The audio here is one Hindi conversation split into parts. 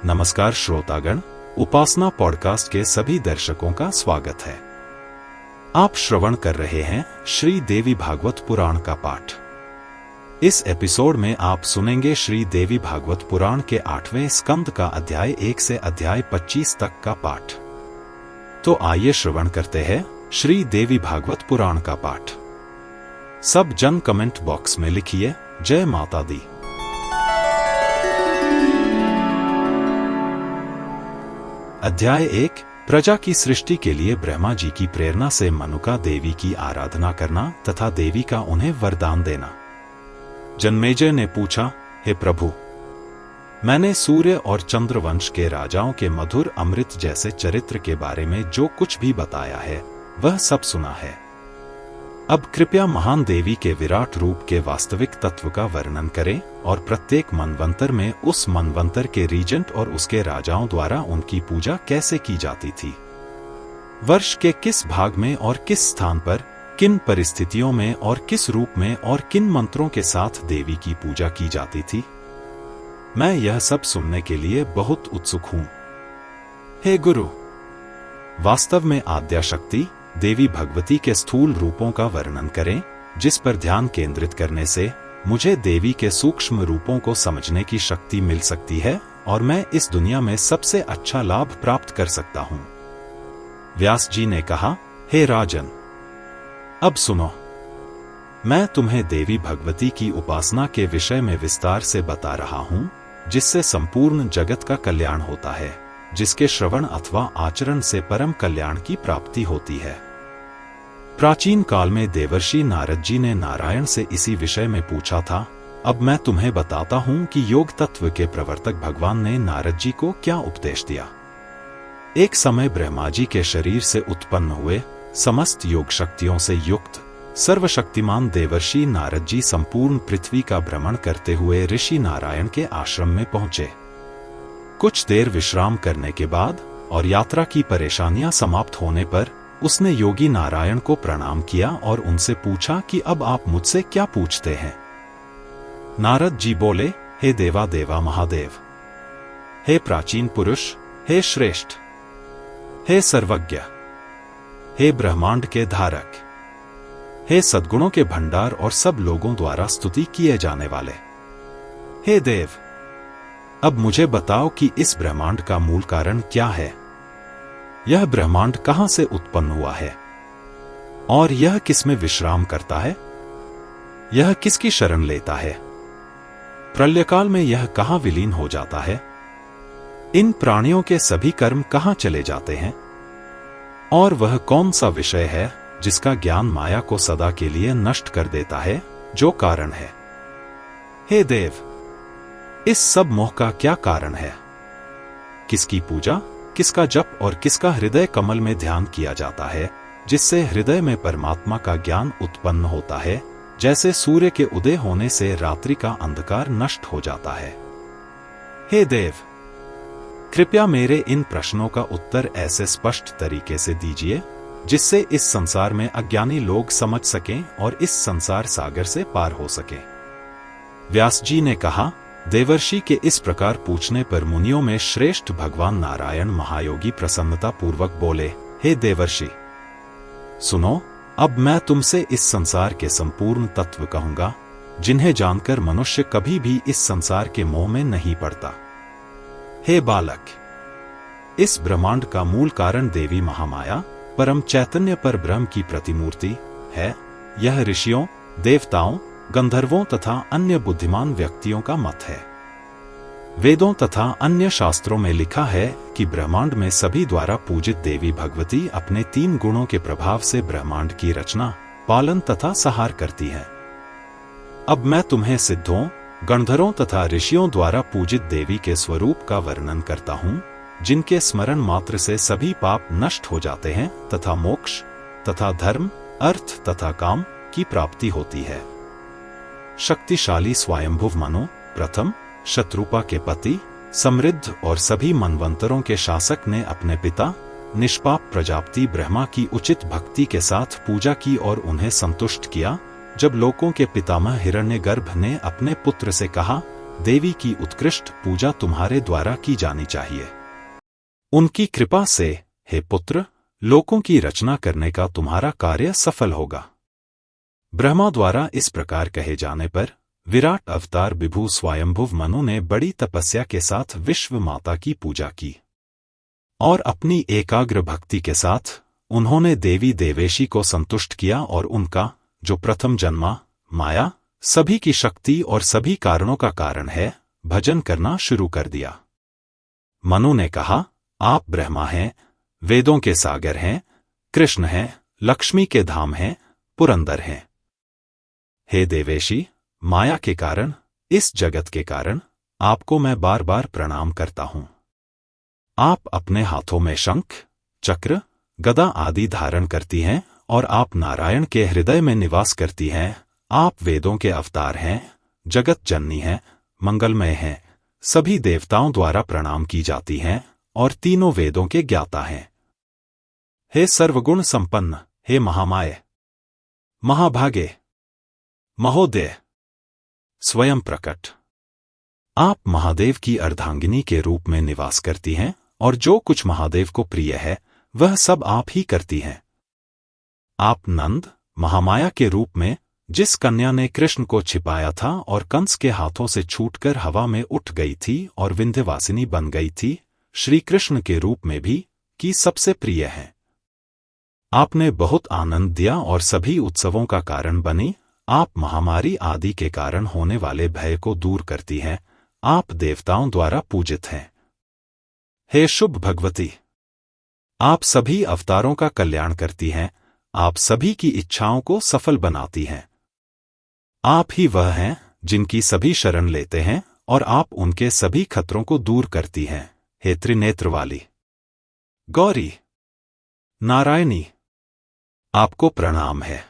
नमस्कार श्रोतागण, उपासना पॉडकास्ट के सभी दर्शकों का स्वागत है। आप श्रवण कर रहे हैं श्री देवी भागवत पुराण का पाठ। इस एपिसोड में आप सुनेंगे श्री देवी भागवत पुराण के 8वें स्कंद का अध्याय 1 से अध्याय 25 तक का पाठ। तो आइए श्रवण करते हैं श्री देवी भागवत पुराण का पाठ। सब जन कमेंट बॉक्स में लिखिए जय माता दी। अध्याय 1। प्रजा की सृष्टि के लिए ब्रह्मा जी की प्रेरणा से मनुका देवी की आराधना करना तथा देवी का उन्हें वरदान देना। जन्मेजय ने पूछा, हे प्रभु, मैंने सूर्य और चंद्रवंश के राजाओं के मधुर अमृत जैसे चरित्र के बारे में जो कुछ भी बताया है वह सब सुना है। अब कृपया महान देवी के विराट रूप के वास्तविक तत्व का वर्णन करें और प्रत्येक मनवंतर में उस मनवंतर के रीजेंट और उसके राजाओं द्वारा उनकी पूजा कैसे की जाती थी। वर्ष के किस भाग में और किस स्थान पर, किन परिस्थितियों में और किस रूप में और किन मंत्रों के साथ देवी की पूजा की जाती थी। मैं यह सब सुनने के लिए बहुत उत्सुक हूं। हे गुरु, वास्तव में आद्या शक्ति देवी भगवती के स्थूल रूपों का वर्णन करें, जिस पर ध्यान केंद्रित करने से मुझे देवी के सूक्ष्म रूपों को समझने की शक्ति मिल सकती है और मैं इस दुनिया में सबसे अच्छा लाभ प्राप्त कर सकता हूं। व्यास जी ने कहा, हे राजन, अब सुनो, मैं तुम्हें देवी भगवती की उपासना के विषय में विस्तार से बता रहा हूं, जिससे संपूर्ण जगत का कल्याण होता है, जिसके श्रवण अथवा आचरण से परम कल्याण की प्राप्ति होती है। प्राचीन काल में देवर्षि नारद जी ने नारायण से इसी विषय में पूछा था। अब मैं तुम्हें बताता हूं कि योग तत्व के प्रवर्तक भगवान ने नारद जी को क्या उपदेश दिया। एक समय ब्रह्मा जी के शरीर से उत्पन्न हुए समस्त योग शक्तियों से युक्त सर्वशक्तिमान देवर्षि नारद जी संपूर्ण पृथ्वी का भ्रमण करते हुए ऋषि नारायण के आश्रम में पहुंचे। कुछ देर विश्राम करने के बाद और यात्रा की परेशानियां समाप्त होने पर उसने योगी नारायण को प्रणाम किया और उनसे पूछा कि अब आप मुझसे क्या पूछते हैं। नारद जी बोले, हे देवा देवा महादेव, हे प्राचीन पुरुष, हे श्रेष्ठ, हे सर्वज्ञ, हे ब्रह्मांड के धारक, हे सद्गुणों के भंडार और सब लोगों द्वारा स्तुति किए जाने वाले, हे देव, अब मुझे बताओ कि इस ब्रह्मांड का मूल कारण क्या है। यह ब्रह्मांड कहां से उत्पन्न हुआ है और यह किसमें विश्राम करता है। यह किसकी शरण लेता है। प्रलयकाल में यह कहां विलीन हो जाता है। इन प्राणियों के सभी कर्म कहां चले जाते हैं और वह कौन सा विषय है जिसका ज्ञान माया को सदा के लिए नष्ट कर देता है, जो कारण है। हे देव, इस सब मोह का क्या कारण है। किसकी पूजा, किसका जप और किसका हृदय कमल में ध्यान किया जाता है, जिससे हृदय में परमात्मा का ज्ञान उत्पन्न होता है, जैसे सूर्य के उदय होने से रात्रि का अंधकार नष्ट हो जाता है। हे देव, कृपया मेरे इन प्रश्नों का उत्तर ऐसे स्पष्ट तरीके से दीजिए जिससे इस संसार में अज्ञानी लोग समझ सकें और इस संसार सागर से पार हो सकें। व्यास जी ने कहा, देवर्षि के इस प्रकार पूछने पर मुनियों में श्रेष्ठ भगवान नारायण महायोगी प्रसन्नता पूर्वक बोले, हे देवर्षि, सुनो, अब मैं तुमसे इस संसार के संपूर्ण तत्व कहूंगा, जिन्हें जानकर मनुष्य कभी भी इस संसार के मोह में नहीं पड़ता। हे बालक, इस ब्रह्मांड का मूल कारण देवी महामाया परम चैतन्य पर ब्रह्म की प्रतिमूर्ति है। यह ऋषियों, देवताओं, गंधर्वों तथा अन्य बुद्धिमान व्यक्तियों का मत है। वेदों तथा अन्य शास्त्रों में लिखा है कि ब्रह्मांड में सभी द्वारा पूजित देवी भगवती अपने 3 गुणों के प्रभाव से ब्रह्मांड की रचना, पालन तथा सहार करती है। अब मैं तुम्हें सिद्धों, गणधरों तथा ऋषियों द्वारा पूजित देवी के स्वरूप का वर्णन करता हूं, जिनके स्मरण मात्र से सभी पाप नष्ट हो जाते हैं तथा मोक्ष तथा धर्म, अर्थ तथा काम की प्राप्ति होती है। शक्तिशाली स्वयंभुव मनु प्रथम, शत्रुपा के पति, समृद्ध और सभी मनवंतरों के शासक ने अपने पिता निष्पाप प्रजापति ब्रह्मा की उचित भक्ति के साथ पूजा की और उन्हें संतुष्ट किया। जब लोकों के पितामह हिरण्यगर्भ ने अपने पुत्र से कहा देवी की उत्कृष्ट पूजा तुम्हारे द्वारा की जानी चाहिए। उनकी कृपा से, हे पुत्र, लोकों की रचना करने का तुम्हारा कार्य सफल होगा। ब्रह्मा द्वारा इस प्रकार कहे जाने पर विराट अवतार विभु स्वयंभुव मनु ने बड़ी तपस्या के साथ विश्व माता की पूजा की और अपनी एकाग्र भक्ति के साथ उन्होंने देवी देवेशी को संतुष्ट किया और उनका, जो प्रथम जन्मा, माया, सभी की शक्ति और सभी कारणों का कारण है, भजन करना शुरू कर दिया। मनु ने कहा, आप ब्रह्मा हैं, वेदों के सागर हैं, कृष्ण हैं, लक्ष्मी के धाम हैं, पुरंदर हैं। हे देवेशी, माया के कारण, इस जगत के कारण, आपको मैं बार बार प्रणाम करता हूं। आप अपने हाथों में शंख, चक्र, गदा आदि धारण करती हैं और आप नारायण के हृदय में निवास करती हैं। आप वेदों के अवतार हैं, जगत जननी हैं, मंगलमय हैं, सभी देवताओं द्वारा प्रणाम की जाती हैं और तीनों वेदों के ज्ञाता हैं। हे सर्वगुण संपन्न, हे महामाये, महाभागे, महोदय, स्वयं प्रकट, आप महादेव की अर्धांगिनी के रूप में निवास करती हैं और जो कुछ महादेव को प्रिय है वह सब आप ही करती हैं। आप नंद, महामाया के रूप में, जिस कन्या ने कृष्ण को छिपाया था और कंस के हाथों से छूटकर हवा में उठ गई थी और विंध्यवासिनी बन गई थी, श्री कृष्ण के रूप में भी, की सबसे प्रिय हैं। आपने बहुत आनंद दिया और सभी उत्सवों का कारण बनी। आप महामारी आदि के कारण होने वाले भय को दूर करती हैं। आप देवताओं द्वारा पूजित हैं। हे शुभ भगवती, आप सभी अवतारों का कल्याण करती हैं। आप सभी की इच्छाओं को सफल बनाती हैं। आप ही वह हैं जिनकी सभी शरण लेते हैं और आप उनके सभी खतरों को दूर करती हैं। हे त्रिनेत्र वाली गौरी, नारायणी, आपको प्रणाम है।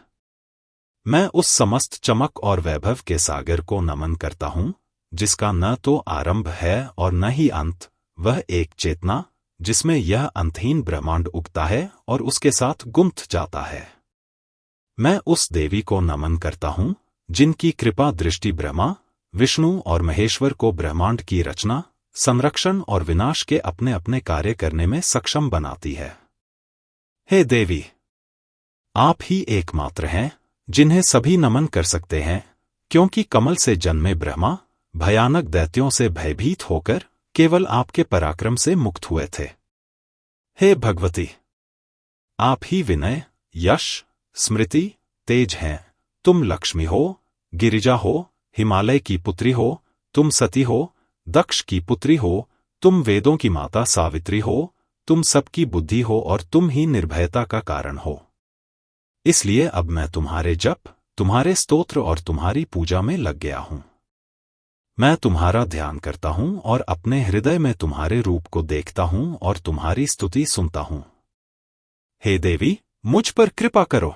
मैं उस समस्त चमक और वैभव के सागर को नमन करता हूं, जिसका न तो आरंभ है और न ही अंत, वह एक चेतना, जिसमें यह अंतहीन ब्रह्मांड उगता है और उसके साथ गुंथ जाता है। मैं उस देवी को नमन करता हूं, जिनकी कृपा दृष्टि ब्रह्मा, विष्णु और महेश्वर को ब्रह्मांड की रचना, संरक्षण और विनाश के अपने अपने कार्य करने में सक्षम बनाती है। हे देवी, आप ही एकमात्र हैं जिन्हें सभी नमन कर सकते हैं, क्योंकि कमल से जन्मे ब्रह्मा भयानक दैत्यों से भयभीत होकर केवल आपके पराक्रम से मुक्त हुए थे। हे भगवती, आप ही विनय, यश, स्मृति, तेज हैं। तुम लक्ष्मी हो, गिरिजा हो, हिमालय की पुत्री हो, तुम सती हो, दक्ष की पुत्री हो, तुम वेदों की माता सावित्री हो, तुम सबकी बुद्धि हो और तुम ही निर्भयता का कारण हो। इसलिए अब मैं तुम्हारे जप, तुम्हारे स्तोत्र और तुम्हारी पूजा में लग गया हूं। मैं तुम्हारा ध्यान करता हूं और अपने हृदय में तुम्हारे रूप को देखता हूं और तुम्हारी स्तुति सुनता हूं। हे देवी, मुझ पर कृपा करो।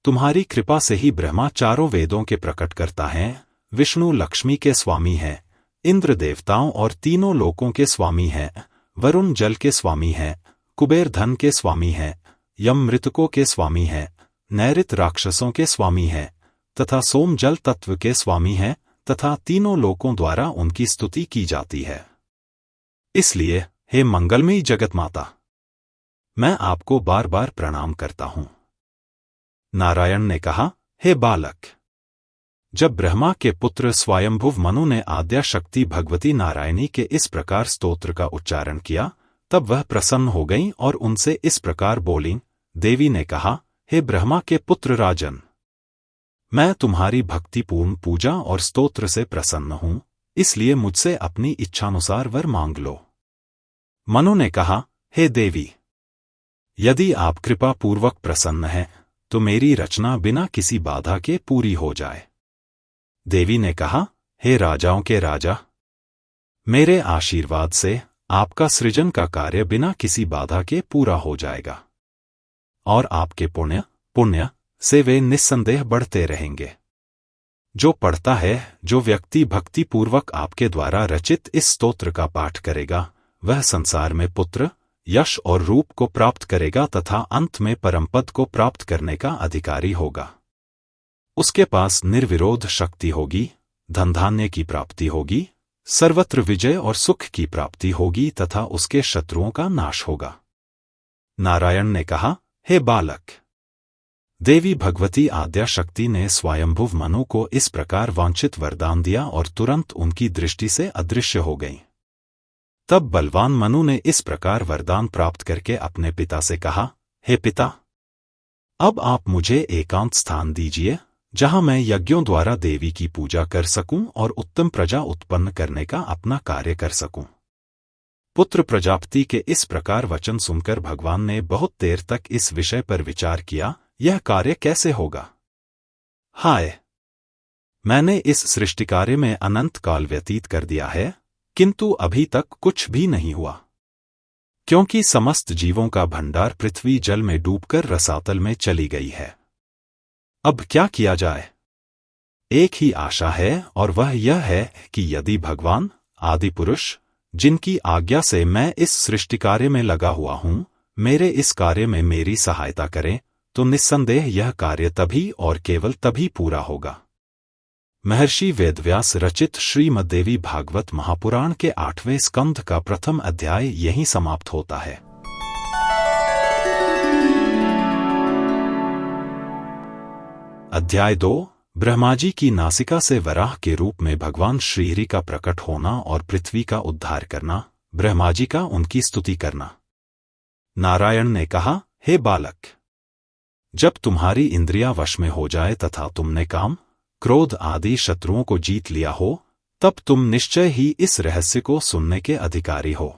तुम्हारी कृपा से ही ब्रह्मा चारों वेदों के प्रकट करता है, विष्णु लक्ष्मी के स्वामी है, इंद्र देवताओं और तीनों लोकों के स्वामी है, वरुण जल के स्वामी है, कुबेर धन के स्वामी है, यम मृतकों के स्वामी है, नैऋत राक्षसों के स्वामी है, तथा सोम जल तत्व के स्वामी है, तथा तीनों लोकों द्वारा उनकी स्तुति की जाती है। इसलिए हे मंगलमयी जगत माता, मैं आपको बार बार प्रणाम करता हूं। नारायण ने कहा, हे बालक, जब ब्रह्मा के पुत्र स्वयंभुव मनु ने आद्या शक्ति भगवती नारायणी के इस प्रकार स्तोत्र का उच्चारण किया, तब वह प्रसन्न हो गईं और उनसे इस प्रकार बोलीं। देवी ने कहा, हे ब्रह्मा के पुत्र राजन, मैं तुम्हारी भक्तिपूर्ण पूजा और स्तोत्र से प्रसन्न हूं, इसलिए मुझसे अपनी इच्छानुसार वर मांग लो। मनु ने कहा, हे देवी, यदि आप कृपा पूर्वक प्रसन्न हैं, तो मेरी रचना बिना किसी बाधा के पूरी हो जाए। देवी ने कहा, हे राजाओं के राजा, मेरे आशीर्वाद से आपका सृजन का कार्य बिना किसी बाधा के पूरा हो जाएगा और आपके पुण्य से वे निस्संदेह बढ़ते रहेंगे। जो पढ़ता है, जो व्यक्ति भक्तिपूर्वक आपके द्वारा रचित इस स्तोत्र का पाठ करेगा, वह संसार में पुत्र, यश और रूप को प्राप्त करेगा तथा अंत में परमपद को प्राप्त करने का अधिकारी होगा। उसके पास निर्विरोध शक्ति होगी, धन धान्य की प्राप्ति होगी, सर्वत्र विजय और सुख की प्राप्ति होगी तथा उसके शत्रुओं का नाश होगा। नारायण ने कहा, हे बालक, देवी भगवती आद्या शक्ति ने स्वयंभुव मनु को इस प्रकार वांछित वरदान दिया और तुरंत उनकी दृष्टि से अदृश्य हो गई। तब बलवान मनु ने इस प्रकार वरदान प्राप्त करके अपने पिता से कहा, हे पिता, अब आप मुझे एकांत स्थान दीजिए जहां मैं यज्ञों द्वारा देवी की पूजा कर सकूं और उत्तम प्रजा उत्पन्न करने का अपना कार्य कर सकूं। पुत्र प्रजापति के इस प्रकार वचन सुनकर भगवान ने बहुत देर तक इस विषय पर विचार किया, यह कार्य कैसे होगा। हाय, मैंने इस सृष्टि कार्य में अनंत काल व्यतीत कर दिया है, किंतु अभी तक कुछ भी नहीं हुआ, क्योंकि समस्त जीवों का भंडार पृथ्वी जल में डूबकर रसातल में चली गई है। अब क्या किया जाए? एक ही आशा है और वह यह है कि यदि भगवान आदि पुरुष, जिनकी आज्ञा से मैं इस सृष्टि कार्य में लगा हुआ हूं, मेरे इस कार्य में मेरी सहायता करें, तो निस्संदेह यह कार्य तभी और केवल तभी पूरा होगा। महर्षि वेदव्यास रचित श्रीमद्देवी भागवत महापुराण के 8वें स्कंध का प्रथम अध्याय यहीं समाप्त होता है। अध्याय 2, ब्रह्माजी की नासिका से वराह के रूप में भगवान श्रीहरि का प्रकट होना और पृथ्वी का उद्धार करना, ब्रह्माजी का उनकी स्तुति करना। नारायण ने कहा, हे बालक, जब तुम्हारी इंद्रियां वश में हो जाए तथा तुमने काम, क्रोध आदि शत्रुओं को जीत लिया हो, तब तुम निश्चय ही इस रहस्य को सुनने के अधिकारी हो।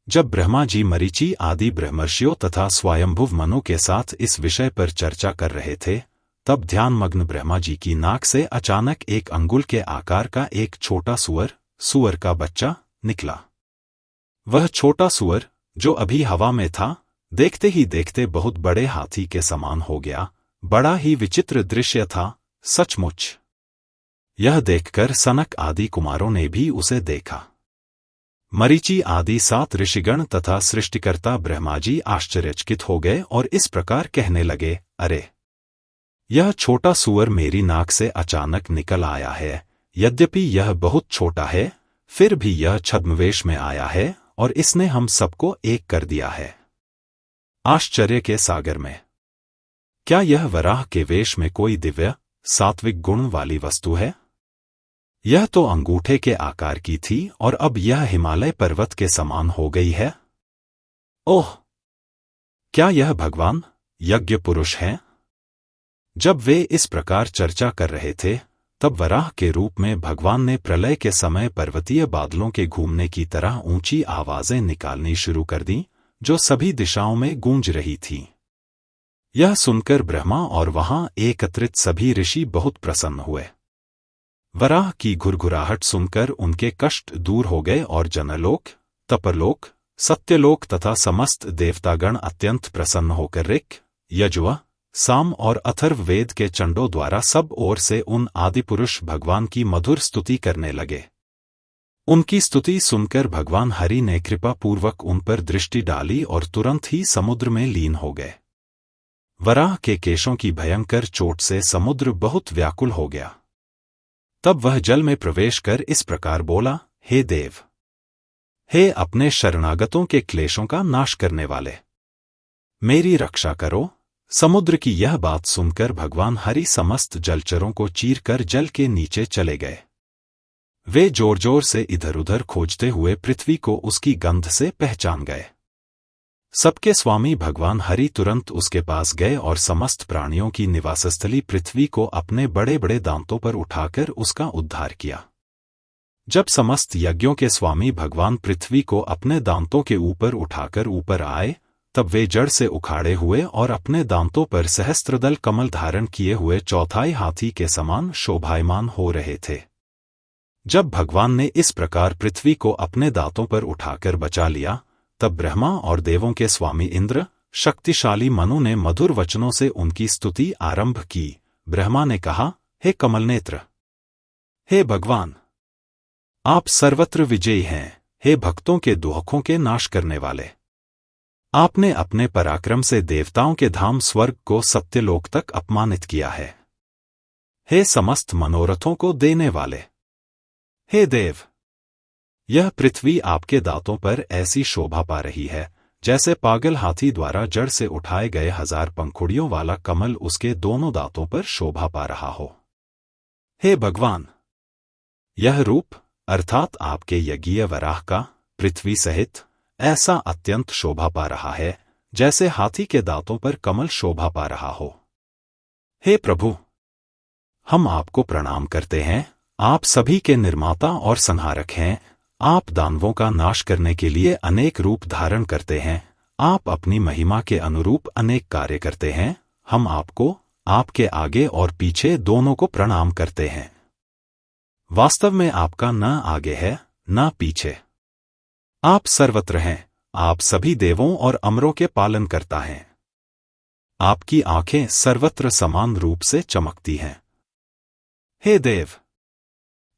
जब ब्रह्मा जी मरीचि आदि ब्रह्मर्षियों तथा स्वयंभुव मनु के साथ इस विषय पर चर्चा कर रहे थे, तब ध्यानमग्न ब्रह्मा जी की नाक से अचानक एक अंगुल के आकार का एक छोटा सूअर का बच्चा निकला। वह छोटा सूअर, जो अभी हवा में था, देखते ही देखते बहुत बड़े हाथी के समान हो गया। बड़ा ही विचित्र दृश्य था, सचमुच। यह देखकर सनक आदि कुमारों ने भी उसे देखा। मरीचि आदि 7 ऋषिगण तथा सृष्टिकर्ता ब्रह्माजी आश्चर्यचकित हो गए और इस प्रकार कहने लगे, अरे, यह छोटा सूअर मेरी नाक से अचानक निकल आया है। यद्यपि यह बहुत छोटा है, फिर भी यह छद्मवेश में आया है और इसने हम सबको एक कर दिया है। आश्चर्य के सागर में क्या यह वराह के वेश में कोई दिव्य सात्विक गुण वाली वस्तु है? यह तो अंगूठे के आकार की थी और अब यह हिमालय पर्वत के समान हो गई है। ओह, क्या यह भगवान यज्ञ पुरुष हैं? जब वे इस प्रकार चर्चा कर रहे थे, तब वराह के रूप में भगवान ने प्रलय के समय पर्वतीय बादलों के घूमने की तरह ऊंची आवाजें निकालनी शुरू कर दी, जो सभी दिशाओं में गूंज रही थी। यह सुनकर ब्रह्मा और वहां एकत्रित सभी ऋषि बहुत प्रसन्न हुए। वराह की घुरघुराहट सुनकर उनके कष्ट दूर हो गए और जनलोक, तपलोक, सत्यलोक तथा समस्त देवतागण अत्यंत प्रसन्न होकर ऋक्, यजुः, साम और अथर्व वेद के चंडों द्वारा सब ओर से उन आदिपुरुष भगवान की मधुर स्तुति करने लगे। उनकी स्तुति सुनकर भगवान हरि ने कृपा पूर्वक उन पर दृष्टि डाली और तुरंत ही समुद्र में लीन हो गए। वराह के केशों की भयंकर चोट से समुद्र बहुत व्याकुल हो गया। तब वह जल में प्रवेश कर इस प्रकार बोला, हे देव, हे अपने शरणागतों के क्लेशों का नाश करने वाले, मेरी रक्षा करो। समुद्र की यह बात सुनकर भगवान हरि समस्त जलचरों को चीरकर जल के नीचे चले गए। वे जोर जोर से इधर उधर खोजते हुए पृथ्वी को उसकी गंध से पहचान गए। सबके स्वामी भगवान हरि तुरंत उसके पास गए और समस्त प्राणियों की निवासस्थली पृथ्वी को अपने बड़े बड़े दांतों पर उठाकर उसका उद्धार किया। जब समस्त यज्ञों के स्वामी भगवान पृथ्वी को अपने दांतों के ऊपर उठाकर ऊपर आए, तब वे जड़ से उखाड़े हुए और अपने दांतों पर सहस्त्रदल कमल धारण किए हुए चौथाई हाथी के समान शोभायमान हो रहे थे। जब भगवान ने इस प्रकार पृथ्वी को अपने दांतों पर उठाकर बचा लिया, तब ब्रह्मा और देवों के स्वामी इंद्र, शक्तिशाली मनु ने मधुर वचनों से उनकी स्तुति आरंभ की। ब्रह्मा ने कहा, हे कमलनेत्र, हे भगवान, आप सर्वत्र विजयी हैं। हे भक्तों के दुखों के नाश करने वाले, आपने अपने पराक्रम से देवताओं के धाम स्वर्ग को सत्यलोक तक अपमानित किया है। हे समस्त मनोरथों को देने वाले, हे देव, यह पृथ्वी आपके दांतों पर ऐसी शोभा पा रही है जैसे पागल हाथी द्वारा जड़ से उठाए गए 1000 पंखुड़ियों वाला कमल उसके दोनों दांतों पर शोभा पा रहा हो। हे भगवान, यह रूप अर्थात आपके यज्ञीय वराह का पृथ्वी सहित ऐसा अत्यंत शोभा पा रहा है जैसे हाथी के दांतों पर कमल शोभा पा रहा हो। हे प्रभु, हम आपको प्रणाम करते हैं। आप सभी के निर्माता और संहारक हैं। आप दानवों का नाश करने के लिए अनेक रूप धारण करते हैं। आप अपनी महिमा के अनुरूप अनेक कार्य करते हैं। हम आपको, आपके आगे और पीछे दोनों को प्रणाम करते हैं। वास्तव में आपका न आगे है न पीछे, आप सर्वत्र हैं। आप सभी देवों और अमरों के पालन करता हैं। आपकी आंखें सर्वत्र समान रूप से चमकती हैं। हे देव,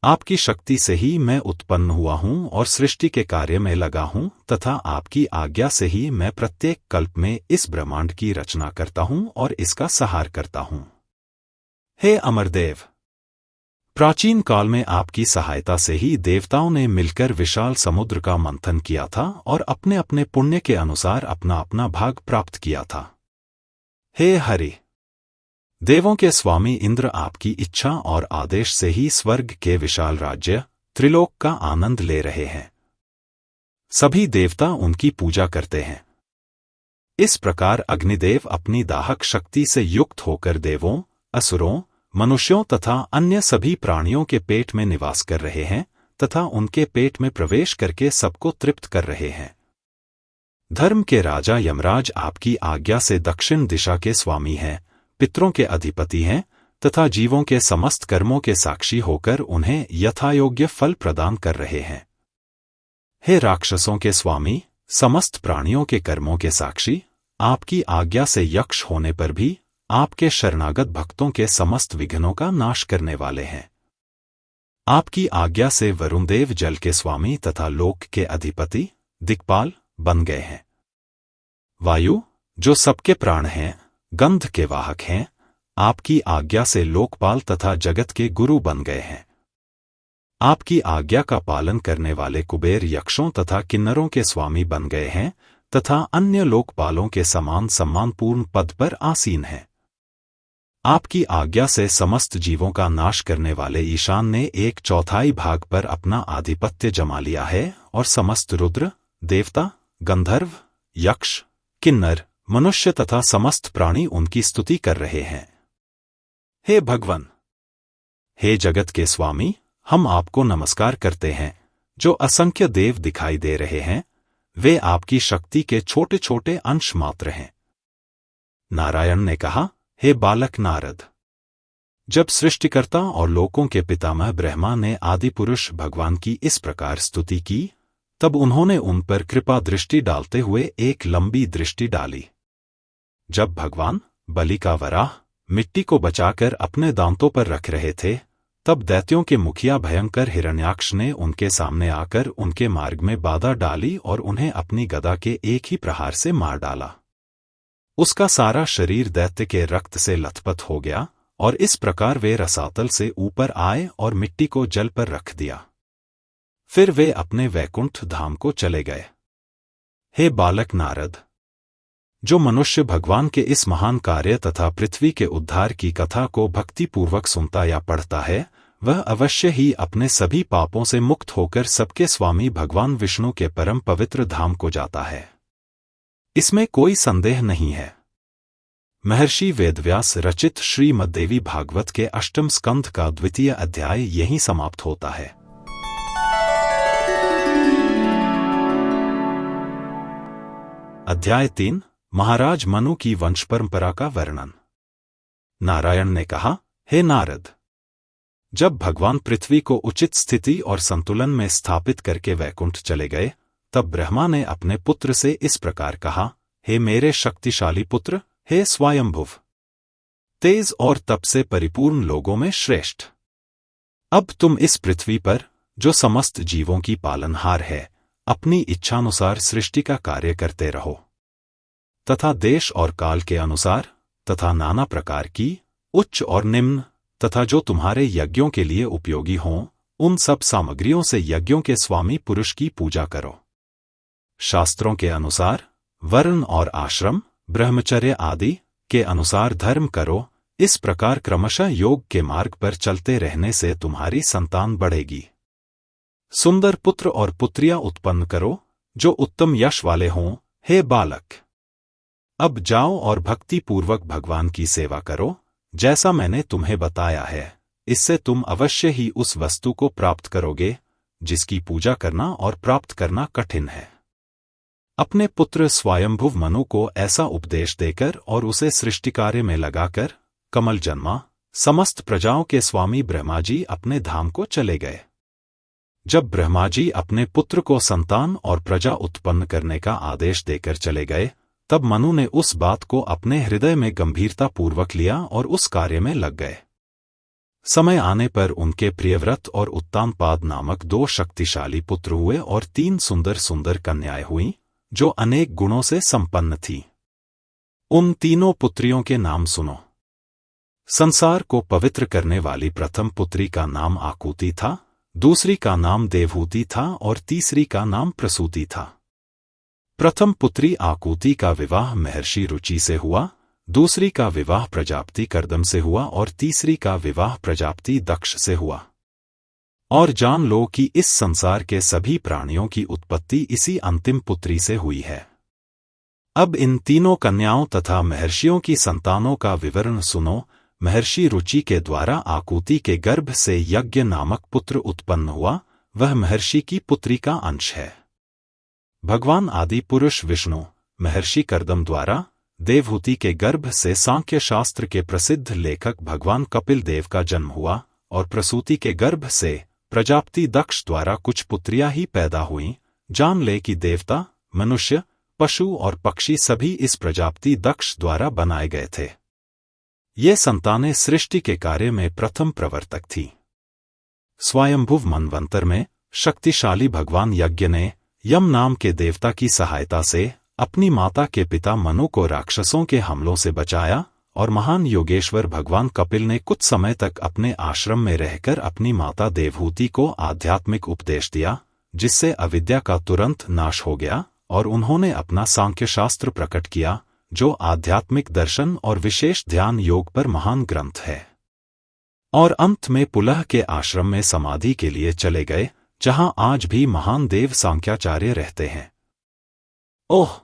आपकी शक्ति से ही मैं उत्पन्न हुआ हूं और सृष्टि के कार्य में लगा हूं तथा आपकी आज्ञा से ही मैं प्रत्येक कल्प में इस ब्रह्मांड की रचना करता हूं और इसका संहार करता हूं। हे अमरदेव, प्राचीन काल में आपकी सहायता से ही देवताओं ने मिलकर विशाल समुद्र का मंथन किया था और अपने अपने पुण्य के अनुसार अपना अपना भाग प्राप्त किया था। हे हरि, देवों के स्वामी इंद्र आपकी इच्छा और आदेश से ही स्वर्ग के विशाल राज्य त्रिलोक का आनंद ले रहे हैं। सभी देवता उनकी पूजा करते हैं। इस प्रकार अग्निदेव अपनी दाहक शक्ति से युक्त होकर देवों, असुरों, मनुष्यों तथा अन्य सभी प्राणियों के पेट में निवास कर रहे हैं तथा उनके पेट में प्रवेश करके सबको तृप्त कर रहे हैं। धर्म के राजा यमराज आपकी आज्ञा से दक्षिण दिशा के स्वामी हैं, पितरों के अधिपति हैं तथा जीवों के समस्त कर्मों के साक्षी होकर उन्हें यथायोग्य फल प्रदान कर रहे हैं। हे राक्षसों के स्वामी, समस्त प्राणियों के कर्मों के साक्षी, आपकी आज्ञा से यक्ष होने पर भी आपके शरणागत भक्तों के समस्त विघ्नों का नाश करने वाले हैं। आपकी आज्ञा से वरुणदेव जल के स्वामी तथा लोक के अधिपति दिक्पाल बन गए हैं। वायु, जो सबके प्राण हैं, गंध के वाहक हैं, आपकी आज्ञा से लोकपाल तथा जगत के गुरु बन गए हैं। आपकी आज्ञा का पालन करने वाले कुबेर यक्षों तथा किन्नरों के स्वामी बन गए हैं तथा अन्य लोकपालों के समान सम्मानपूर्ण पद पर आसीन हैं। आपकी आज्ञा से समस्त जीवों का नाश करने वाले ईशान ने 1/4 भाग पर अपना आधिपत्य जमा लिया है और समस्त रुद्र, देवता, गंधर्व, यक्ष, किन्नर, मनुष्य तथा समस्त प्राणी उनकी स्तुति कर रहे हैं। हे भगवन, हे जगत के स्वामी, हम आपको नमस्कार करते हैं। जो असंख्य देव दिखाई दे रहे हैं, वे आपकी शक्ति के छोटे छोटे अंश मात्र हैं। नारायण ने कहा, हे बालक नारद, जब सृष्टिकर्ता और लोकों के पितामह ब्रह्मा ने आदि पुरुष भगवान की इस प्रकार स्तुति की, तब उन्होंने उन पर कृपा दृष्टि डालते हुए एक लंबी दृष्टि डाली। जब भगवान बलि का वराह मिट्टी को बचाकर अपने दांतों पर रख रहे थे, तब दैत्यों के मुखिया भयंकर हिरण्याक्ष ने उनके सामने आकर उनके मार्ग में बाधा डाली और उन्हें अपनी गदा के एक ही प्रहार से मार डाला। उसका सारा शरीर दैत्य के रक्त से लथपथ हो गया और इस प्रकार वे रसातल से ऊपर आए और मिट्टी को जल पर रख दिया। फिर वे अपने वैकुंठ धाम को चले गए। हे बालक नारद, जो मनुष्य भगवान के इस महान कार्य तथा पृथ्वी के उद्धार की कथा को भक्तिपूर्वक सुनता या पढ़ता है, वह अवश्य ही अपने सभी पापों से मुक्त होकर सबके स्वामी भगवान विष्णु के परम पवित्र धाम को जाता है। इसमें कोई संदेह नहीं है। महर्षि वेदव्यास रचित श्रीमद्देवी भागवत के 8वें स्कंध का 2वां अध्याय यहीं समाप्त होता है। अध्याय 3, महाराज मनु की वंश परंपरा का वर्णन। नारायण ने कहा, हे नारद, जब भगवान पृथ्वी को उचित स्थिति और संतुलन में स्थापित करके वैकुंठ चले गए, तब ब्रह्मा ने अपने पुत्र से इस प्रकार कहा, हे मेरे शक्तिशाली पुत्र, हे स्वयंभुव, तेज और तप से परिपूर्ण लोगों में श्रेष्ठ, अब तुम इस पृथ्वी पर, जो समस्त जीवों की पालनहार है, अपनी इच्छानुसार सृष्टि का कार्य करते रहो तथा देश और काल के अनुसार तथा नाना प्रकार की उच्च और निम्न तथा जो तुम्हारे यज्ञों के लिए उपयोगी हों, उन सब सामग्रियों से यज्ञों के स्वामी पुरुष की पूजा करो। शास्त्रों के अनुसार वर्ण और आश्रम, ब्रह्मचर्य आदि के अनुसार धर्म करो। इस प्रकार क्रमशः योग के मार्ग पर चलते रहने से तुम्हारी संतान बढ़ेगी। सुंदर पुत्र और पुत्रियां उत्पन्न करो जो उत्तम यश वाले हों। हे बालक, अब जाओ और भक्ति पूर्वक भगवान की सेवा करो, जैसा मैंने तुम्हें बताया है। इससे तुम अवश्य ही उस वस्तु को प्राप्त करोगे जिसकी पूजा करना और प्राप्त करना कठिन है। अपने पुत्र स्वयंभुव मनु को ऐसा उपदेश देकर और उसे सृष्टि कार्य में लगाकर कमल जन्मा। समस्त प्रजाओं के स्वामी ब्रह्मा जी अपने धाम को चले गए। जब ब्रह्मा जी अपने पुत्र को संतान और प्रजा उत्पन्न करने का आदेश देकर चले गए, तब मनु ने उस बात को अपने हृदय में गंभीरता पूर्वक लिया और उस कार्य में लग गए। समय आने पर उनके प्रियव्रत और उत्तानपाद नामक 2 शक्तिशाली पुत्र हुए और 3 सुंदर सुंदर कन्याएं हुईं, जो अनेक गुणों से संपन्न थीं। उन तीनों पुत्रियों के नाम सुनो। संसार को पवित्र करने वाली प्रथम पुत्री का नाम आकुति था, दूसरी का नाम देवहूति था और तीसरी का नाम प्रसूति था। प्रथम पुत्री आकुति का विवाह महर्षि रुचि से हुआ, दूसरी का विवाह प्रजापति कर्दम से हुआ और तीसरी का विवाह प्रजापति दक्ष से हुआ। और जान लो कि इस संसार के सभी प्राणियों की उत्पत्ति इसी अंतिम पुत्री से हुई है। अब इन तीनों कन्याओं तथा महर्षियों की संतानों का विवरण सुनो। महर्षि रुचि के द्वारा आकुति के गर्भ से यज्ञ नामक पुत्र उत्पन्न हुआ, वह महर्षि की पुत्री का अंश है। भगवान आदि पुरुष विष्णु महर्षि कर्दम द्वारा देवहूति के गर्भ से सांख्य शास्त्र के प्रसिद्ध लेखक भगवान कपिल देव का जन्म हुआ और प्रसूति के गर्भ से प्रजापति दक्ष द्वारा कुछ पुत्रियां ही पैदा हुईं। जान ले कि देवता, मनुष्य, पशु और पक्षी सभी इस प्रजापति दक्ष द्वारा बनाए गए थे। ये संतानें सृष्टि के कार्य में प्रथम प्रवर्तक थीं। स्वयंभुव मनवंतर में शक्तिशाली भगवान यज्ञ ने यम नाम के देवता की सहायता से अपनी माता के पिता मनु को राक्षसों के हमलों से बचाया और महान योगेश्वर भगवान कपिल ने कुछ समय तक अपने आश्रम में रहकर अपनी माता देवहूति को आध्यात्मिक उपदेश दिया, जिससे अविद्या का तुरंत नाश हो गया और उन्होंने अपना सांख्य शास्त्र प्रकट किया, जो आध्यात्मिक दर्शन और विशेष ध्यान योग पर महान ग्रंथ है। और अंत में पुलह के आश्रम में समाधि के लिए चले गए, जहां आज भी महान देव सांख्याचार्य रहते हैं। ओह,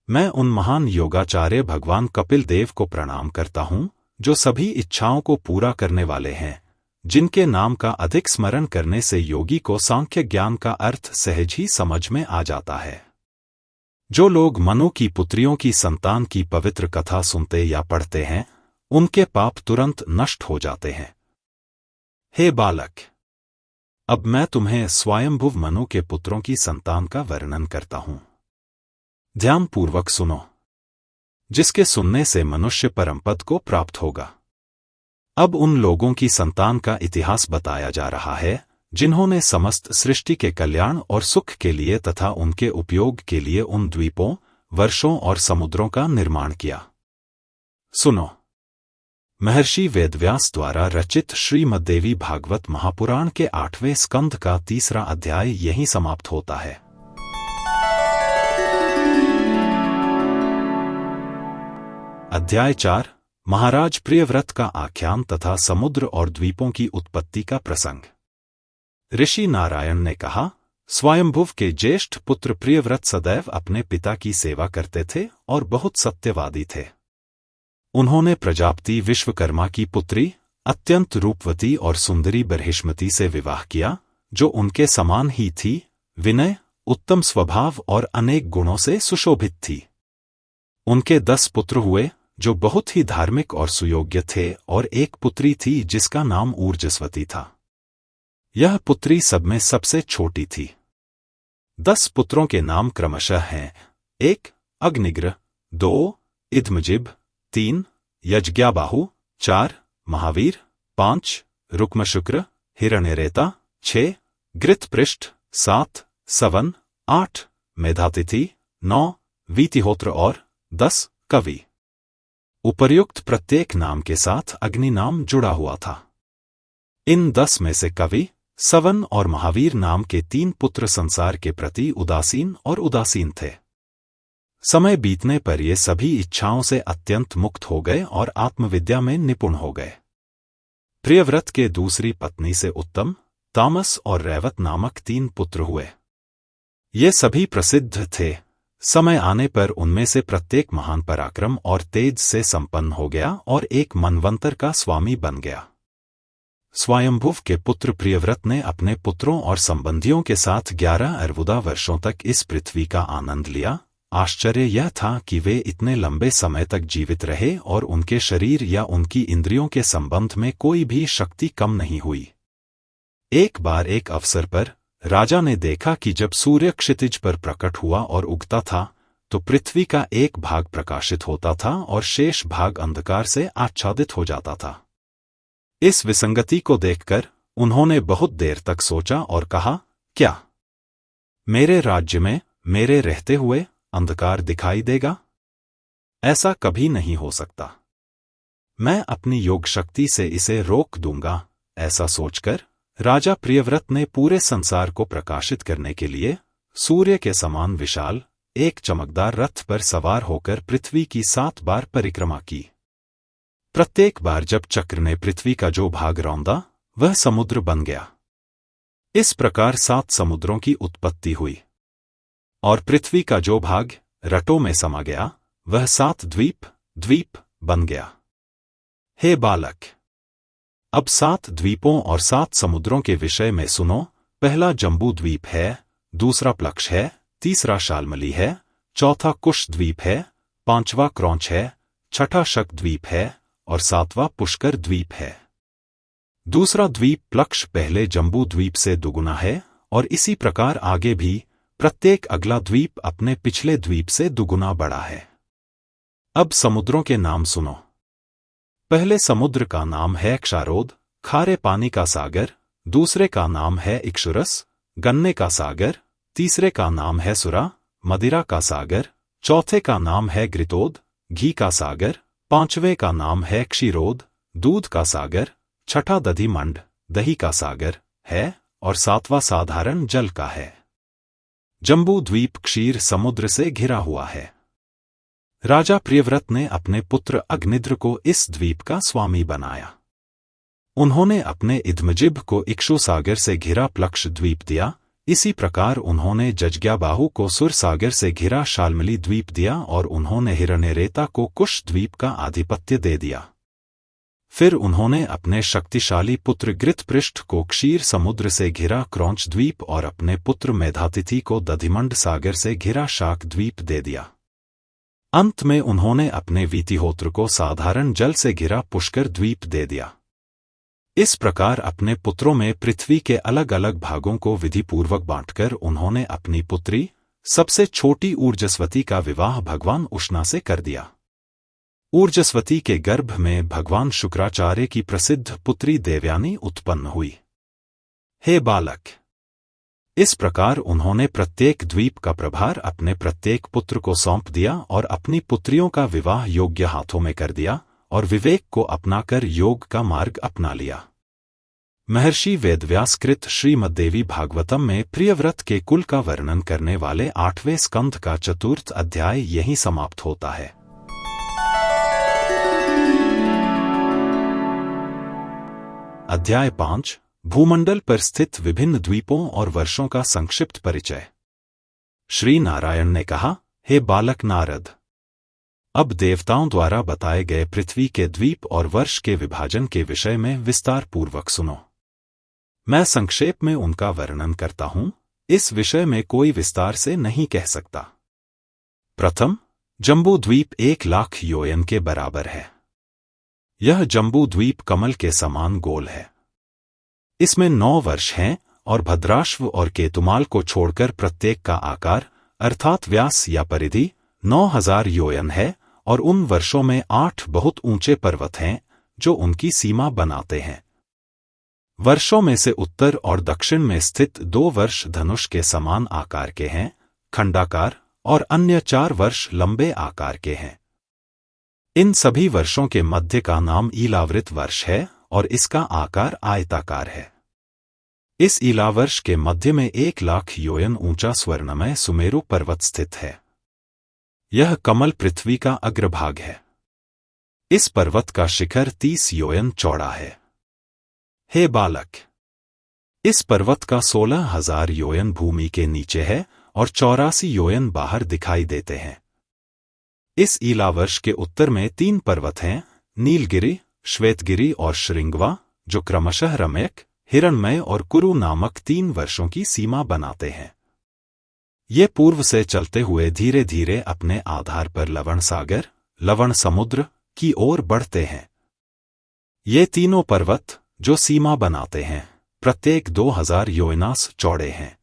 मैं उन महान योगाचार्य भगवान कपिल देव को प्रणाम करता हूं, जो सभी इच्छाओं को पूरा करने वाले हैं, जिनके नाम का अधिक स्मरण करने से योगी को सांख्य ज्ञान का अर्थ सहज ही समझ में आ जाता है। जो लोग मनु की पुत्रियों की संतान की पवित्र कथा सुनते या पढ़ते हैं, उनके पाप तुरंत नष्ट हो जाते हैं। हे बालक, अब मैं तुम्हें स्वयंभुव मनु के पुत्रों की संतान का वर्णन करता हूं। ध्यानपूर्वक सुनो, जिसके सुनने से मनुष्य परमपद को प्राप्त होगा। अब उन लोगों की संतान का इतिहास बताया जा रहा है, जिन्होंने समस्त सृष्टि के कल्याण और सुख के लिए तथा उनके उपयोग के लिए उन द्वीपों, वर्षों और समुद्रों का निर्माण किया। सुनो, महर्षि वेदव्यास द्वारा रचित श्रीमद्देवी भागवत महापुराण के 8वें स्कंध का 3रा अध्याय यहीं समाप्त होता है। अध्याय 4 महाराज प्रियव्रत का आख्यान तथा समुद्र और द्वीपों की उत्पत्ति का प्रसंग। ऋषि नारायण ने कहा, स्वयंभुव के ज्येष्ठ पुत्र प्रियव्रत सदैव अपने पिता की सेवा करते थे और बहुत सत्यवादी थे। उन्होंने प्रजापति विश्वकर्मा की पुत्री अत्यंत रूपवती और सुंदरी बर्हिष्मति से विवाह किया, जो उनके समान ही थी, विनय, उत्तम स्वभाव और अनेक गुणों से सुशोभित थी। उनके 10 पुत्र हुए, जो बहुत ही धार्मिक और सुयोग्य थे, और एक पुत्री थी जिसका नाम ऊर्जस्वती था। यह पुत्री सब में सबसे छोटी थी। 10 पुत्रों के नाम क्रमशः हैं: 1 अग्निग्र, 2 इद्मजिब, 3 यज्ञाबाहु, 4 महावीर, 5 रुक्मशुक्र, हिरण्यरेता, 6 गृतपृष्ठ, 7 सवन, 8 मेधातिथि, 9 वीतिहोत्र और 10 कवि। उपर्युक्त प्रत्येक नाम के साथ अग्नि नाम जुड़ा हुआ था। इन 10 में से कवि, सवन और महावीर नाम के 3 पुत्र संसार के प्रति उदासीन और उदासीन थे। समय बीतने पर ये सभी इच्छाओं से अत्यंत मुक्त हो गए और आत्मविद्या में निपुण हो गए। प्रियव्रत के दूसरी पत्नी से उत्तम, तामस और रैवत नामक 3 पुत्र हुए। ये सभी प्रसिद्ध थे। समय आने पर उनमें से प्रत्येक महान पराक्रम और तेज से संपन्न हो गया और एक मनवंतर का स्वामी बन गया। स्वयंभुव के पुत्र प्रियव्रत ने अपने पुत्रों और संबंधियों के साथ 11 अर्बुदा वर्षों तक इस पृथ्वी का आनंद लिया। आश्चर्य यह था कि वे इतने लंबे समय तक जीवित रहे और उनके शरीर या उनकी इंद्रियों के संबंध में कोई भी शक्ति कम नहीं हुई। एक बार एक अवसर पर राजा ने देखा कि जब सूर्य क्षितिज पर प्रकट हुआ और उगता था तो पृथ्वी का एक भाग प्रकाशित होता था और शेष भाग अंधकार से आच्छादित हो जाता था। इस विसंगति को देखकर उन्होंने बहुत देर तक सोचा और कहा, क्या मेरे राज्य में मेरे रहते हुए अंधकार दिखाई देगा? ऐसा कभी नहीं हो सकता। मैं अपनी योग शक्ति से इसे रोक दूंगा। ऐसा सोचकर राजा प्रियव्रत ने पूरे संसार को प्रकाशित करने के लिए सूर्य के समान विशाल एक चमकदार रथ पर सवार होकर पृथ्वी की 7 बार परिक्रमा की। प्रत्येक बार जब चक्र ने पृथ्वी का जो भाग रौंदा वह समुद्र बन गया। इस प्रकार 7 समुद्रों की उत्पत्ति हुई और पृथ्वी का जो भाग रटों में समा गया वह 7 द्वीप बन गया। हे बालक, अब 7 द्वीपों और 7 समुद्रों के विषय में सुनो। पहला जम्बू द्वीप है, दूसरा प्लक्ष है, तीसरा शाल्मली है, चौथा कुश द्वीप है, 5वां क्रौंच है, 6ठा शक द्वीप है और 7वां पुष्कर द्वीप है। दूसरा द्वीप प्लक्ष पहले जम्बू द्वीप से दुगुना है और इसी प्रकार आगे भी प्रत्येक अगला द्वीप अपने पिछले द्वीप से दुगुना बड़ा है। अब समुद्रों के नाम सुनो। पहले समुद्र का नाम है क्षारोद, खारे पानी का सागर। दूसरे का नाम है इक्षुरस, गन्ने का सागर। तीसरे का नाम है सुरा, मदिरा का सागर। चौथे का नाम है घृतोद, घी का सागर। 5वें का नाम है क्षीरोद, दूध का सागर। 6ठा दधिमंड, दही का सागर है और 7वां साधारण जल का है। जम्बू द्वीप क्षीर समुद्र से घिरा हुआ है। राजा प्रियव्रत ने अपने पुत्र अग्निद्र को इस द्वीप का स्वामी बनाया। उन्होंने अपने इद्मजिभ को इक्षु सागर से घिरा प्लक्ष द्वीप दिया। इसी प्रकार उन्होंने जजग्याबाहु को सुर सागर से घिरा शाल्मली द्वीप दिया और उन्होंने हिरण्यरेता को कुश द्वीप का आधिपत्य दे दिया। फिर उन्होंने अपने शक्तिशाली पुत्र घृतपृष्ठ को क्षीर समुद्र से घिरा क्रौंच द्वीप और अपने पुत्र मेधातिथि को दधिमंड सागर से घिरा शाक द्वीप दे दिया। अंत में उन्होंने अपने वीतिहोत्र को साधारण जल से घिरा पुष्कर द्वीप दे दिया। इस प्रकार अपने पुत्रों में पृथ्वी के अलग अलग भागों को विधिपूर्वक बांटकर उन्होंने अपनी पुत्री सबसे छोटी ऊर्जस्वती का विवाह भगवान उष्णा से कर दिया। ऊर्जस्वती के गर्भ में भगवान शुक्राचार्य की प्रसिद्ध पुत्री देवयानी उत्पन्न हुई। हे बालक, इस प्रकार उन्होंने प्रत्येक द्वीप का प्रभार अपने प्रत्येक पुत्र को सौंप दिया और अपनी पुत्रियों का विवाह योग्य हाथों में कर दिया और विवेक को अपनाकर योग का मार्ग अपना लिया। महर्षि वेदव्यास कृत श्रीमद्देवी भागवतम में प्रियव्रत के कुल का वर्णन करने वाले 8वें स्कंध का 4th अध्याय यहीं समाप्त होता है। अध्याय 5 भूमंडल पर स्थित विभिन्न द्वीपों और वर्षों का संक्षिप्त परिचय। श्री नारायण ने कहा, हे बालक नारद, अब देवताओं द्वारा बताए गए पृथ्वी के द्वीप और वर्ष के विभाजन के विषय में विस्तार पूर्वक सुनो। मैं संक्षेप में उनका वर्णन करता हूं, इस विषय में कोई विस्तार से नहीं कह सकता। प्रथम, जम्बू द्वीप 1,00,000 योयन के बराबर है। यह जम्बू द्वीप कमल के समान गोल है। इसमें 9 वर्ष हैं और भद्राश्व और केतुमाल को छोड़कर प्रत्येक का आकार अर्थात व्यास या परिधि 9,000 योयन है और उन वर्षों में 8 बहुत ऊंचे पर्वत हैं जो उनकी सीमा बनाते हैं। वर्षों में से उत्तर और दक्षिण में स्थित 2 वर्ष धनुष के समान आकार के हैं, खंडाकार, और अन्य 4 वर्ष लंबे आकार के हैं। इन सभी वर्षों के मध्य का नाम ईलावृत वर्ष है और इसका आकार आयताकार है। इस ईलावर्ष के मध्य में 1,00,000 योयन ऊंचा स्वर्णमय सुमेरु पर्वत स्थित है। यह कमल पृथ्वी का अग्रभाग है। इस पर्वत का शिखर 30 योयन चौड़ा है। हे बालक, इस पर्वत का 16,000 योयन भूमि के नीचे है और 84 योयन बाहर दिखाई देते हैं। इस ईलावर्ष के उत्तर में 3 पर्वत हैं, नीलगिरि, श्वेतगिरि और श्रृंगवा, जो क्रमशः रम्यक, हिरणमय और कुरु नामक 3 वर्षों की सीमा बनाते हैं। ये पूर्व से चलते हुए धीरे धीरे अपने आधार पर लवण सागर, लवण समुद्र की ओर बढ़ते हैं। ये तीनों पर्वत जो सीमा बनाते हैं, प्रत्येक 2000 योयनास चौड़े हैं।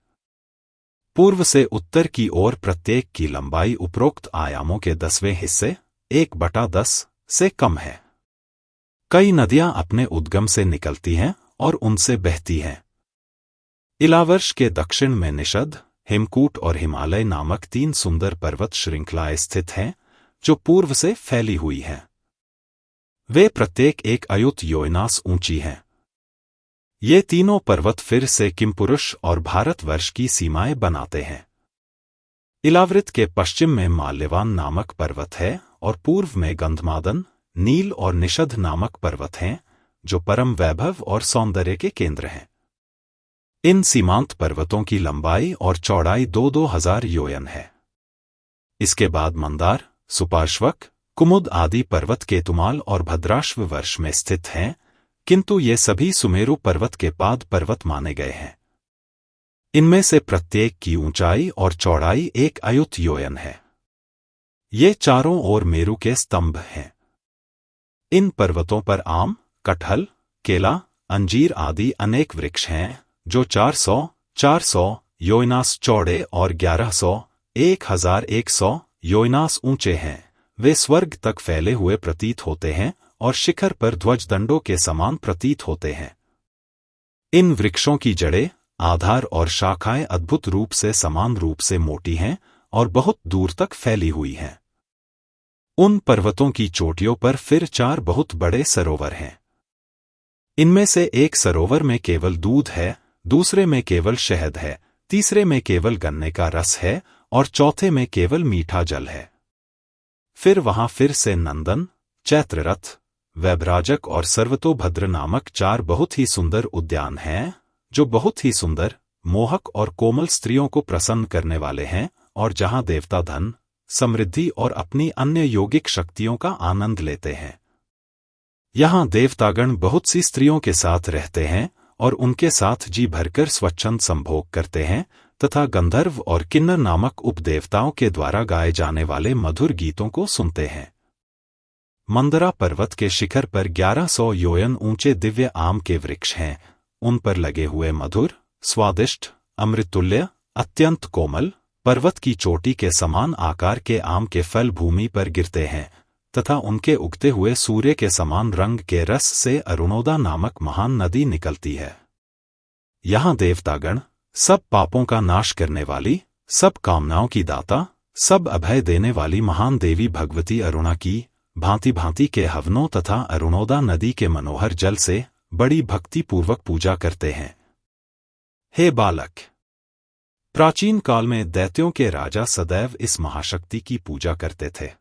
पूर्व से उत्तर की ओर प्रत्येक की लंबाई उपरोक्त आयामों के 10वें हिस्से 1/10 से कम है। कई नदियां अपने उद्गम से निकलती हैं और उनसे बहती हैं। ईलावर्ष के दक्षिण में निषद, हेमकूट और हिमालय नामक 3 सुंदर पर्वत श्रृंखलाएं स्थित हैं, जो पूर्व से फैली हुई हैं। वे प्रत्येक 1 अयुत योयनास ऊंची हैं। ये तीनों पर्वत फिर से किमपुरुष और भारतवर्ष की सीमाएं बनाते हैं। ईलावृत के पश्चिम में माल्यवान नामक पर्वत है और पूर्व में गंधमादन, नील और निषद नामक पर्वत हैं, जो परम वैभव और सौंदर्य के केंद्र हैं। इन सीमांत पर्वतों की लंबाई और चौड़ाई 2-2 हजार योयन है। इसके बाद मंदार, सुपार्श्वक, कुमुद आदि पर्वत केतुमाल और भद्राश्व वर्ष में स्थित हैं, किंतु ये सभी सुमेरु पर्वत के पाद पर्वत माने गए हैं। इनमें से प्रत्येक की ऊंचाई और चौड़ाई 1 अयुत योयन है। ये चारों ओर मेरु के स्तंभ हैं। इन पर्वतों पर आम, कटहल, केला, अंजीर आदि अनेक वृक्ष हैं, जो 400 योयनास चौड़े और 1100 योयनास ऊंचे हैं। वे स्वर्ग तक फैले हुए प्रतीत होते हैं और शिखर पर ध्वजदंडों के समान प्रतीत होते हैं। इन वृक्षों की जड़ें, आधार और शाखाएं अद्भुत रूप से समान रूप से मोटी हैं और बहुत दूर तक फैली हुई हैं। उन पर्वतों की चोटियों पर फिर 4 बहुत बड़े सरोवर हैं। इनमें से एक सरोवर में केवल दूध है, दूसरे में केवल शहद है, तीसरे में केवल गन्ने का रस है और चौथे में केवल मीठा जल है। फिर वहां फिर से नंदन, चैत्ररथ, वैभराजक और सर्वतोभद्र नामक 4 बहुत ही सुंदर उद्यान हैं, जो बहुत ही सुंदर, मोहक और कोमल स्त्रियों को प्रसन्न करने वाले हैं और जहां देवता धन, समृद्धि और अपनी अन्य यौगिक शक्तियों का आनंद लेते हैं। यहां देवतागण बहुत सी स्त्रियों के साथ रहते हैं और उनके साथ जी भरकर स्वच्छंद संभोग करते हैं तथा गंधर्व और किन्नर नामक उपदेवताओं के द्वारा गाए जाने वाले मधुर गीतों को सुनते हैं। मंदरा पर्वत के शिखर पर 1100 योयन ऊंचे दिव्य आम के वृक्ष हैं। उन पर लगे हुए मधुर, स्वादिष्ट, अमृतुल्य, अत्यंत कोमल, पर्वत की चोटी के समान आकार के आम के फल भूमि पर गिरते हैं तथा उनके उगते हुए सूर्य के समान रंग के रस से अरुणोदा नामक महान नदी निकलती है। यहां देवतागण, सब पापों का नाश करने वाली, सब कामनाओं की दाता, सब अभय देने वाली महान देवी भगवती अरुणा की भांति भांति के हवनों तथा अरुणोदा नदी के मनोहर जल से बड़ी भक्ति पूर्वक पूजा करते हैं। हे बालक, प्राचीन काल में दैत्यों के राजा सदैव इस महाशक्ति की पूजा करते थे।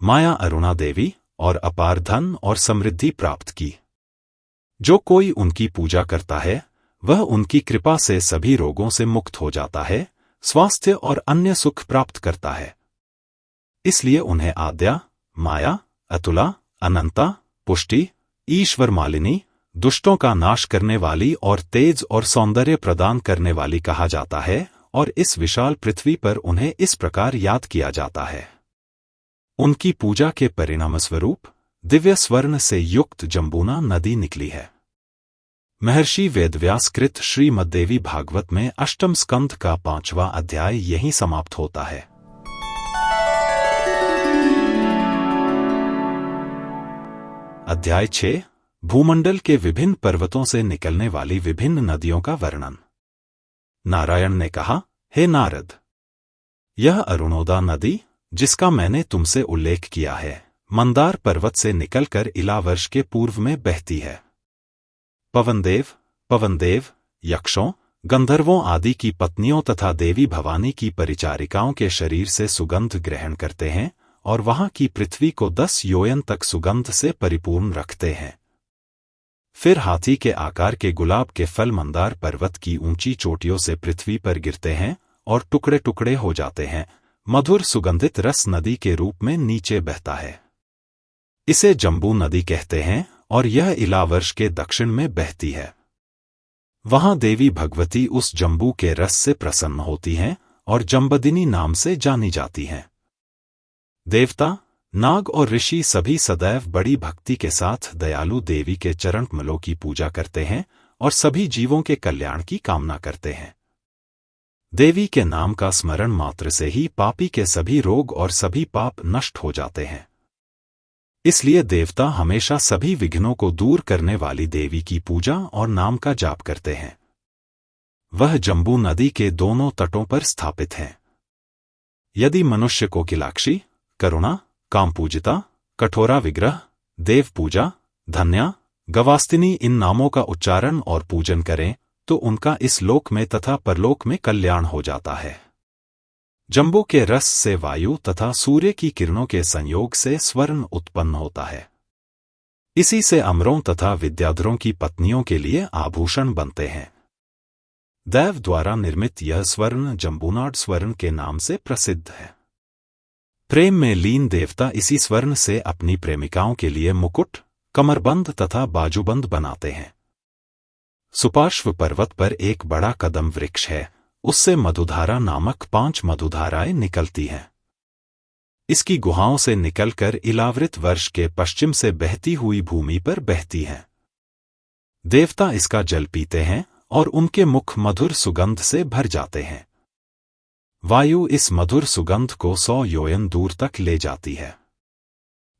माया अरुणा देवी और अपार धन और समृद्धि प्राप्त की। जो कोई उनकी पूजा करता है, वह उनकी कृपा से सभी रोगों से मुक्त हो जाता है, स्वास्थ्य और अन्य सुख प्राप्त करता है। इसलिए उन्हें आद्या, माया, अतुला, अनंता, पुष्टि, ईश्वर मालिनी, दुष्टों का नाश करने वाली और तेज और सौंदर्य प्रदान करने वाली कहा जाता है और इस विशाल पृथ्वी पर उन्हें इस प्रकार याद किया जाता है। उनकी पूजा के परिणामस्वरूप दिव्य स्वर्ण से युक्त जंबूना नदी निकली है। महर्षि वेदव्यास कृत श्रीमद्देवी भागवत में अष्टम स्कंध का 5वां अध्याय यहीं समाप्त होता है। अध्याय 6 भूमंडल के विभिन्न पर्वतों से निकलने वाली विभिन्न नदियों का वर्णन। नारायण ने कहा, हे नारद, यह अरुणोदा नदी, जिसका मैंने तुमसे उल्लेख किया है, मंदार पर्वत से निकलकर इलावर्ष के पूर्व में बहती है। पवनदेव यक्षों, गंधर्वों आदि की पत्नियों तथा देवी भवानी की परिचारिकाओं के शरीर से सुगंध ग्रहण करते हैं और वहां की पृथ्वी को 10 योयन तक सुगंध से परिपूर्ण रखते हैं। फिर हाथी के आकार के गुलाब के फल मंदार पर्वत की ऊंची चोटियों से पृथ्वी पर गिरते हैं और टुकड़े टुकड़े हो जाते हैं। मधुर सुगंधित रस नदी के रूप में नीचे बहता है। इसे जंबू नदी कहते हैं और यह इलावर्ष के दक्षिण में बहती है। वहां देवी भगवती उस जंबू के रस से प्रसन्न होती हैं और जंबदिनी नाम से जानी जाती हैं। देवता, नाग और ऋषि सभी सदैव बड़ी भक्ति के साथ दयालु देवी के चरण कमलों की पूजा करते हैं और सभी जीवों के कल्याण की कामना करते हैं। देवी के नाम का स्मरण मात्र से ही पापी के सभी रोग और सभी पाप नष्ट हो जाते हैं। इसलिए देवता हमेशा सभी विघ्नों को दूर करने वाली देवी की पूजा और नाम का जाप करते हैं। वह जंबू नदी के दोनों तटों पर स्थापित है। यदि मनुष्य को किलाक्षी, करुणा, कामपूजिता, कठोरा विग्रह, देव पूजा, धन्या, गवास्तिनी इन नामों का उच्चारण और पूजन करें तो उनका इस लोक में तथा परलोक में कल्याण हो जाता है। जंबू के रस से वायु तथा सूर्य की किरणों के संयोग से स्वर्ण उत्पन्न होता है। इसी से अमरों तथा विद्याधरों की पत्नियों के लिए आभूषण बनते हैं। दैव द्वारा निर्मित यह स्वर्ण जंबूनाड स्वर्ण के नाम से प्रसिद्ध है। प्रेम में लीन देवता इसी स्वर्ण से अपनी प्रेमिकाओं के लिए मुकुट, कमरबंद तथा बाजूबंद बनाते हैं। सुपार्श्व पर्वत पर एक बड़ा कदम वृक्ष है, उससे मधुधारा नामक 5 मधुधाराएं निकलती हैं। इसकी गुहाओं से निकलकर इलावृत वर्ष के पश्चिम से बहती हुई भूमि पर बहती हैं। देवता इसका जल पीते हैं और उनके मुख मधुर सुगंध से भर जाते हैं। वायु इस मधुर सुगंध को 100 योयन दूर तक ले जाती है।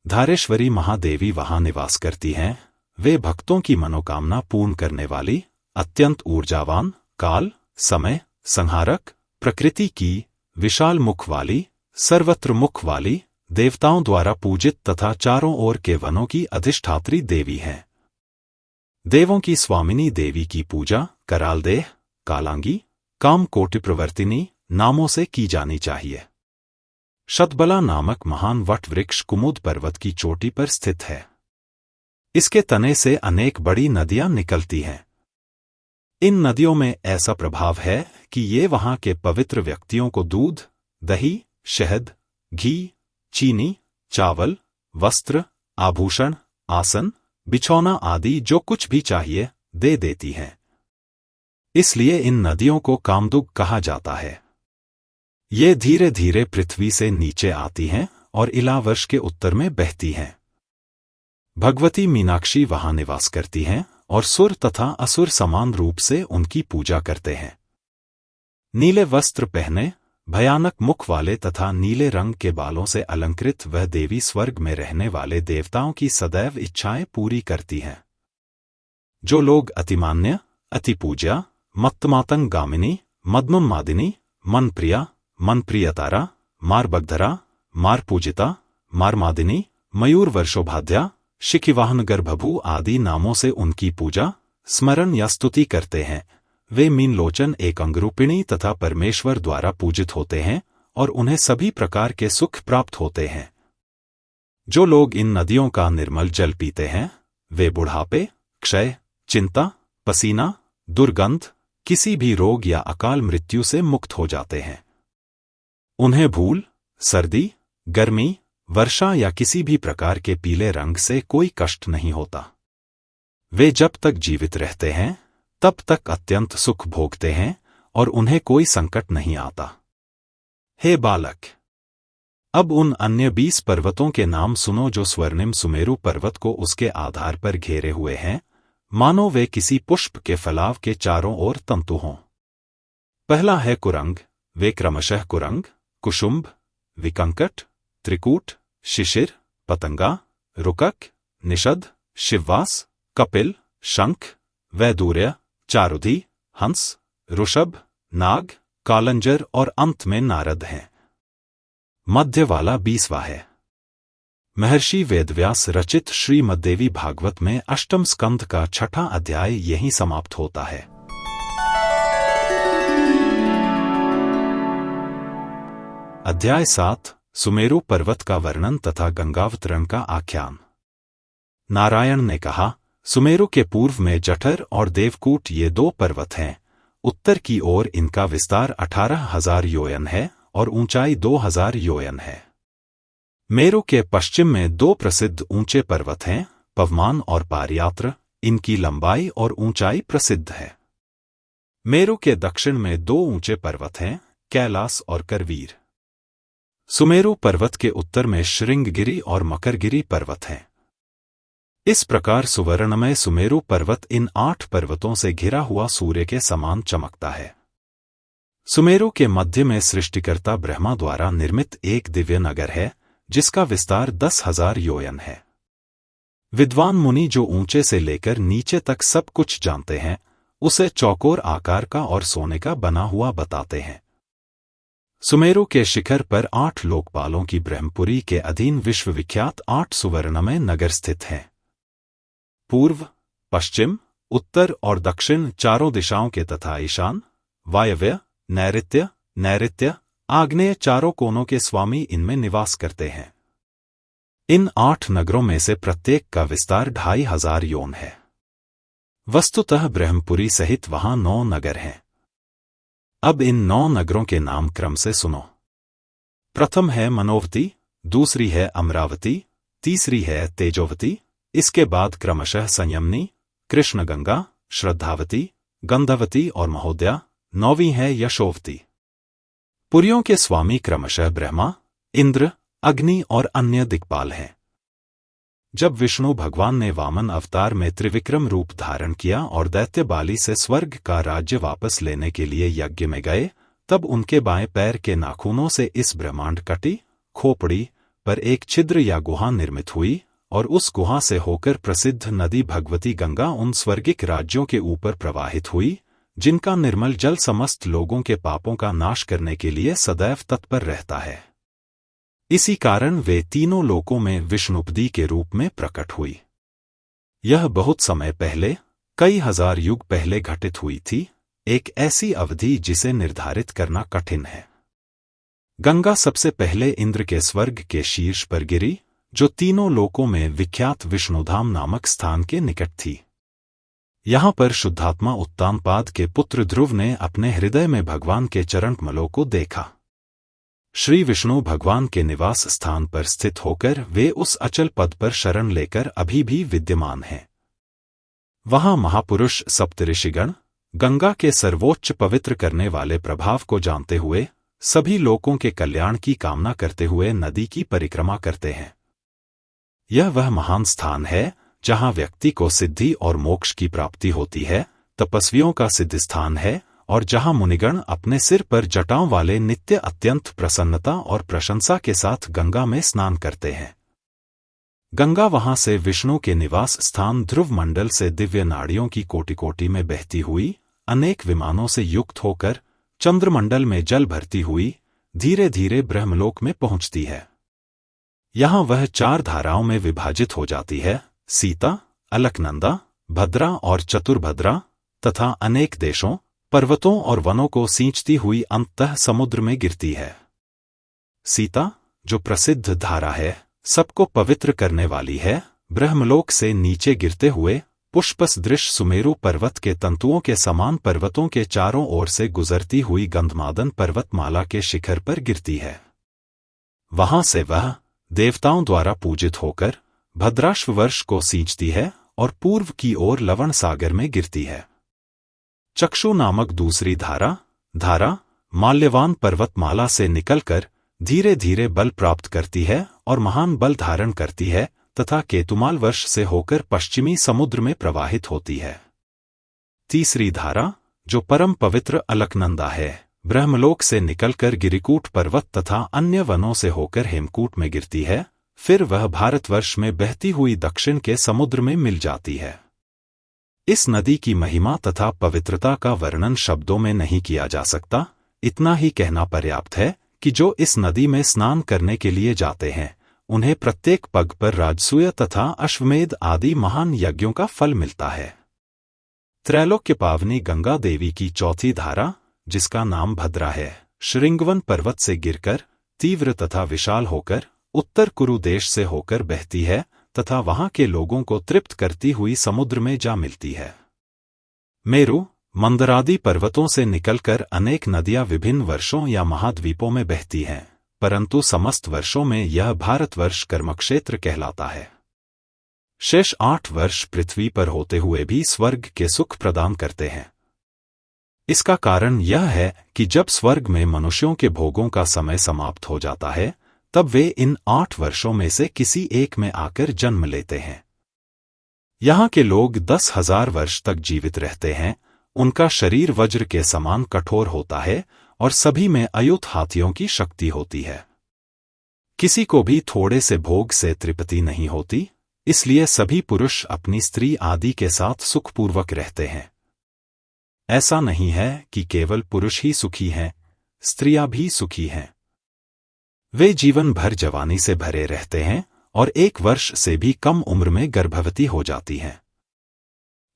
धारेश्वरी महादेवी वहां निवास करती हैं। वे भक्तों की मनोकामना पूर्ण करने वाली, अत्यंत ऊर्जावान, काल, समय, संहारक, प्रकृति की, विशाल मुख वाली, सर्वत्र मुख वाली, देवताओं द्वारा पूजित तथा चारों ओर के वनों की अधिष्ठात्री देवी हैं। देवों की स्वामिनी देवी की पूजा करालदेह, कालांगी, कामकोटि प्रवर्तिनी नामों से की जानी चाहिए। शतबला नामक महान वट वृक्ष कुमुद पर्वत की चोटी पर स्थित है। इसके तने से अनेक बड़ी नदियां निकलती हैं। इन नदियों में ऐसा प्रभाव है कि ये वहां के पवित्र व्यक्तियों को दूध, दही, शहद, घी, चीनी, चावल, वस्त्र, आभूषण, आसन, बिछौना आदि जो कुछ भी चाहिए दे देती हैं। इसलिए इन नदियों को कामदुग कहा जाता है। ये धीरे धीरे पृथ्वी से नीचे आती हैं और इलावर्ष के उत्तर में बहती हैं। भगवती मीनाक्षी वहां निवास करती हैं और सुर तथा असुर समान रूप से उनकी पूजा करते हैं। नीले वस्त्र पहने, भयानक मुख वाले तथा नीले रंग के बालों से अलंकृत वह देवी स्वर्ग में रहने वाले देवताओं की सदैव इच्छाएं पूरी करती हैं। जो लोग अतिमान्य, अतिपूज्या, मत्तमातंग गामिनी, मद्ममादिनी, मनप्रिया, मनप्रियतारा, मारबगधरा, मारपूजिता, मारमादिनी, मयूर वर्षोभाद्या, शिखिवाहन गर्भभू आदि नामों से उनकी पूजा, स्मरण या स्तुति करते हैं, वे मीनलोचन एकंगरूपिणी तथा परमेश्वर द्वारा पूजित होते हैं और उन्हें सभी प्रकार के सुख प्राप्त होते हैं। जो लोग इन नदियों का निर्मल जल पीते हैं, वे बुढ़ापे, क्षय, चिंता, पसीना, दुर्गंध, किसी भी रोग या अकाल मृत्यु से मुक्त हो जाते हैं। उन्हें भूल, सर्दी, गर्मी, वर्षा या किसी भी प्रकार के पीले रंग से कोई कष्ट नहीं होता। वे जब तक जीवित रहते हैं तब तक अत्यंत सुख भोगते हैं और उन्हें कोई संकट नहीं आता। हे बालक, अब उन अन्य 20 पर्वतों के नाम सुनो जो स्वर्णिम सुमेरु पर्वत को उसके आधार पर घेरे हुए हैं, मानो वे किसी पुष्प के फलाव के चारों ओर तंतु हों। पहला है कुरंग, वे क्रमशः कुरंग, कुशुंभ, विकंकट, त्रिकूट, शिशिर, पतंगा, रुकक, निषद, शिववास, कपिल, शंख, वैदूर्य, चारुधी, हंस, ऋषभ, नाग, कालंजर और अंत में नारद हैं। मध्य वाला 20वां है। महर्षि वेदव्यास रचित श्रीमद्देवी भागवत में अष्टम स्कंध का 6वां अध्याय यहीं समाप्त होता है। अध्याय 7 सुमेरु पर्वत का वर्णन तथा गंगावतरण का आख्यान। नारायण ने कहा, सुमेरु के पूर्व में जठर और देवकूट ये 2 पर्वत हैं। उत्तर की ओर इनका विस्तार 18,000 योयन है और ऊंचाई 2,000 योयन है। मेरु के पश्चिम में 2 प्रसिद्ध ऊंचे पर्वत हैं, पवमान और पारयात्र। इनकी लंबाई और ऊंचाई प्रसिद्ध है। मेरु के दक्षिण में 2 ऊंचे पर्वत हैं, कैलास और करवीर। सुमेरु पर्वत के उत्तर में श्रृंगगिरि और मकरगिरि पर्वत हैं। इस प्रकार सुवर्णमय सुमेरु पर्वत इन 8 पर्वतों से घिरा हुआ सूर्य के समान चमकता है। सुमेरु के मध्य में सृष्टिकर्ता ब्रह्मा द्वारा निर्मित एक दिव्य नगर है, जिसका विस्तार 10,000 योयन है। विद्वान मुनि जो ऊंचे से लेकर नीचे तक सब कुछ जानते हैं, उसे चौकोर आकार का और सोने का बना हुआ बताते हैं। सुमेरु के शिखर पर 8 लोकपालों की ब्रह्मपुरी के अधीन विश्वविख्यात 8 सुवर्णमय नगर स्थित हैं। पूर्व, पश्चिम, उत्तर और दक्षिण चारों दिशाओं के तथा ईशान, वायव्य, नैऋत्य, आग्नेय चारों कोनों के स्वामी इनमें निवास करते हैं। इन 8 नगरों में से प्रत्येक का विस्तार 2,500 योन है। वस्तुतः ब्रह्मपुरी सहित वहां 9 नगर हैं। अब इन 9 नगरों के नाम क्रम से सुनो। प्रथम है मनोवती, दूसरी है अमरावती, तीसरी है तेजोवती, इसके बाद क्रमशः संयमनी, कृष्णगंगा, श्रद्धावती, गंधवती और महोदया, 9वीं है यशोवती। पुरियों के स्वामी क्रमशः ब्रह्मा, इंद्र, अग्नि और अन्य दिक्पाल हैं। जब विष्णु भगवान ने वामन अवतार में त्रिविक्रम रूप धारण किया और दैत्य बाली से स्वर्ग का राज्य वापस लेने के लिए यज्ञ में गए, तब उनके बाएं पैर के नाखूनों से इस ब्रह्मांड कटी खोपड़ी पर एक छिद्र या गुहा निर्मित हुई और उस गुहा से होकर प्रसिद्ध नदी भगवती गंगा उन स्वर्गिक राज्यों के ऊपर प्रवाहित हुई, जिनका निर्मल जल समस्त लोगों के पापों का नाश करने के लिए सदैव तत्पर रहता है। इसी कारण वे तीनों लोकों में विष्णुपदी के रूप में प्रकट हुई। यह बहुत समय पहले, कई हजार युग पहले घटित हुई थी, एक ऐसी अवधि जिसे निर्धारित करना कठिन है। गंगा सबसे पहले इंद्र के स्वर्ग के शीर्ष पर गिरी, जो तीनों लोकों में विख्यात विष्णुधाम नामक स्थान के निकट थी। यहाँ पर शुद्धात्मा उत्तानपाद के पुत्र ध्रुव ने अपने हृदय में भगवान के चरण कमलों को देखा। श्री विष्णु भगवान के निवास स्थान पर स्थित होकर वे उस अचल पद पर शरण लेकर अभी भी विद्यमान हैं। वहां महापुरुष सप्तऋषिगण गंगा के सर्वोच्च पवित्र करने वाले प्रभाव को जानते हुए, सभी लोकों के कल्याण की कामना करते हुए नदी की परिक्रमा करते हैं। यह वह महान स्थान है जहां व्यक्ति को सिद्धि और मोक्ष की प्राप्ति होती है, तपस्वियों का सिद्ध स्थान है, और जहां मुनिगण अपने सिर पर जटाओं वाले नित्य अत्यंत प्रसन्नता और प्रशंसा के साथ गंगा में स्नान करते हैं। गंगा वहां से विष्णु के निवास स्थान ध्रुव मंडल से दिव्य नाड़ियों की कोटि-कोटि में बहती हुई, अनेक विमानों से युक्त होकर चंद्रमंडल में जल भरती हुई धीरे धीरे ब्रह्मलोक में पहुंचती है। यहां वह 4 धाराओं में विभाजित हो जाती है, सीता, अलकनंदा, भद्रा और चतुर्भद्रा, तथा अनेक देशों, पर्वतों और वनों को सींचती हुई अंततः समुद्र में गिरती है। सीता, जो प्रसिद्ध धारा है, सबको पवित्र करने वाली है, ब्रह्मलोक से नीचे गिरते हुए पुष्पसदृश सुमेरु पर्वत के तंतुओं के समान पर्वतों के चारों ओर से गुजरती हुई गंधमादन पर्वतमाला के शिखर पर गिरती है। वहां से वह देवताओं द्वारा पूजित होकर भद्राश्व वर्ष को सींचती है और पूर्व की ओर लवण सागर में गिरती है। चक्षु नामक दूसरी धारा माल्यवान पर्वतमाला से निकलकर धीरे धीरे बल प्राप्त करती है और महान बल धारण करती है तथा केतुमाल वर्ष से होकर पश्चिमी समुद्र में प्रवाहित होती है। तीसरी धारा, जो परम पवित्र अलकनंदा है, ब्रह्मलोक से निकलकर गिरिकूट पर्वत तथा अन्य वनों से होकर हेमकूट में गिरती है, फिर वह भारतवर्ष में बहती हुई दक्षिण के समुद्र में मिल जाती है। इस नदी की महिमा तथा पवित्रता का वर्णन शब्दों में नहीं किया जा सकता। इतना ही कहना पर्याप्त है कि जो इस नदी में स्नान करने के लिए जाते हैं, उन्हें प्रत्येक पग पर राजसूय तथा अश्वमेध आदि महान यज्ञों का फल मिलता है। त्रैलोक्य पावनी गंगा देवी की चौथी धारा, जिसका नाम भद्रा है, श्रृंगवन पर्वत से गिरकर तीव्र तथा विशाल होकर उत्तर कुरु देश से होकर बहती है तथा वहां के लोगों को तृप्त करती हुई समुद्र में जा मिलती है। मेरु, मंदरादि पर्वतों से निकलकर अनेक नदियां विभिन्न वर्षों या महाद्वीपों में बहती हैं, परंतु समस्त वर्षों में यह भारतवर्ष कर्मक्षेत्र कहलाता है। शेष 8 वर्ष पृथ्वी पर होते हुए भी स्वर्ग के सुख प्रदान करते हैं। इसका कारण यह है कि जब स्वर्ग में मनुष्यों के भोगों का समय समाप्त हो जाता है, तब वे इन 8 वर्षों में से किसी एक में आकर जन्म लेते हैं। यहाँ के लोग 10,000 वर्ष तक जीवित रहते हैं। उनका शरीर वज्र के समान कठोर होता है और सभी में अयुत हाथियों की शक्ति होती है। किसी को भी थोड़े से भोग से तृप्ति नहीं होती, इसलिए सभी पुरुष अपनी स्त्री आदि के साथ सुखपूर्वक रहते हैं। ऐसा नहीं है कि केवल पुरुष ही सुखी हैं, स्त्रियां भी सुखी हैं। वे जीवन भर जवानी से भरे रहते हैं और 1 वर्ष से भी कम उम्र में गर्भवती हो जाती हैं।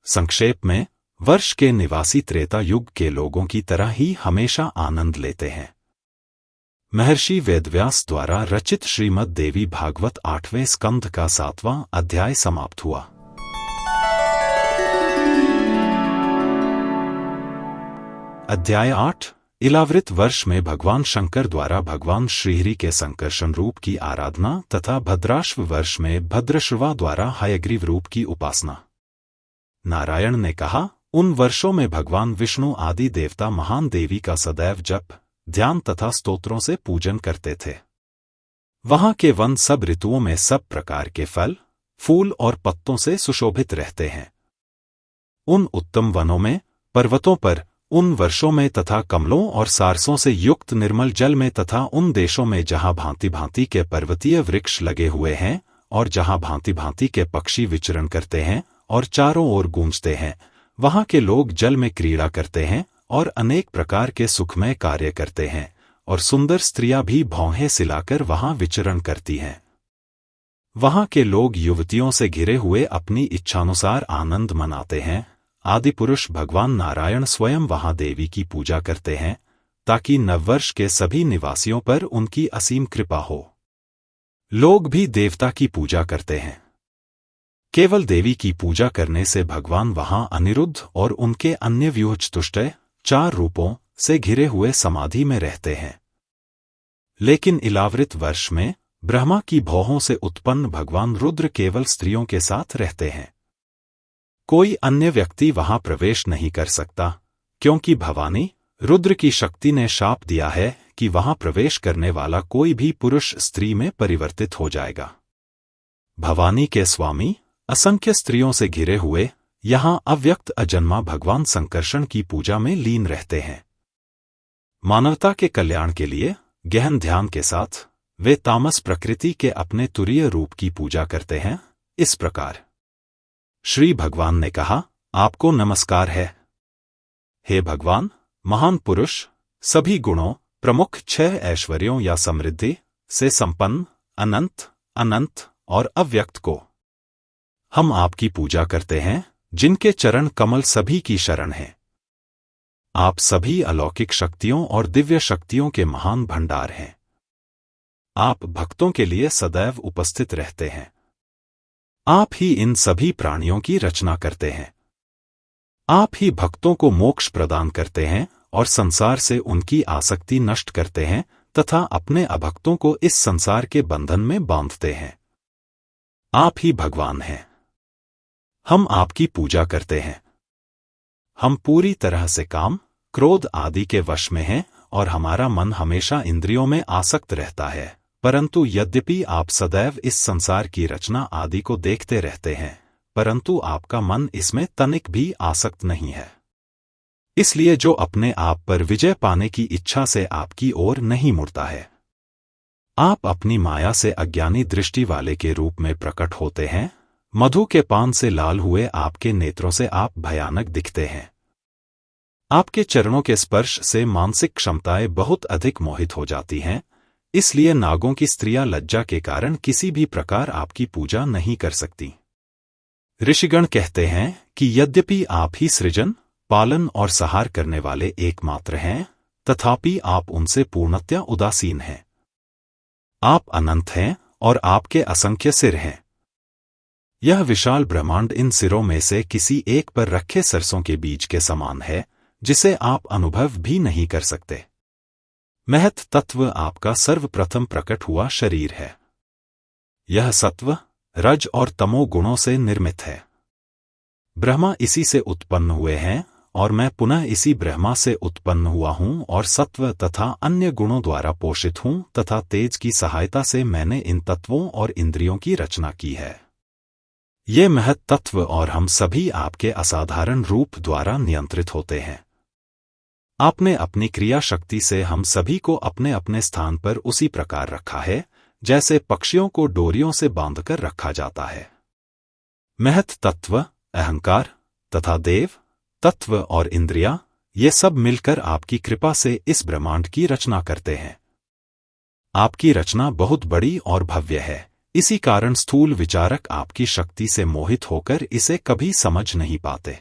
संक्षेप में, वर्ष के निवासी त्रेता युग के लोगों की तरह ही हमेशा आनंद लेते हैं। महर्षि वेदव्यास द्वारा रचित श्रीमद् देवी भागवत 8वें स्कंध का 7वां अध्याय समाप्त हुआ। अध्याय 8। इलावृत वर्ष में भगवान शंकर द्वारा भगवान श्रीहरि के संकर्षण रूप की आराधना तथा भद्राश्व वर्ष में भद्रश्रवा द्वारा हयग्रीव रूप की उपासना। नारायण ने कहा, उन वर्षों में भगवान विष्णु आदि देवता महान देवी का सदैव जप, ध्यान तथा स्तोत्रों से पूजन करते थे। वहां के वन सब ऋतुओं में सब प्रकार के फल, फूल और पत्तों से सुशोभित रहते हैं। उन उत्तम वनों में, पर्वतों पर, उन वर्षों में तथा कमलों और सारसों से युक्त निर्मल जल में तथा उन देशों में जहां भांति भांति के पर्वतीय वृक्ष लगे हुए हैं और जहां भांति भांति के पक्षी विचरण करते हैं और चारों ओर गूंजते हैं, वहां के लोग जल में क्रीड़ा करते हैं और अनेक प्रकार के सुखमय कार्य करते हैं और सुंदर स्त्रियां भी भौहें सिलाकर वहां विचरण करती हैं। वहां के लोग युवतियों से घिरे हुए अपनी इच्छानुसार आनंद मनाते हैं। आदि पुरुष भगवान नारायण स्वयं वहां देवी की पूजा करते हैं ताकि नववर्ष के सभी निवासियों पर उनकी असीम कृपा हो। लोग भी देवता की पूजा करते हैं। केवल देवी की पूजा करने से भगवान वहां अनिरुद्ध और उनके अन्य व्यूहचतुष्टय 4 रूपों से घिरे हुए समाधि में रहते हैं। लेकिन इलावृत वर्ष में ब्रह्मा की भौहों से उत्पन्न भगवान रुद्र केवल स्त्रियों के साथ रहते हैं। कोई अन्य व्यक्ति वहां प्रवेश नहीं कर सकता, क्योंकि भवानी रुद्र की शक्ति ने शाप दिया है कि वहां प्रवेश करने वाला कोई भी पुरुष स्त्री में परिवर्तित हो जाएगा। भवानी के स्वामी असंख्य स्त्रियों से घिरे हुए यहां अव्यक्त अजन्मा भगवान संकर्षण की पूजा में लीन रहते हैं। मानवता के कल्याण के लिए गहन ध्यान के साथ वे तामस प्रकृति के अपने तुरीय रूप की पूजा करते हैं। इस प्रकार श्री भगवान ने कहा, आपको नमस्कार है। हे भगवान, महान पुरुष, सभी गुणों, प्रमुख 6 ऐश्वर्यों या समृद्धि से संपन्न, अनंत, अनंत और अव्यक्त को हम आपकी पूजा करते हैं, जिनके चरण कमल सभी की शरण है। आप सभी अलौकिक शक्तियों और दिव्य शक्तियों के महान भंडार हैं। आप भक्तों के लिए सदैव उपस्थित रहते हैं। आप ही इन सभी प्राणियों की रचना करते हैं। आप ही भक्तों को मोक्ष प्रदान करते हैं और संसार से उनकी आसक्ति नष्ट करते हैं तथा अपने अभक्तों को इस संसार के बंधन में बांधते हैं। आप ही भगवान हैं। हम आपकी पूजा करते हैं। हम पूरी तरह से काम, क्रोध आदि के वश में हैं और हमारा मन हमेशा इंद्रियों में आसक्त रहता है, परंतु यद्यपि आप सदैव इस संसार की रचना आदि को देखते रहते हैं, परंतु आपका मन इसमें तनिक भी आसक्त नहीं है। इसलिए जो अपने आप पर विजय पाने की इच्छा से आपकी ओर नहीं मुड़ता है। आप अपनी माया से अज्ञानी दृष्टि वाले के रूप में प्रकट होते हैं। मधु के पान से लाल हुए आपके नेत्रों से आप भयानक दिखते हैं। आपके चरणों के स्पर्श से मानसिक क्षमताएं बहुत अधिक मोहित हो जाती हैं। इसलिए नागों की स्त्रियां लज्जा के कारण किसी भी प्रकार आपकी पूजा नहीं कर सकती। ऋषिगण कहते हैं कि यद्यपि आप ही सृजन, पालन और संहार करने वाले एकमात्र हैं, तथापि आप उनसे पूर्णतया उदासीन हैं। आप अनंत हैं और आपके असंख्य सिर हैं। यह विशाल ब्रह्मांड इन सिरों में से किसी एक पर रखे सरसों के बीज के समान है, जिसे आप अनुभव भी नहीं कर सकते। महत तत्व आपका सर्वप्रथम प्रकट हुआ शरीर है। यह सत्व, रज और तमो गुणों से निर्मित है। ब्रह्मा इसी से उत्पन्न हुए हैं और मैं पुनः इसी ब्रह्मा से उत्पन्न हुआ हूँ और सत्व तथा अन्य गुणों द्वारा पोषित हूँ तथा तेज की सहायता से मैंने इन तत्वों और इंद्रियों की रचना की है। ये महत तत्व और हम सभी आपके असाधारण रूप द्वारा नियंत्रित होते हैं। आपने अपनी क्रिया शक्ति से हम सभी को अपने अपने स्थान पर उसी प्रकार रखा है जैसे पक्षियों को डोरियों से बांधकर रखा जाता है। महत तत्व, अहंकार तथा देव तत्व और इंद्रियां, ये सब मिलकर आपकी कृपा से इस ब्रह्मांड की रचना करते हैं। आपकी रचना बहुत बड़ी और भव्य है, इसी कारण स्थूल विचारक आपकी शक्ति से मोहित होकर इसे कभी समझ नहीं पाते।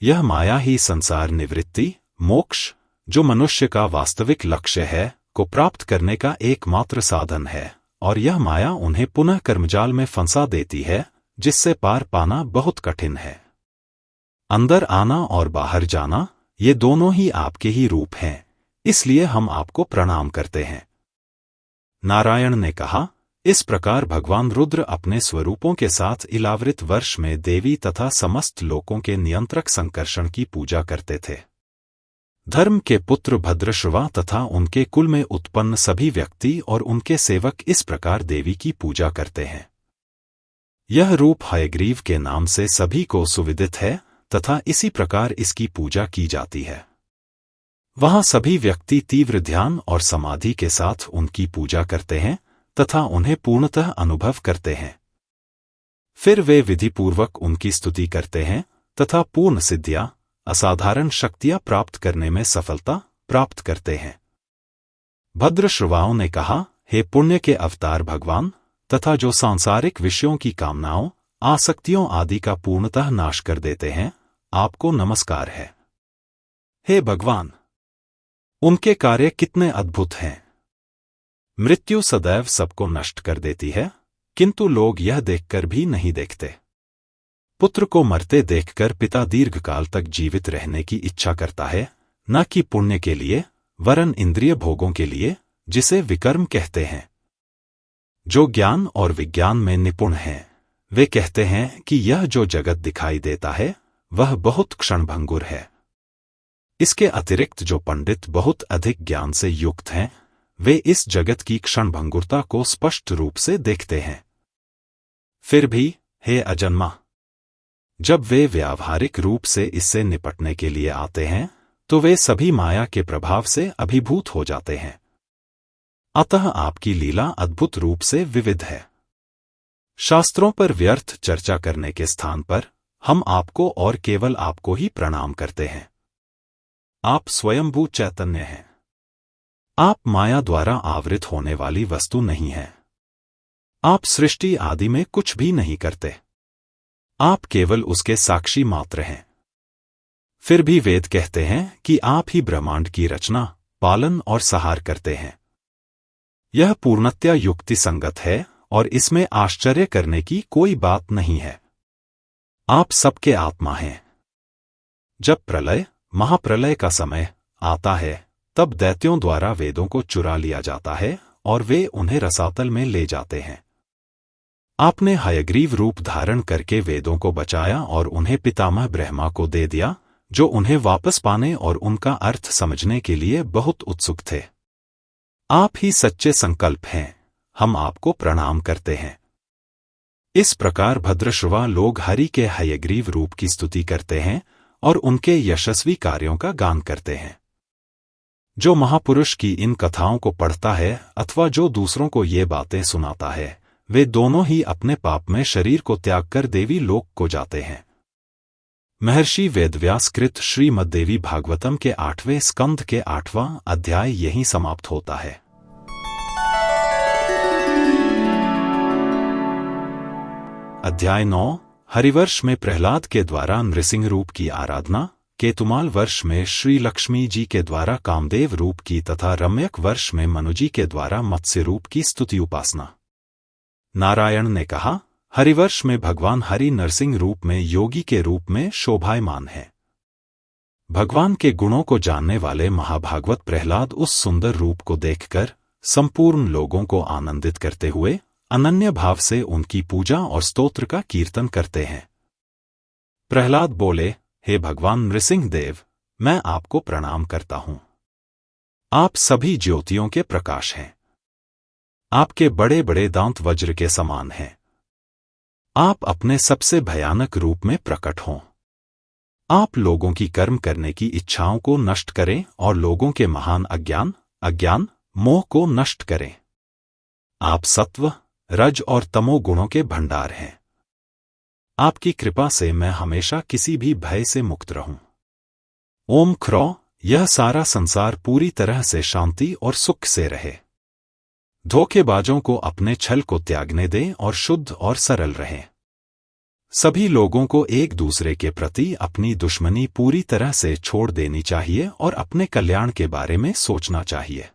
यह माया ही संसार निवृत्ति, मोक्ष, जो मनुष्य का वास्तविक लक्ष्य है, को प्राप्त करने का एकमात्र साधन है, और यह माया उन्हें पुनः कर्मजाल में फंसा देती है, जिससे पार पाना बहुत कठिन है। अंदर आना और बाहर जाना, ये दोनों ही आपके ही रूप हैं, इसलिए हम आपको प्रणाम करते हैं। नारायण ने कहा, इस प्रकार भगवान रुद्र अपने स्वरूपों के साथ इलावृत वर्ष में देवी तथा समस्त लोकों के नियंत्रक संकर्षण की पूजा करते थे। धर्म के पुत्र भद्रश्रवा तथा उनके कुल में उत्पन्न सभी व्यक्ति और उनके सेवक इस प्रकार देवी की पूजा करते हैं। यह रूप हयग्रीव के नाम से सभी को सुविदित है तथा इसी प्रकार इसकी पूजा की जाती है। वहां सभी व्यक्ति तीव्र ध्यान और समाधि के साथ उनकी पूजा करते हैं तथा उन्हें पूर्णतः अनुभव करते हैं। फिर वे विधिपूर्वक उनकी स्तुति करते हैं तथा पूर्ण सिद्धियां, असाधारण शक्तियां प्राप्त करने में सफलता प्राप्त करते हैं। भद्रश्रवाओं ने कहा, हे पुण्य के अवतार भगवान तथा जो सांसारिक विषयों की कामनाओं, आसक्तियों आदि का पूर्णतः नाश कर देते हैं, आपको नमस्कार है। हे भगवान, उनके कार्य कितने अद्भुत हैं। मृत्यु सदैव सबको नष्ट कर देती है, किंतु लोग यह देखकर भी नहीं देखते। पुत्र को मरते देखकर पिता दीर्घकाल तक जीवित रहने की इच्छा करता है, न कि पुण्य के लिए, वरन इंद्रिय भोगों के लिए, जिसे विकर्म कहते हैं। जो ज्ञान और विज्ञान में निपुण हैं, वे कहते हैं कि यह जो जगत दिखाई देता है, वह बहुत क्षणभंगुर है। इसके अतिरिक्त जो पंडित बहुत अधिक ज्ञान से युक्त हैं, वे इस जगत की क्षणभंगुरता को स्पष्ट रूप से देखते हैं। फिर भी, हे अजन्मा, जब वे व्यावहारिक रूप से इससे निपटने के लिए आते हैं, तो वे सभी माया के प्रभाव से अभिभूत हो जाते हैं। अतः आपकी लीला अद्भुत रूप से विविध है। शास्त्रों पर व्यर्थ चर्चा करने के स्थान पर हम आपको और केवल आपको ही प्रणाम करते हैं। आप स्वयंभू चैतन्य हैं। आप माया द्वारा आवृत होने वाली वस्तु नहीं हैं। आप सृष्टि आदि में कुछ भी नहीं करते। आप केवल उसके साक्षी मात्र हैं। फिर भी वेद कहते हैं कि आप ही ब्रह्मांड की रचना, पालन और संहार करते हैं। यह पूर्णतया युक्ति संगत है और इसमें आश्चर्य करने की कोई बात नहीं है। आप सबके आत्मा हैं। जब प्रलय, महाप्रलय का समय आता है, तब दैत्यों द्वारा वेदों को चुरा लिया जाता है और वे उन्हें रसातल में ले जाते हैं। आपने हयग्रीव रूप धारण करके वेदों को बचाया और उन्हें पितामह ब्रह्मा को दे दिया, जो उन्हें वापस पाने और उनका अर्थ समझने के लिए बहुत उत्सुक थे। आप ही सच्चे संकल्प हैं। हम आपको प्रणाम करते हैं। इस प्रकार भद्रश्रवा लोग हरि के हयग्रीव रूप की स्तुति करते हैं और उनके यशस्वी कार्यों का गान करते हैं। जो महापुरुष की इन कथाओं को पढ़ता है अथवा जो दूसरों को ये बातें सुनाता है, वे दोनों ही अपने पाप में शरीर को त्याग कर देवी लोक को जाते हैं। महर्षि वेदव्यास कृत श्रीमद्देवी भागवतम के 8वें स्कंध के 8वां अध्याय यहीं समाप्त होता है। अध्याय 9 हरिवर्ष में प्रहलाद के द्वारा नृसिंह रूप की आराधना, केतुमाल वर्ष में श्री लक्ष्मी जी के द्वारा कामदेव रूप की तथा रम्यक वर्ष में मनुजी के द्वारा मत्स्य रूप की स्तुति उपासना। नारायण ने कहा, हरिवर्ष में भगवान हरि नरसिंह रूप में योगी के रूप में शोभायमान है। भगवान के गुणों को जानने वाले महाभागवत प्रहलाद उस सुंदर रूप को देखकर संपूर्ण लोगों को आनंदित करते हुए अनन्य भाव से उनकी पूजा और स्तोत्र का कीर्तन करते हैं। प्रहलाद बोले, हे भगवान नृसिंह देव, मैं आपको प्रणाम करता हूं। आप सभी ज्योतियों के प्रकाश हैं। आपके बड़े बड़े दांत वज्र के समान हैं। आप अपने सबसे भयानक रूप में प्रकट हों। आप लोगों की कर्म करने की इच्छाओं को नष्ट करें और लोगों के महान अज्ञान, मोह को नष्ट करें। आप सत्व, रज और तमो गुणों के भंडार हैं। आपकी कृपा से मैं हमेशा किसी भी भय से मुक्त रहूं। ओम ख्रौ, यह सारा संसार पूरी तरह से शांति और सुख से रहे। धोखेबाजों को अपने छल को त्यागने दें और शुद्ध और सरल रहें। सभी लोगों को एक दूसरे के प्रति अपनी दुश्मनी पूरी तरह से छोड़ देनी चाहिए और अपने कल्याण के बारे में सोचना चाहिए।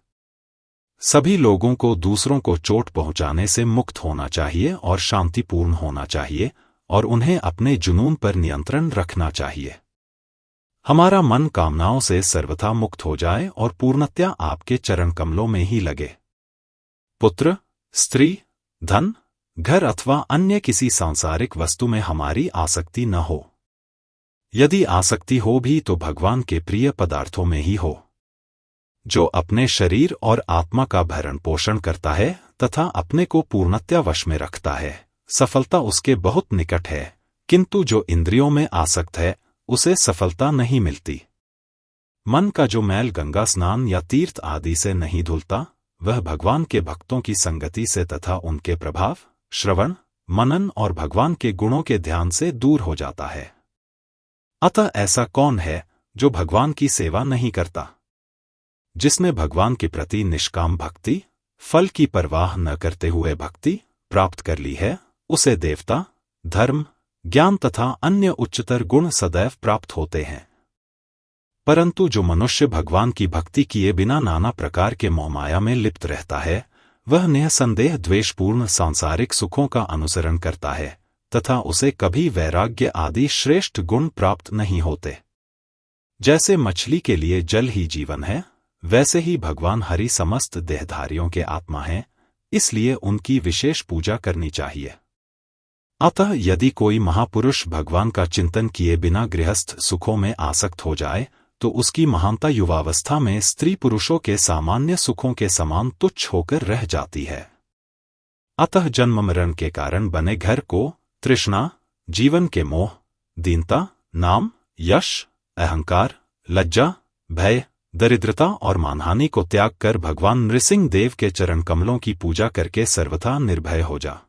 सभी लोगों को दूसरों को चोट पहुंचाने से मुक्त होना चाहिए और शांतिपूर्ण होना चाहिए और उन्हें अपने जुनून पर नियंत्रण रखना चाहिए। हमारा मन कामनाओं से सर्वथा मुक्त हो जाए और पूर्णतया आपके चरण कमलों में ही लगे। पुत्र, स्त्री, धन, घर अथवा अन्य किसी सांसारिक वस्तु में हमारी आसक्ति न हो। यदि आसक्ति हो भी तो भगवान के प्रिय पदार्थों में ही हो। जो अपने शरीर और आत्मा का भरण पोषण करता है तथा अपने को पूर्णतया वश में रखता है, सफलता उसके बहुत निकट है, किंतु जो इंद्रियों में आसक्त है उसे सफलता नहीं मिलती। मन का जो मैल गंगा स्नान या तीर्थ आदि से नहीं धुलता, वह भगवान के भक्तों की संगति से तथा उनके प्रभाव, श्रवण, मनन और भगवान के गुणों के ध्यान से दूर हो जाता है। अतः ऐसा कौन है जो भगवान की सेवा नहीं करता? जिसने भगवान के प्रति निष्काम भक्ति, फल की परवाह न करते हुए भक्ति प्राप्त कर ली है, उसे देवता, धर्म, ज्ञान तथा अन्य उच्चतर गुण सदैव प्राप्त होते हैं। परंतु जो मनुष्य भगवान की भक्ति किए बिना नाना प्रकार के मोहमाया में लिप्त रहता है, वह निःसंदेह द्वेषपूर्ण सांसारिक सुखों का अनुसरण करता है तथा उसे कभी वैराग्य आदि श्रेष्ठ गुण प्राप्त नहीं होते। जैसे मछली के लिए जल ही जीवन है, वैसे ही भगवान हरि समस्त देहधारियों के आत्मा हैं, इसलिए उनकी विशेष पूजा करनी चाहिए। अतः यदि कोई महापुरुष भगवान का चिंतन किए बिना गृहस्थ सुखों में आसक्त हो जाए, तो उसकी महानता युवावस्था में स्त्री पुरुषों के सामान्य सुखों के समान तुच्छ होकर रह जाती है। अतः जन्म मरण के कारण बने घर को तृष्णा, जीवन के मोह, दीनता, नाम, यश, अहंकार, लज्जा, भय, दरिद्रता और मानहानि को त्याग कर भगवान नृसिंह देव के चरण कमलों की पूजा करके सर्वथा निर्भय हो जा।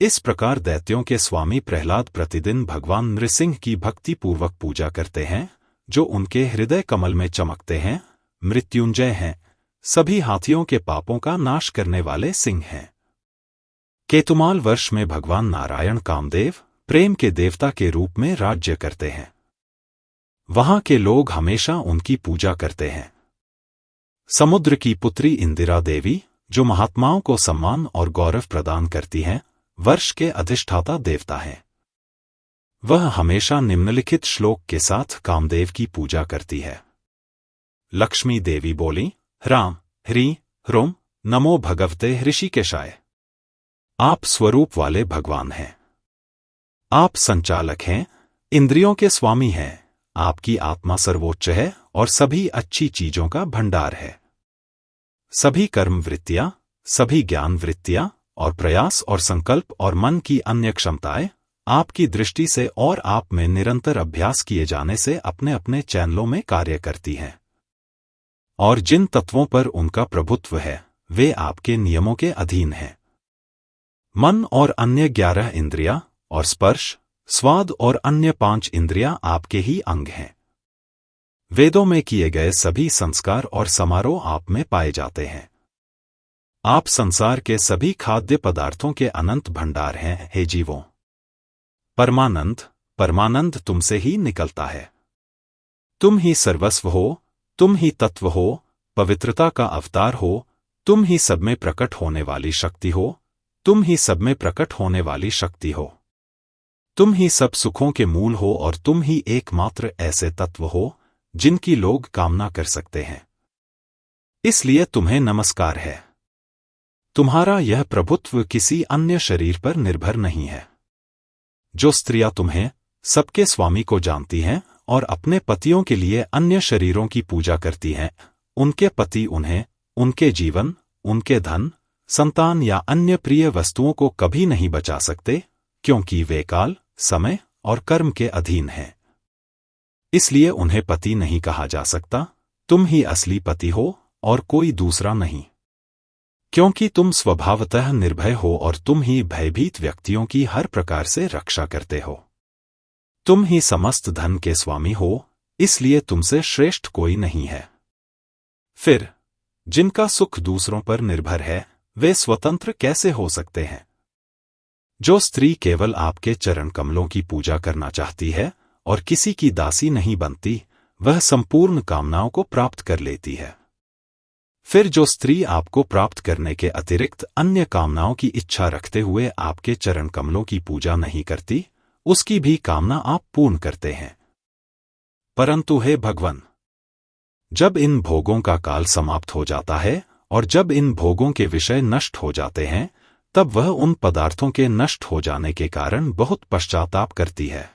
इस प्रकार दैत्यों के स्वामी प्रहलाद प्रतिदिन भगवान नृसिंह की भक्ति पूर्वक पूजा करते हैं, जो उनके हृदय कमल में चमकते हैं, मृत्युंजय हैं, सभी हाथियों के पापों का नाश करने वाले सिंह हैं। केतुमाल वर्ष में भगवान नारायण कामदेव प्रेम के देवता के रूप में राज्य करते हैं। वहां के लोग हमेशा उनकी पूजा करते हैं। समुद्र की पुत्री इंदिरा देवी, जो महात्माओं को सम्मान और गौरव प्रदान करती हैं, वर्ष के अधिष्ठाता देवता हैं। वह हमेशा निम्नलिखित श्लोक के साथ कामदेव की पूजा करती है। लक्ष्मी देवी बोली, ह्रां ह्रीं ह्रों नमो भगवते ऋषिकेशाय। आप स्वरूप वाले भगवान हैं। आप संचालक हैं, इंद्रियों के स्वामी हैं, आपकी आत्मा सर्वोच्च है और सभी अच्छी चीजों का भंडार है। सभी कर्म वृत्तियां, सभी ज्ञान वृत्तियां और प्रयास और संकल्प और मन की अन्य क्षमताएं आपकी दृष्टि से और आप में निरंतर अभ्यास किए जाने से अपने अपने चैनलों में कार्य करती हैं। और जिन तत्वों पर उनका प्रभुत्व है, वे आपके नियमों के अधीन हैं। मन और अन्य 11 इंद्रियां और स्पर्श, स्वाद और अन्य 5 इंद्रियां आपके ही अंग हैं। वेदों में किए गए सभी संस्कार और समारोह आप में पाए जाते हैं। आप संसार के सभी खाद्य पदार्थों के अनंत भंडार हैं, हे जीवों। परमानंद, परमानंद तुमसे ही निकलता है। तुम ही सर्वस्व हो, तुम ही तत्व हो, पवित्रता का अवतार हो, तुम ही सब में प्रकट होने वाली शक्ति हो, तुम ही सब में प्रकट होने वाली शक्ति हो। तुम ही सब सुखों के मूल हो और तुम ही एकमात्र ऐसे तत्व हो जिनकी लोग कामना कर सकते हैं। इसलिए तुम्हें नमस्कार है। तुम्हारा यह प्रभुत्व किसी अन्य शरीर पर निर्भर नहीं है। जो स्त्रियां तुम्हें, सबके स्वामी को जानती हैं और अपने पतियों के लिए अन्य शरीरों की पूजा करती हैं, उनके पति उन्हें, उनके जीवन, उनके धन, संतान या अन्य प्रिय वस्तुओं को कभी नहीं बचा सकते, क्योंकि वे काल, समय और कर्म के अधीन हैं। इसलिए उन्हें पति नहीं कहा जा सकता। तुम ही असली पति हो और कोई दूसरा नहीं, क्योंकि तुम स्वभावतः निर्भय हो और तुम ही भयभीत व्यक्तियों की हर प्रकार से रक्षा करते हो। तुम ही समस्त धन के स्वामी हो, इसलिए तुमसे श्रेष्ठ कोई नहीं है। फिर जिनका सुख दूसरों पर निर्भर है, वे स्वतंत्र कैसे हो सकते हैं? जो स्त्री केवल आपके चरण कमलों की पूजा करना चाहती है और किसी की दासी नहीं बनती, वह संपूर्ण कामनाओं को प्राप्त कर लेती है। फिर जो स्त्री आपको प्राप्त करने के अतिरिक्त अन्य कामनाओं की इच्छा रखते हुए आपके चरण कमलों की पूजा नहीं करती, उसकी भी कामना आप पूर्ण करते हैं। परंतु हे भगवान, जब इन भोगों का काल समाप्त हो जाता है और जब इन भोगों के विषय नष्ट हो जाते हैं, तब वह उन पदार्थों के नष्ट हो जाने के कारण बहुत पश्चाताप करती है।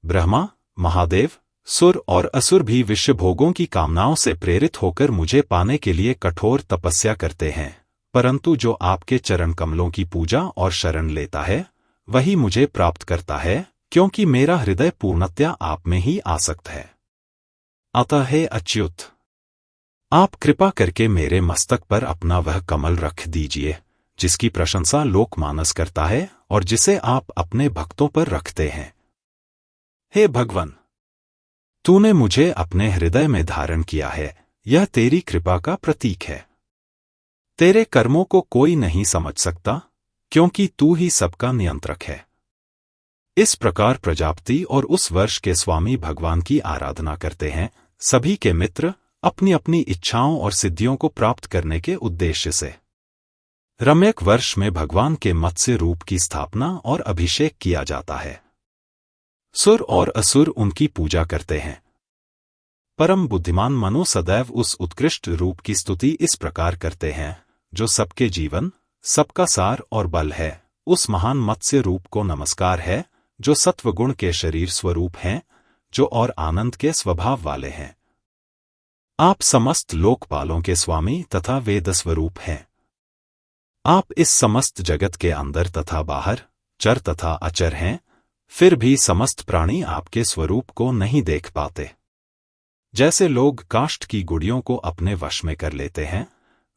ब्रह्मा, महादेव, सुर और असुर भी विश्व भोगों की कामनाओं से प्रेरित होकर मुझे पाने के लिए कठोर तपस्या करते हैं, परंतु जो आपके चरण कमलों की पूजा और शरण लेता है, वही मुझे प्राप्त करता है, क्योंकि मेरा हृदय पूर्णतया आप में ही आसक्त है। अतः हे अच्युत, आप कृपा करके मेरे मस्तक पर अपना वह कमल रख दीजिए जिसकी प्रशंसा लोकमानस करता है और जिसे आप अपने भक्तों पर रखते हैं। हे भगवान, तूने मुझे अपने हृदय में धारण किया है, यह तेरी कृपा का प्रतीक है। तेरे कर्मों को कोई नहीं समझ सकता, क्योंकि तू ही सबका नियंत्रक है। इस प्रकार प्रजापति और उस वर्ष के स्वामी भगवान की आराधना करते हैं, सभी के मित्र, अपनी अपनी इच्छाओं और सिद्धियों को प्राप्त करने के उद्देश्य से। रम्यक वर्ष में भगवान के मत्स्य रूप की स्थापना और अभिषेक किया जाता है। सुर और असुर उनकी पूजा करते हैं। परम बुद्धिमान मनु सदैव उस उत्कृष्ट रूप की स्तुति इस प्रकार करते हैं, जो सबके जीवन, सबका सार और बल है। उस महान मत्स्य रूप को नमस्कार है, जो सत्वगुण के शरीर स्वरूप हैं, जो और आनंद के स्वभाव वाले हैं। आप समस्त लोकपालों के स्वामी तथा वेद स्वरूप हैं। आप इस समस्त जगत के अंदर तथा बाहर, चर तथा अचर हैं, फिर भी समस्त प्राणी आपके स्वरूप को नहीं देख पाते। जैसे लोग काष्ठ की गुड़ियों को अपने वश में कर लेते हैं,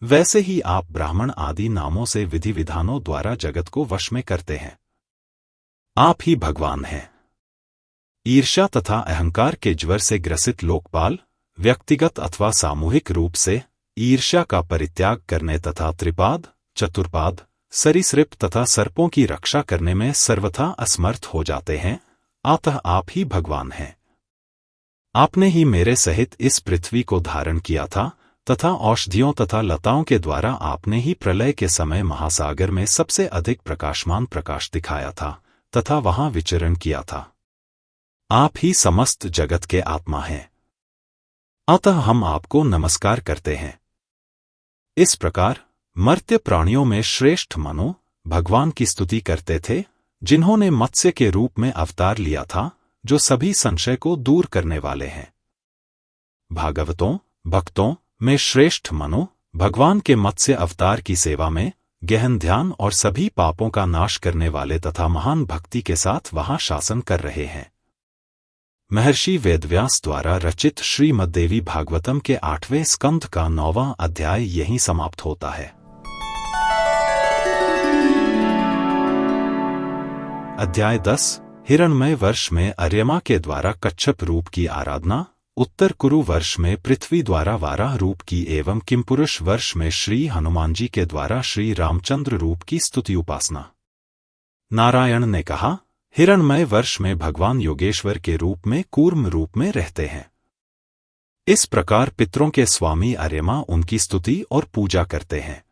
वैसे ही आप ब्राह्मण आदि नामों से विधि विधानों द्वारा जगत को वश में करते हैं। आप ही भगवान हैं। ईर्ष्या तथा अहंकार के ज्वर से ग्रसित लोकपाल, व्यक्तिगत अथवा सामूहिक रूप से ईर्ष्या का परित्याग करने तथा त्रिपाद, चतुर्पाद, सरीसृप तथा सर्पों की रक्षा करने में सर्वथा असमर्थ हो जाते हैं, अतः आप ही भगवान हैं। आपने ही मेरे सहित इस पृथ्वी को धारण किया था तथा औषधियों तथा लताओं के द्वारा आपने ही प्रलय के समय महासागर में सबसे अधिक प्रकाशमान प्रकाश दिखाया था तथा वहां विचरण किया था। आप ही समस्त जगत के आत्मा हैं, अतः हम आपको नमस्कार करते हैं। इस प्रकार मर्त्य प्राणियों में श्रेष्ठ मनु भगवान की स्तुति करते थे, जिन्होंने मत्स्य के रूप में अवतार लिया था, जो सभी संशय को दूर करने वाले हैं। भागवतों, भक्तों में श्रेष्ठ मनु भगवान के मत्स्य अवतार की सेवा में गहन ध्यान और सभी पापों का नाश करने वाले तथा महान भक्ति के साथ वहां शासन कर रहे हैं। महर्षि वेदव्यास द्वारा रचित श्रीमद्देवी भागवतम के 8वें स्कंध का 9वां अध्याय यहीं समाप्त होता है। अध्याय 10 हिरण्मय वर्ष में अर्यमा के द्वारा कच्छप रूप की आराधना, उत्तर कुरु वर्ष में पृथ्वी द्वारा वाराह रूप की एवं किमपुरुष वर्ष में श्री हनुमान जी के द्वारा श्री रामचंद्र रूप की स्तुति उपासना। नारायण ने कहा, हिरणमय वर्ष में भगवान योगेश्वर के रूप में कूर्म रूप में रहते हैं। इस प्रकार पितरों के स्वामी अर्यमा उनकी स्तुति और पूजा करते हैं।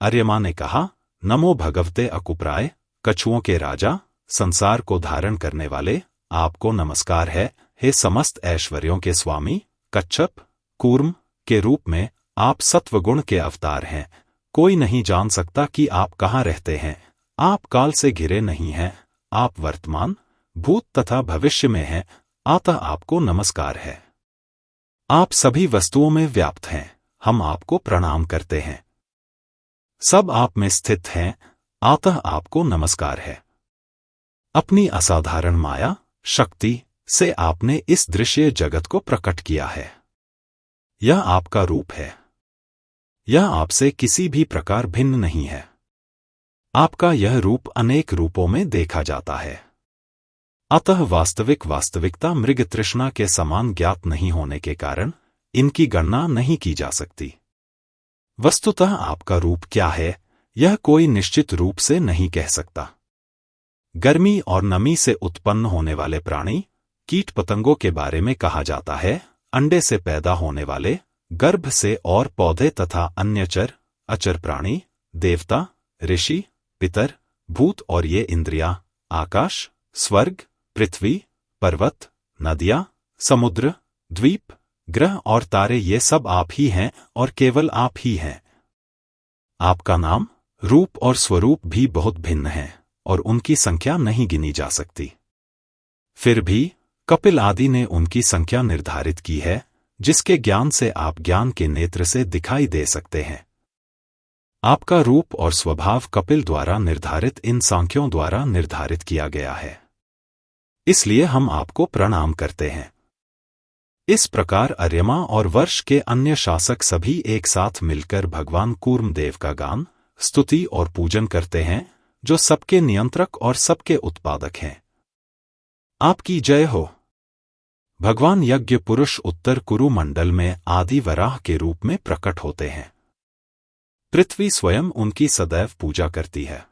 अर्यमा ने कहा, नमो भगवते अकुप्राय, कछुओं के राजा, संसार को धारण करने वाले, आपको नमस्कार है। हे समस्त ऐश्वर्यों के स्वामी, कच्छप, कूर्म के रूप में आप सत्वगुण के अवतार हैं। कोई नहीं जान सकता कि आप कहाँ रहते हैं। आप काल से घिरे नहीं हैं। आप वर्तमान, भूत तथा भविष्य में हैं, अतः आपको नमस्कार है। आप सभी वस्तुओं में व्याप्त हैं, हम आपको प्रणाम करते हैं। सब आप में स्थित हैं, अतः आपको नमस्कार है। अपनी असाधारण माया शक्ति से आपने इस दृश्य जगत को प्रकट किया है। यह आपका रूप है। यह आपसे किसी भी प्रकार भिन्न नहीं है। आपका यह रूप अनेक रूपों में देखा जाता है। अतः वास्तविकता मृग तृष्णा के समान ज्ञात नहीं होने के कारण इनकी गणना नहीं की जा सकती। वस्तुतः आपका रूप क्या है, यह कोई निश्चित रूप से नहीं कह सकता। गर्मी और नमी से उत्पन्न होने वाले प्राणी, कीट पतंगों के बारे में कहा जाता है, अंडे से पैदा होने वाले, गर्भ से और पौधे तथा अन्य चर अचर प्राणी, देवता, ऋषि, पितर, भूत और ये इंद्रियां, आकाश, स्वर्ग, पृथ्वी, पर्वत, नदियां, समुद्र, द्वीप, ग्रह और तारे, ये सब आप ही हैं और केवल आप ही हैं। आपका नाम, रूप और स्वरूप भी बहुत भिन्न हैं और उनकी संख्या नहीं गिनी जा सकती। फिर भी कपिल आदि ने उनकी संख्या निर्धारित की है, जिसके ज्ञान से आप ज्ञान के नेत्र से दिखाई दे सकते हैं। आपका रूप और स्वभाव कपिल द्वारा निर्धारित इन सांख्यों द्वारा निर्धारित किया गया है, इसलिए हम आपको प्रणाम करते हैं। इस प्रकार अर्यमा और वर्ष के अन्य शासक सभी एक साथ मिलकर भगवान कूर्मदेव का गान, स्तुति और पूजन करते हैं, जो सबके नियंत्रक और सबके उत्पादक हैं। आपकी जय हो। भगवान यज्ञ पुरुष उत्तर कुरु मंडल में आदि वराह के रूप में प्रकट होते हैं। पृथ्वी स्वयं उनकी सदैव पूजा करती है।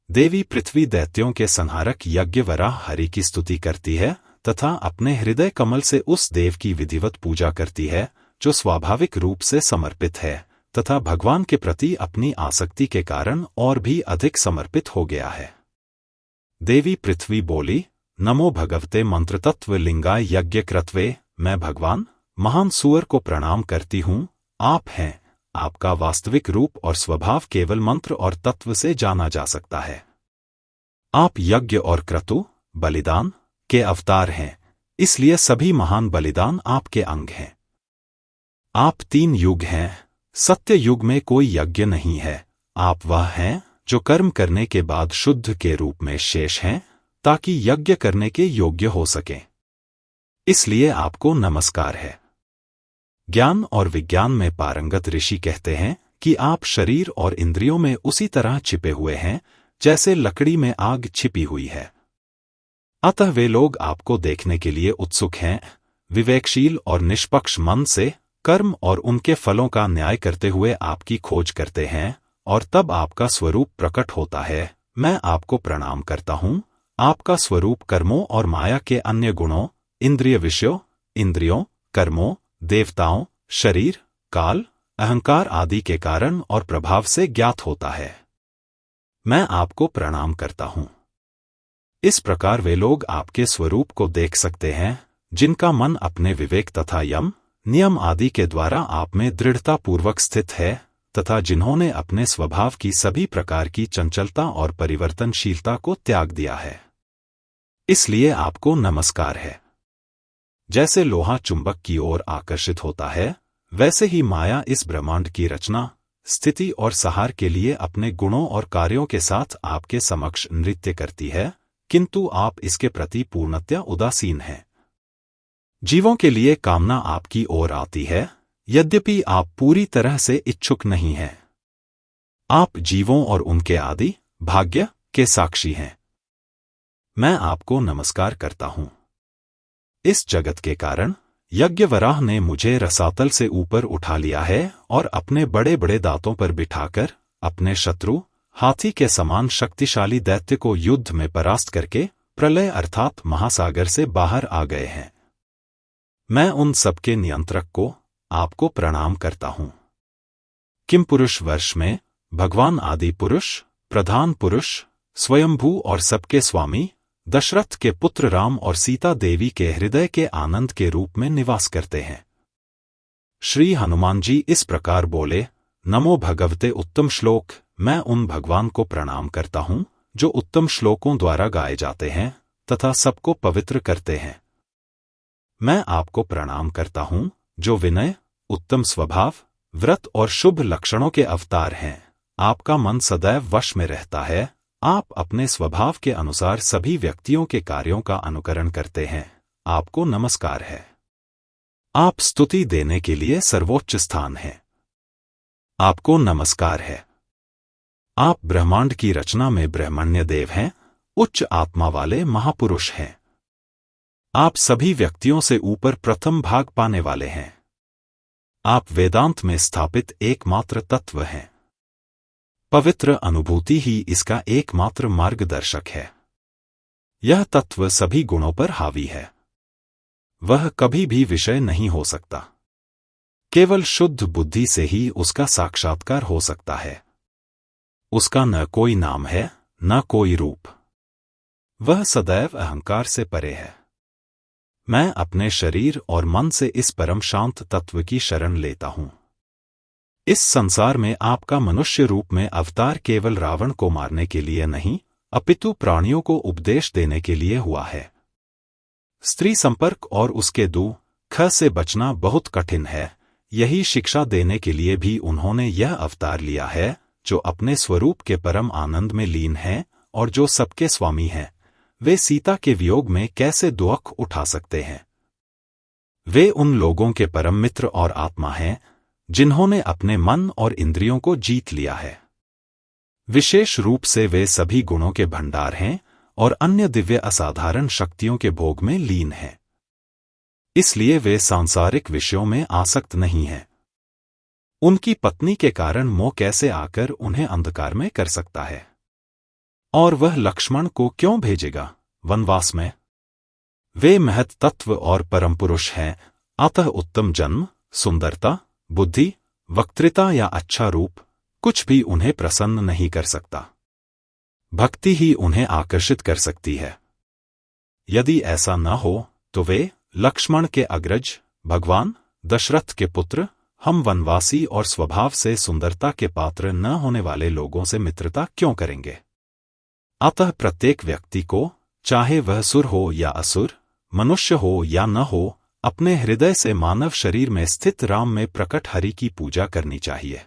देवी पृथ्वी दैत्यों के संहारक यज्ञ वराह हरि की स्तुति करती है तथा अपने हृदय कमल से उस देव की विधिवत पूजा करती है, जो स्वाभाविक रूप से समर्पित है तथा भगवान के प्रति अपनी आसक्ति के कारण और भी अधिक समर्पित हो गया है। देवी पृथ्वी बोली, नमो भगवते मंत्रतत्व लिंगाय यज्ञ कृत्वे, मैं भगवान महान सूअर को प्रणाम करती हूँ। आप हैं, आपका वास्तविक रूप और स्वभाव केवल मंत्र और तत्व से जाना जा सकता है। आप यज्ञ और क्रतु बलिदान के अवतार हैं, इसलिए सभी महान बलिदान आपके अंग हैं। आप 3 युग हैं, सत्य युग में कोई यज्ञ नहीं है। आप वह हैं जो कर्म करने के बाद शुद्ध के रूप में शेष हैं, ताकि यज्ञ करने के योग्य हो सकें। इसलिए आपको नमस्कार है। ज्ञान और विज्ञान में पारंगत ऋषि कहते हैं कि आप शरीर और इंद्रियों में उसी तरह छिपे हुए हैं जैसे लकड़ी में आग छिपी हुई है। अतः वे लोग आपको देखने के लिए उत्सुक हैं। विवेकशील और निष्पक्ष मन से कर्म और उनके फलों का न्याय करते हुए आपकी खोज करते हैं और तब आपका स्वरूप प्रकट होता है। मैं आपको प्रणाम करता हूँ। आपका स्वरूप कर्मों और माया के अन्य गुणों, इंद्रिय विषयों, इंद्रियों, कर्मों, देवताओं, शरीर, काल, अहंकार आदि के कारण और प्रभाव से ज्ञात होता है। मैं आपको प्रणाम करता हूँ। इस प्रकार वे लोग आपके स्वरूप को देख सकते हैं, जिनका मन अपने विवेक तथा यम, नियम आदि के द्वारा आप में दृढ़तापूर्वक स्थित है तथा जिन्होंने अपने स्वभाव की सभी प्रकार की चंचलता और परिवर्तनशीलता को त्याग दिया है। इसलिए आपको नमस्कार है। जैसे लोहा चुंबक की ओर आकर्षित होता है, वैसे ही माया इस ब्रह्मांड की रचना, स्थिति और सहार के लिए अपने गुणों और कार्यों के साथ आपके समक्ष नृत्य करती है, किंतु आप इसके प्रति पूर्णतया उदासीन हैं। जीवों के लिए कामना आपकी ओर आती है, यद्यपि आप पूरी तरह से इच्छुक नहीं हैं। आप जीवों और उनके आदि भाग्य के साक्षी हैं। मैं आपको नमस्कार करता हूँ। इस जगत के कारण यज्ञवराह ने मुझे रसातल से ऊपर उठा लिया है और अपने बड़े बड़े दांतों पर बिठाकर अपने शत्रु, हाथी के समान शक्तिशाली दैत्य को युद्ध में परास्त करके प्रलय अर्थात महासागर से बाहर आ गए हैं। मैं उन सबके नियंत्रक को, आपको प्रणाम करता हूं। किम पुरुष वर्ष में भगवान आदि पुरुष, प्रधान पुरुष, स्वयंभू और सबके स्वामी, दशरथ के पुत्र राम और सीता देवी के हृदय के आनंद के रूप में निवास करते हैं। श्री हनुमान जी इस प्रकार बोले, नमो भगवते उत्तम श्लोक। मैं उन भगवान को प्रणाम करता हूं जो उत्तम श्लोकों द्वारा गाए जाते हैं तथा सबको पवित्र करते हैं। मैं आपको प्रणाम करता हूं जो विनय, उत्तम स्वभाव, व्रत और शुभ लक्षणों के अवतार हैं। आपका मन सदैव वश में रहता है। आप अपने स्वभाव के अनुसार सभी व्यक्तियों के कार्यों का अनुकरण करते हैं। आपको नमस्कार है। आप स्तुति देने के लिए सर्वोच्च स्थान है। आपको नमस्कार है। आप ब्रह्मांड की रचना में ब्रह्मण्य देव हैं, उच्च आत्मा वाले महापुरुष हैं। आप सभी व्यक्तियों से ऊपर प्रथम भाग पाने वाले हैं। आप वेदांत में स्थापित एकमात्र तत्व हैं। पवित्र अनुभूति ही इसका एकमात्र मार्गदर्शक है। यह तत्व सभी गुणों पर हावी है। वह कभी भी विषय नहीं हो सकता। केवल शुद्ध बुद्धि से ही उसका साक्षात्कार हो सकता है। उसका न कोई नाम है, न कोई रूप। वह सदैव अहंकार से परे है। मैं अपने शरीर और मन से इस परम शांत तत्व की शरण लेता हूं। इस संसार में आपका मनुष्य रूप में अवतार केवल रावण को मारने के लिए नहीं, अपितु प्राणियों को उपदेश देने के लिए हुआ है। स्त्री संपर्क और उसके दुख से बचना बहुत कठिन है। यही शिक्षा देने के लिए भी उन्होंने यह अवतार लिया है, जो अपने स्वरूप के परम आनंद में लीन हैं और जो सबके स्वामी हैं। वे सीता के वियोग में कैसे दुख उठा सकते हैं? वे उन लोगों के परम मित्र और आत्मा हैं जिन्होंने अपने मन और इंद्रियों को जीत लिया है। विशेष रूप से वे सभी गुणों के भंडार हैं और अन्य दिव्य असाधारण शक्तियों के भोग में लीन हैं। इसलिए वे सांसारिक विषयों में आसक्त नहीं हैं। उनकी पत्नी के कारण मोह कैसे आकर उन्हें अंधकार में कर सकता है? और वह लक्ष्मण को क्यों भेजेगा वनवास में? वे महत तत्व और परम पुरुष हैं, अतः उत्तम जन्म, सुंदरता, बुद्धि, वक्तृता या अच्छा रूप कुछ भी उन्हें प्रसन्न नहीं कर सकता। भक्ति ही उन्हें आकर्षित कर सकती है। यदि ऐसा न हो तो वे लक्ष्मण के अग्रज, भगवान दशरथ के पुत्र, हम वनवासी और स्वभाव से सुंदरता के पात्र न होने वाले लोगों से मित्रता क्यों करेंगे? अतः प्रत्येक व्यक्ति को, चाहे वह सुर हो या असुर, मनुष्य हो या न हो, अपने हृदय से मानव शरीर में स्थित राम में प्रकट हरि की पूजा करनी चाहिए।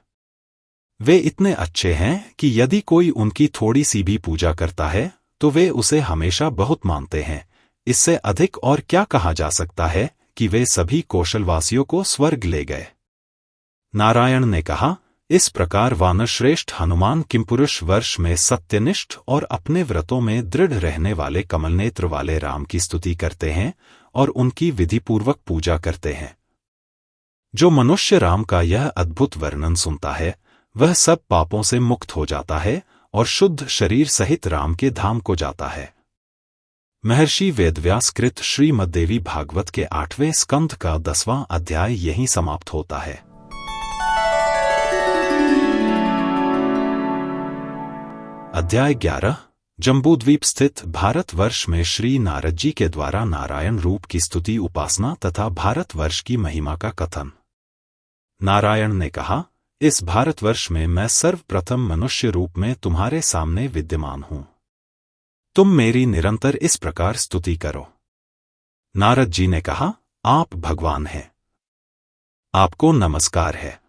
वे इतने अच्छे हैं कि यदि कोई उनकी थोड़ी सी भी पूजा करता है तो वे उसे हमेशा बहुत मानते हैं। इससे अधिक और क्या कहा जा सकता है कि वे सभी कौशलवासियों को स्वर्ग ले गए। नारायण ने कहा, इस प्रकार वानरश्रेष्ठ हनुमान किमपुरुष वर्ष में सत्यनिष्ठ और अपने व्रतों में दृढ़ रहने वाले कमलनेत्र वाले राम की स्तुति करते हैं और उनकी विधिपूर्वक पूजा करते हैं। जो मनुष्य राम का यह अद्भुत वर्णन सुनता है वह सब पापों से मुक्त हो जाता है और शुद्ध शरीर सहित राम के धाम को जाता है। महर्षि वेदव्यास कृत श्रीमद्देवी भागवत के 8वें स्कंध का 10वां अध्याय यहीं समाप्त होता है। अध्याय 11 जम्बूद्वीप स्थित भारतवर्ष में श्री नारद जी के द्वारा नारायण रूप की स्तुति, उपासना तथा भारतवर्ष की महिमा का कथन। नारायण ने कहा, इस भारतवर्ष में मैं सर्वप्रथम मनुष्य रूप में तुम्हारे सामने विद्यमान हूं। तुम मेरी निरंतर इस प्रकार स्तुति करो। नारद जी ने कहा, आप भगवान हैं। आपको नमस्कार है।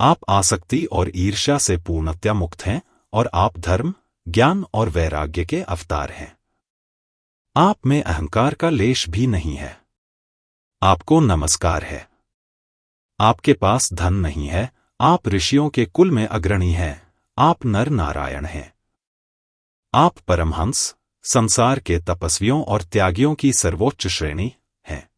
आप आसक्ति और ईर्ष्या से पूर्णतया मुक्त हैं और आप धर्म, ज्ञान और वैराग्य के अवतार हैं। आप में अहंकार का लेश भी नहीं है। आपको नमस्कार है। आपके पास धन नहीं है। आप ऋषियों के कुल में अग्रणी हैं। आप नर नारायण हैं। आप परमहंस, संसार के तपस्वियों और त्यागियों की सर्वोच्च श्रेणी हैं।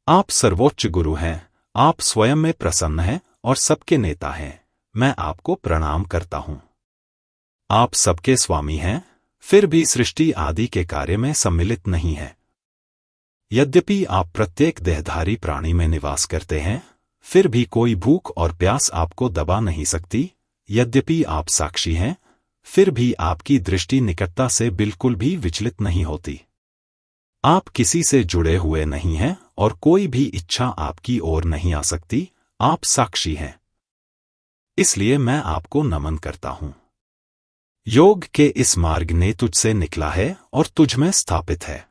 आप सर्वोच्च गुरु हैं। आप स्वयं में प्रसन्न हैं और सबके नेता हैं। मैं आपको प्रणाम करता हूं। आप सबके स्वामी हैं, फिर भी सृष्टि आदि के कार्य में सम्मिलित नहीं हैं। यद्यपि आप प्रत्येक देहधारी प्राणी में निवास करते हैं, फिर भी कोई भूख और प्यास आपको दबा नहीं सकती। यद्यपि आप साक्षी हैं, फिर भी आपकी दृष्टि निकटता से बिल्कुल भी विचलित नहीं होती। आप किसी से जुड़े हुए नहीं हैं और कोई भी इच्छा आपकी ओर नहीं आ सकती। आप साक्षी हैं, इसलिए मैं आपको नमन करता हूं। योग के इस मार्ग ने तुझसे निकला है और तुझ में स्थापित है।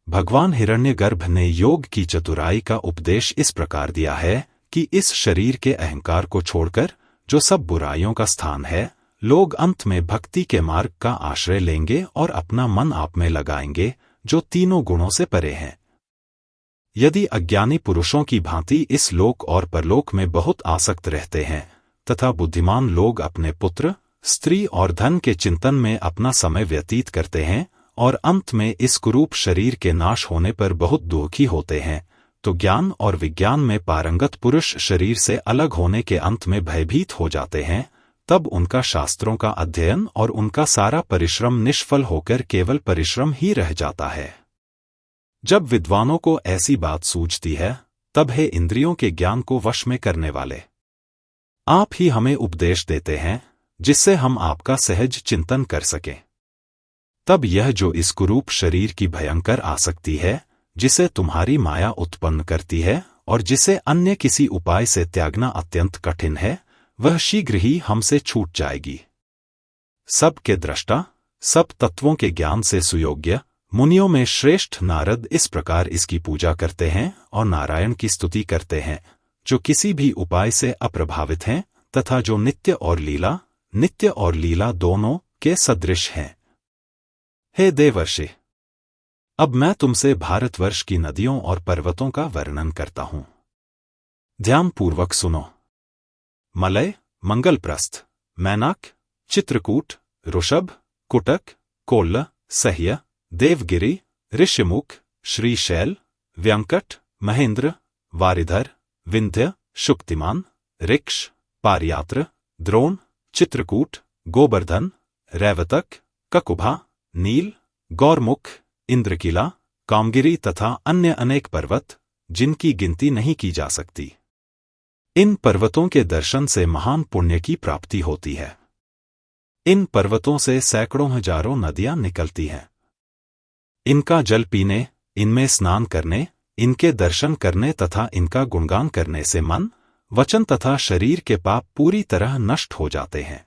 भगवान हिरण्यगर्भ ने योग की चतुराई का उपदेश इस प्रकार दिया है कि इस शरीर के अहंकार को छोड़कर, जो सब बुराइयों का स्थान है, लोग अंत में भक्ति के मार्ग का आश्रय लेंगे और अपना मन आप में लगाएंगे, जो तीनों गुणों से परे हैं। यदि अज्ञानी पुरुषों की भांति इस लोक और परलोक में बहुत आसक्त रहते हैं तथा बुद्धिमान लोग अपने पुत्र, स्त्री और धन के चिंतन में अपना समय व्यतीत करते हैं और अंत में इस कुरूप शरीर के नाश होने पर बहुत दुखी होते हैं, तो ज्ञान और विज्ञान में पारंगत पुरुष शरीर से अलग होने के अंत में भयभीत हो जाते हैं। तब उनका शास्त्रों का अध्ययन और उनका सारा परिश्रम निष्फल होकर केवल परिश्रम ही रह जाता है। जब विद्वानों को ऐसी बात सूझती है, तब हे इंद्रियों के ज्ञान को वश में करने वाले, आप ही हमें उपदेश देते हैं, जिससे हम आपका सहज चिंतन कर सकें। तब यह जो इस कुरूप शरीर की भयंकर आसक्ति है, जिसे तुम्हारी माया उत्पन्न करती है और जिसे अन्य किसी उपाय से त्यागना अत्यंत कठिन है, वह शीघ्र ही हमसे छूट जाएगी। सब के दृष्टा, सब तत्वों के ज्ञान से सुयोग्य मुनियों में श्रेष्ठ नारद इस प्रकार इसकी पूजा करते हैं और नारायण की स्तुति करते हैं, जो किसी भी उपाय से अप्रभावित हैं तथा जो नित्य और लीला दोनों के सदृश हैं। हे देवर्षि, अब मैं तुमसे भारतवर्ष की नदियों और पर्वतों का वर्णन करता हूं। ध्यानपूर्वक सुनो। मलय, मंगलप्रस्थ, मैनाक, चित्रकूट, ऋषभ, कुटक, कोल्ल, सह्य, देवगिरी, ऋष्यमुख, श्रीशैल, व्यंकट, महेंद्र, वारिधर, विंध्य, शुक्तिमान, ऋक्ष, पारियात्र, द्रोण, चित्रकूट, गोवर्धन, रैवतक, ककुभा, नील, गौरमुख, इंद्रकिला, कामगिरी तथा अन्य अनेक पर्वत, जिनकी गिनती नहीं की जा सकती। इन पर्वतों के दर्शन से महान पुण्य की प्राप्ति होती है। इन पर्वतों से सैकड़ों हजारों नदियां निकलती हैं। इनका जल पीने, इनमें स्नान करने, इनके दर्शन करने तथा इनका गुणगान करने से मन, वचन तथा शरीर के पाप पूरी तरह नष्ट हो जाते हैं।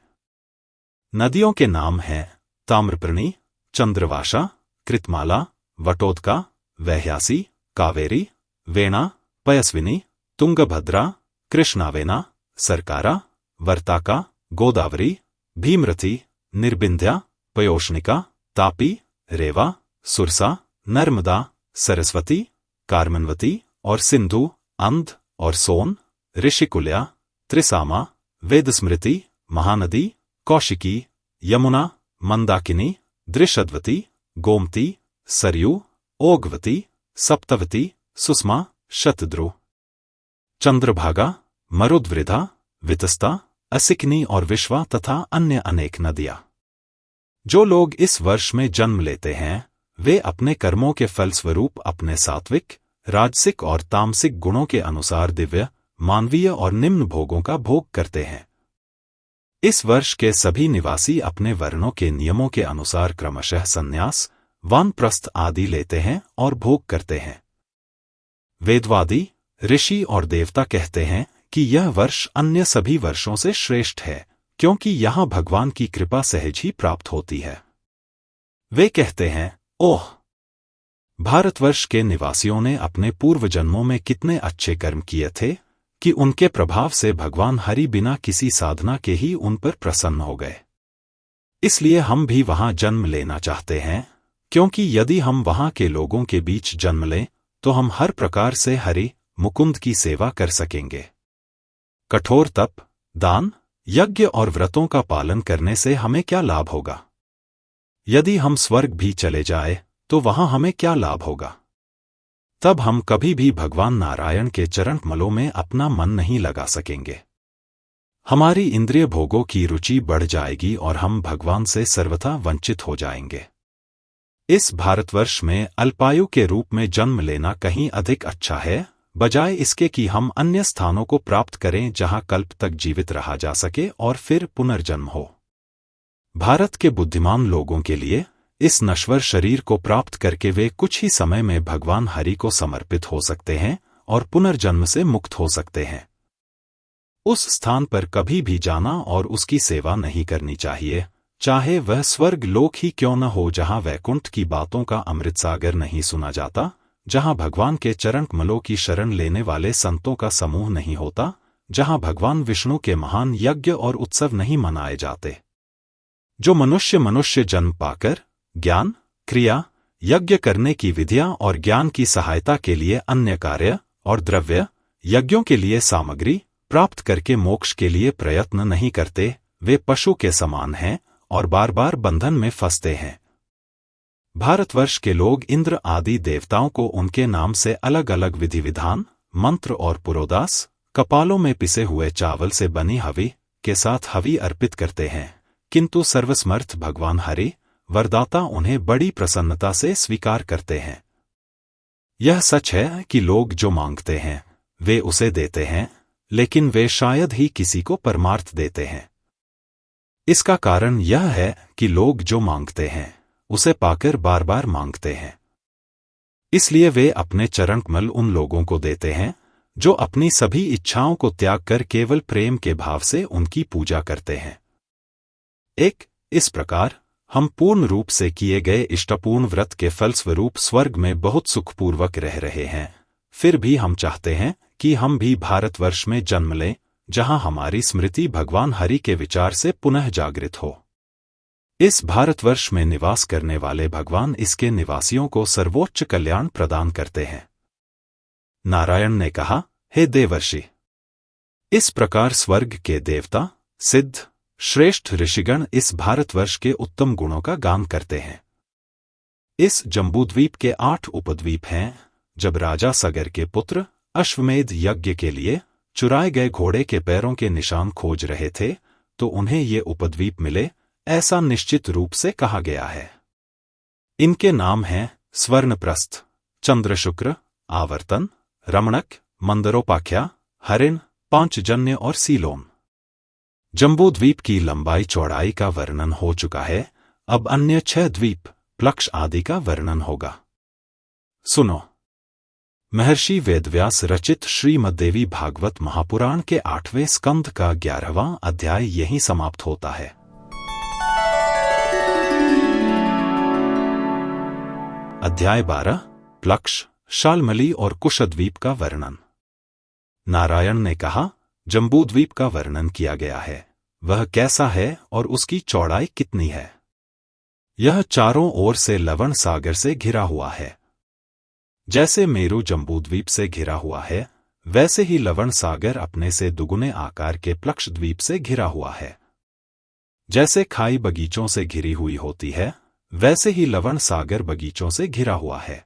नदियों के नाम हैं ताम्रपर्णी, चंद्रवाशा, कृतमाला, वटोदका, वैह्यासी, कावेरी, वेणा, पयस्विनी, तुंगभद्रा, कृष्णावेना, सरकारा, वर्ताका, गोदावरी, भीमरथी, निर्बिंध्या, पयोष्णिका, तापी, रेवा, सुरसा, नर्मदा, सरस्वती, कार्मनवती और सिंधु, अंध और सोन, ऋषिकुल्या, त्रिसामा, वेदस्मृति, महानदी, कौशिकी, यमुना, मंदाकिनी, दृशद्वती, गोमती, सरयू, ओघवती, सप्तवती, सुषमा, शतद्रु, चंद्रभागा, मरुद्वृधा, वितस्ता, असिकनी और विश्वा तथा अन्य अनेक नदियां। जो लोग इस वर्ष में जन्म लेते हैं, वे अपने कर्मों के फलस्वरूप अपने सात्विक, राजसिक और तामसिक गुणों के अनुसार दिव्य, मानवीय और निम्न भोगों का भोग करते हैं। इस वर्ष के सभी निवासी अपने वर्णों के नियमों के अनुसार क्रमशः संन्यास, वानप्रस्थ आदि लेते हैं और भोग करते हैं। वेदवादी, ऋषि और देवता कहते हैं कि यह वर्ष अन्य सभी वर्षों से श्रेष्ठ है, क्योंकि यहां भगवान की कृपा सहज ही प्राप्त होती है। वे कहते हैं, ओह! भारतवर्ष के निवासियों ने अपने पूर्व जन्मों में कितने अच्छे कर्म किए थे कि उनके प्रभाव से भगवान हरि बिना किसी साधना के ही उन पर प्रसन्न हो गए। इसलिए हम भी वहां जन्म लेना चाहते हैं, क्योंकि यदि हम वहां के लोगों के बीच जन्म लें तो हम हर प्रकार से हरि मुकुंद की सेवा कर सकेंगे। कठोर तप, दान, यज्ञ और व्रतों का पालन करने से हमें क्या लाभ होगा? यदि हम स्वर्ग भी चले जाए तो वहां हमें क्या लाभ होगा? तब हम कभी भी भगवान नारायण के चरण कमलों में अपना मन नहीं लगा सकेंगे। हमारी इंद्रिय भोगों की रुचि बढ़ जाएगी और हम भगवान से सर्वथा वंचित हो जाएंगे। इस भारतवर्ष में अल्पायु के रूप में जन्म लेना कहीं अधिक अच्छा है, बजाय इसके कि हम अन्य स्थानों को प्राप्त करें जहां कल्प तक जीवित रहा जा सके और फिर पुनर्जन्म हो। भारत के बुद्धिमान लोगों के लिए इस नश्वर शरीर को प्राप्त करके वे कुछ ही समय में भगवान हरि को समर्पित हो सकते हैं और पुनर्जन्म से मुक्त हो सकते हैं। उस स्थान पर कभी भी जाना और उसकी सेवा नहीं करनी चाहिए, चाहे वह स्वर्ग लोक ही क्यों न हो, जहां वैकुंठ की बातों का अमृत सागर नहीं सुना जाता, जहां भगवान के चरण कमलों की शरण लेने वाले संतों का समूह नहीं होता, जहां भगवान विष्णु के महान यज्ञ और उत्सव नहीं मनाए जाते। जो मनुष्य जन्म पाकर ज्ञान, क्रिया, यज्ञ करने की विधियां और ज्ञान की सहायता के लिए अन्य कार्य और द्रव्य यज्ञों के लिए सामग्री प्राप्त करके मोक्ष के लिए प्रयत्न नहीं करते, वे पशु के समान हैं और बार बार बंधन में फंसते हैं। भारतवर्ष के लोग इंद्र आदि देवताओं को उनके नाम से अलग अलग विधि विधान, मंत्र और पुरोदास, कपालों में पिसे हुए चावल से बनी हवि के साथ हवि अर्पित करते हैं, किंतु सर्वसमर्थ भगवान हरि वरदाता उन्हें बड़ी प्रसन्नता से स्वीकार करते हैं। यह सच है कि लोग जो मांगते हैं वे उसे देते हैं, लेकिन वे शायद ही किसी को परमार्थ देते हैं। इसका कारण यह है कि लोग जो मांगते हैं उसे पाकर बार बार मांगते हैं, इसलिए वे अपने चरण कमल उन लोगों को देते हैं जो अपनी सभी इच्छाओं को त्याग कर केवल प्रेम के भाव से उनकी पूजा करते हैं। इस प्रकार हम पूर्ण रूप से किए गए इष्टपूर्ण व्रत के फलस्वरूप स्वर्ग में बहुत सुखपूर्वक रह रहे हैं। फिर भी हम चाहते हैं कि हम भी भारतवर्ष में जन्म लें, जहां हमारी स्मृति भगवान हरि के विचार से पुनः जागृत हो। इस भारतवर्ष में निवास करने वाले भगवान इसके निवासियों को सर्वोच्च कल्याण प्रदान करते हैं। नारायण ने कहा, हे देवर्षि, इस प्रकार स्वर्ग के देवता, सिद्ध, श्रेष्ठ ऋषिगण इस भारतवर्ष के उत्तम गुणों का गान करते हैं। इस जम्बूद्वीप के 8 उपद्वीप हैं। जब राजा सगर के पुत्र अश्वमेध यज्ञ के लिए चुराए गए घोड़े के पैरों के निशान खोज रहे थे, तो उन्हें ये उपद्वीप मिले, ऐसा निश्चित रूप से कहा गया है। इनके नाम हैं स्वर्णप्रस्थ, चंद्रशुक्र, आवर्तन, रमणक, मंदरोपाख्या, हरिण, पांचजन्य और सीलोन। जम्बूद्वीप की लंबाई चौड़ाई का वर्णन हो चुका है, अब अन्य 6 द्वीप, प्लक्ष आदि का वर्णन होगा। सुनो। महर्षि वेदव्यास रचित श्रीमद्देवी भागवत महापुराण के 8वें स्कंध का 11वां अध्याय यहीं समाप्त होता है। अध्याय 12 प्लक्ष, शाल्मली और कुशद्वीप का वर्णन। नारायण ने कहा, जम्बूद्वीप का वर्णन किया गया है, वह कैसा है और उसकी चौड़ाई कितनी है। यह चारों ओर से लवण सागर से घिरा हुआ है। जैसे मेरू जम्बूद्वीप से घिरा हुआ है, वैसे ही लवण सागर अपने से दुगुने आकार के प्लक्ष द्वीप से घिरा हुआ है। जैसे खाई बगीचों से घिरी हुई होती है, वैसे ही लवण सागर बगीचों से घिरा हुआ है।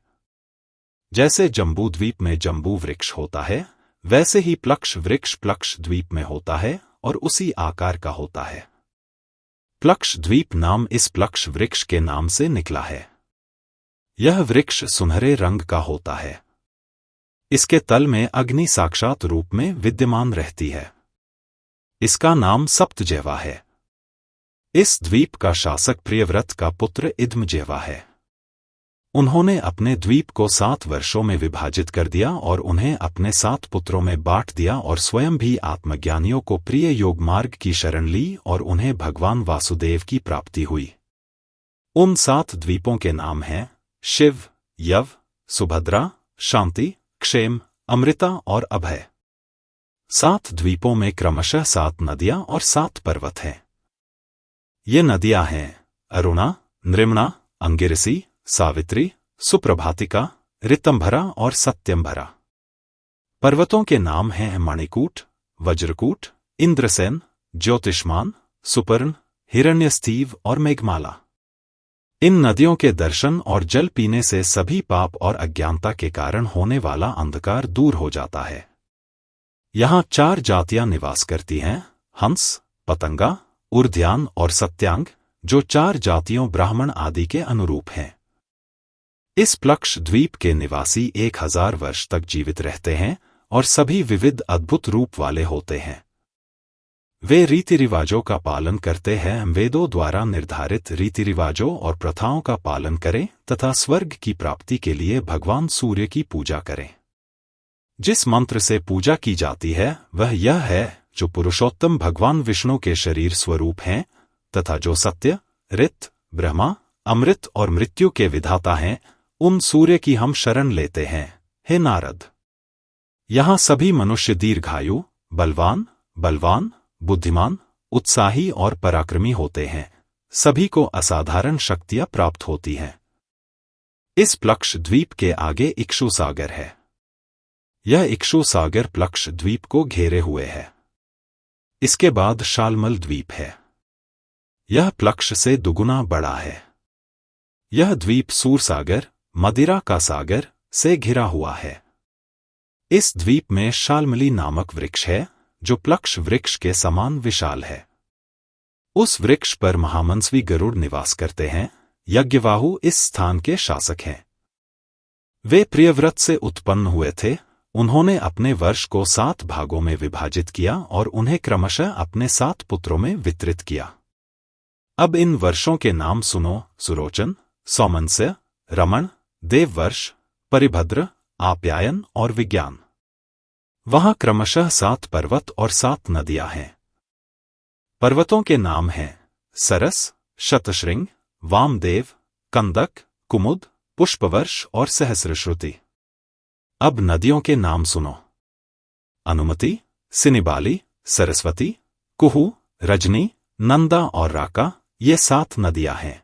जैसे जम्बूद्वीप में जम्बू वृक्ष होता है, वैसे ही प्लक्ष वृक्ष प्लक्ष द्वीप में होता है और उसी आकार का होता है। प्लक्ष द्वीप नाम इस प्लक्ष वृक्ष के नाम से निकला है। यह वृक्ष सुनहरे रंग का होता है। इसके तल में अग्नि साक्षात रूप में विद्यमान रहती है। इसका नाम सप्तजैवा है। इस द्वीप का शासक प्रियव्रत का पुत्र इद्मजैवा है। उन्होंने अपने द्वीप को 7 वर्षों में विभाजित कर दिया और उन्हें अपने 7 पुत्रों में बांट दिया और स्वयं भी आत्मज्ञानियों को प्रिय योग मार्ग की शरण ली और उन्हें भगवान वासुदेव की प्राप्ति हुई। उन 7 द्वीपों के नाम हैं शिव, यव, सुभद्रा, शांति, क्षेम, अमृता और अभय। 7 द्वीपों में क्रमशः 7 नदियां और 7 पर्वत हैं। ये नदियां हैं अरुणा, नृम्णा, अंगिरसी, सावित्री, सुप्रभातिका, ऋतंभरा और सत्यंभरा। पर्वतों के नाम हैं मणिकूट, वज्रकूट, इंद्रसेन, ज्योतिष्मान, सुपर्ण, हिरण्यस्थीव और मेघमाला। इन नदियों के दर्शन और जल पीने से सभी पाप और अज्ञानता के कारण होने वाला अंधकार दूर हो जाता है। यहाँ 4 जातियां निवास करती हैं, हंस, पतंगा, उर्ध्यान और सत्यांग, जो 4 जातियों ब्राह्मण आदि के अनुरूप हैं। इस प्लक्ष द्वीप के निवासी 1000 वर्ष तक जीवित रहते हैं और सभी विविध अद्भुत रूप वाले होते हैं। वे रीति रिवाजों का पालन करते हैं, वेदों द्वारा निर्धारित रीति रिवाजों और प्रथाओं का पालन करें तथा स्वर्ग की प्राप्ति के लिए भगवान सूर्य की पूजा करें। जिस मंत्र से पूजा की जाती है वह यह है, जो पुरुषोत्तम भगवान विष्णु के शरीर स्वरूप हैं तथा जो सत्य, ऋत, ब्रह्मा, अमृत और मृत्यु के विधाता हैं, उन सूर्य की हम शरण लेते हैं, हे नारद। यहाँ सभी मनुष्य दीर्घायु, बलवान, बुद्धिमान, उत्साही और पराक्रमी होते हैं। सभी को असाधारण शक्तियां प्राप्त होती हैं। इस प्लक्ष द्वीप के आगे इक्षु सागर है। यह इक्षु सागर प्लक्ष द्वीप को घेरे हुए है। इसके बाद शालमल द्वीप है। यह प्लक्ष से दुगुना बड़ा है। यह द्वीप सूरसागर, मदिरा का सागर, से घिरा हुआ है। इस द्वीप में शालमली नामक वृक्ष है, जो प्लक्ष वृक्ष के समान विशाल है। उस वृक्ष पर महामंसवी गरुड़ निवास करते हैं। यज्ञवाहु इस स्थान के शासक हैं। वे प्रियव्रत से उत्पन्न हुए थे। उन्होंने अपने वर्ष को 7 भागों में विभाजित किया और उन्हें क्रमशः अपने 7 पुत्रों में वितरित किया। अब इन वर्षों के नाम सुनो: सुरोचन, सौमनस्य, रमण, देववर्ष, परिभद्र, आप्यायन और विज्ञान। वहां क्रमशः 7 पर्वत और 7 नदियां हैं। पर्वतों के नाम हैं सरस, शतशृंग, वामदेव, कंदक, कुमुद, पुष्पवर्ष और सहस्रश्रुति। अब नदियों के नाम सुनो: अनुमति, सिनिबाली, सरस्वती, कुहू, रजनी, नंदा और राका, ये 7 नदियां हैं।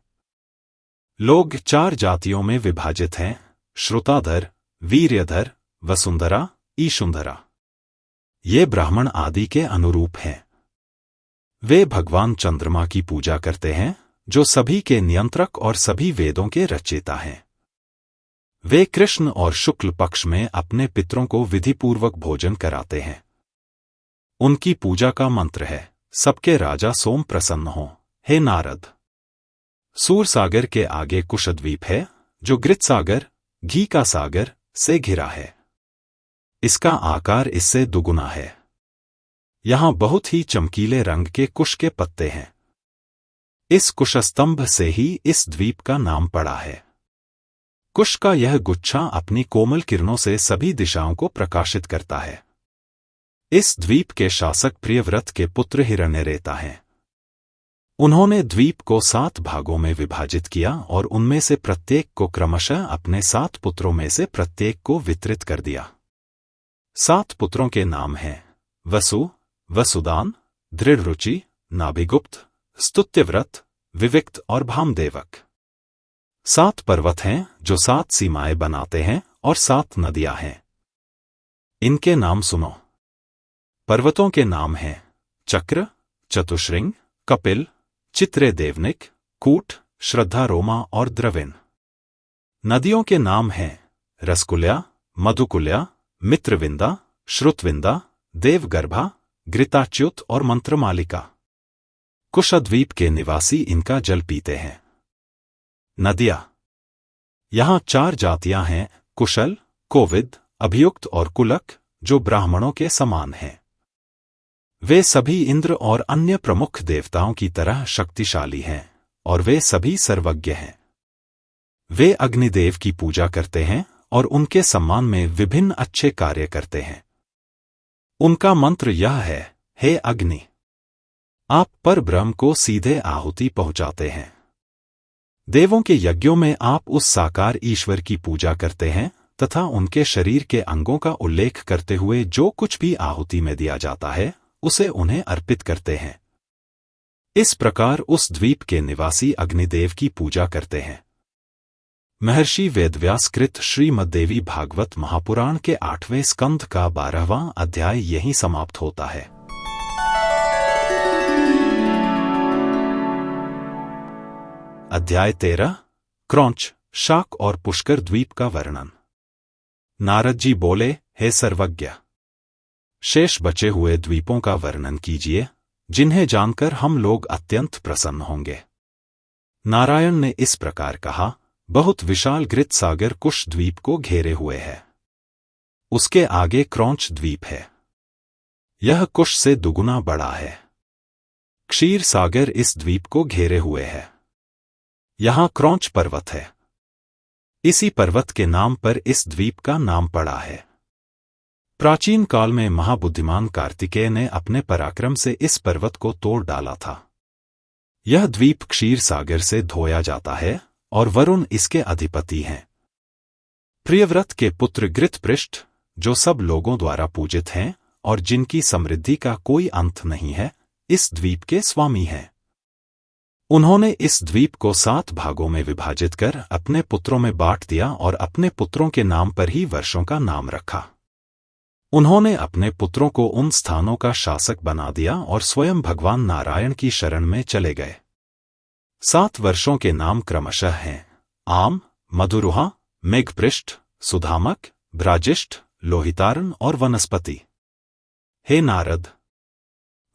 लोग 4 जातियों में विभाजित हैं: श्रुताधर, वीर्यधर, वसुंधरा, ईशुंधरा। ये ब्राह्मण आदि के अनुरूप हैं। वे भगवान चंद्रमा की पूजा करते हैं, जो सभी के नियंत्रक और सभी वेदों के रचयिता हैं। वे कृष्ण और शुक्ल पक्ष में अपने पितरों को विधिपूर्वक भोजन कराते हैं। उनकी पूजा का मंत्र है: सबके राजा सोम प्रसन्न हो, हे नारद। सूरसागर के आगे कुशद्वीप है, जो घृतसागर, घी का सागर, से घिरा है। इसका आकार इससे दुगुना है। यहां बहुत ही चमकीले रंग के कुश के पत्ते हैं। इस कुशस्तंभ से ही इस द्वीप का नाम पड़ा है। कुश का यह गुच्छा अपनी कोमल किरणों से सभी दिशाओं को प्रकाशित करता है। इस द्वीप के शासक प्रियव्रत के पुत्र हिरण्यरेता हैं। उन्होंने द्वीप को 7 भागों में विभाजित किया और उनमें से प्रत्येक को क्रमशः अपने 7 पुत्रों में से प्रत्येक को वितरित कर दिया। 7 पुत्रों के नाम हैं वसु, वसुदान, दृढ़रुचि, नाभिगुप्त, स्तुत्यव्रत, विविक्त और भामदेवक। 7 पर्वत हैं जो 7 सीमाएं बनाते हैं और 7 नदियां हैं। इनके नाम सुनो: पर्वतों के नाम हैं चक्र, चतुश्रृंग, कपिल, चित्रे देवनिक, कूट, श्रद्धारोमा और द्रविण। नदियों के नाम हैं रसकुल्या, मधुकुल्या, मित्रविंदा, श्रुतविंदा, देवगर्भा, घृताच्युत और मंत्रमालिका। कुशद्वीप के निवासी इनका जल पीते हैं। नदियां: यहां 4 जातियां हैं: कुशल, कोविद, अभियुक्त और कुलक, जो ब्राह्मणों के समान हैं। वे सभी इंद्र और अन्य प्रमुख देवताओं की तरह शक्तिशाली हैं और वे सभी सर्वज्ञ हैं। वे अग्निदेव की पूजा करते हैं और उनके सम्मान में विभिन्न अच्छे कार्य करते हैं। उनका मंत्र यह है: हे अग्नि, आप परब्रह्म को सीधे आहुति पहुंचाते हैं। देवों के यज्ञों में आप उस साकार ईश्वर की पूजा करते हैं तथा उनके शरीर के अंगों का उल्लेख करते हुए जो कुछ भी आहुति में दिया जाता है उसे उन्हें अर्पित करते हैं। इस प्रकार उस द्वीप के निवासी अग्निदेव की पूजा करते हैं। महर्षि वेदव्यास कृत श्रीमद्देवी भागवत महापुराण के 8वें स्कंध का 12वां अध्याय यहीं समाप्त होता है। अध्याय 13 क्रौंच, शाक और पुष्कर द्वीप का वर्णन। नारद जी बोले, हे सर्वज्ञ, शेष बचे हुए द्वीपों का वर्णन कीजिए, जिन्हें जानकर हम लोग अत्यंत प्रसन्न होंगे। नारायण ने इस प्रकार कहा, बहुत विशाल घृत सागर कुश द्वीप को घेरे हुए है। उसके आगे क्रौंच द्वीप है। यह कुश से दुगुना बड़ा है। क्षीर सागर इस द्वीप को घेरे हुए है। यहां क्रौंच पर्वत है। इसी पर्वत के नाम पर इस द्वीप का नाम पड़ा है। प्राचीन काल में महाबुद्धिमान कार्तिकेय ने अपने पराक्रम से इस पर्वत को तोड़ डाला था। यह द्वीप क्षीर सागर से धोया जाता है और वरुण इसके अधिपति हैं। प्रियव्रत के पुत्र घृतपृष्ठ, जो सब लोगों द्वारा पूजित हैं और जिनकी समृद्धि का कोई अंत नहीं है, इस द्वीप के स्वामी हैं। उन्होंने इस द्वीप को 7 भागों में विभाजित कर अपने पुत्रों में बांट दिया और अपने पुत्रों के नाम पर ही वर्षों का नाम रखा। उन्होंने अपने पुत्रों को उन स्थानों का शासक बना दिया और स्वयं भगवान नारायण की शरण में चले गए। 7 वर्षों के नाम क्रमशः हैं आम, मधुरुहा, मेघपृष्ठ, सुधामक, ब्राजिष्ठ, लोहितारण और वनस्पति। हे नारद,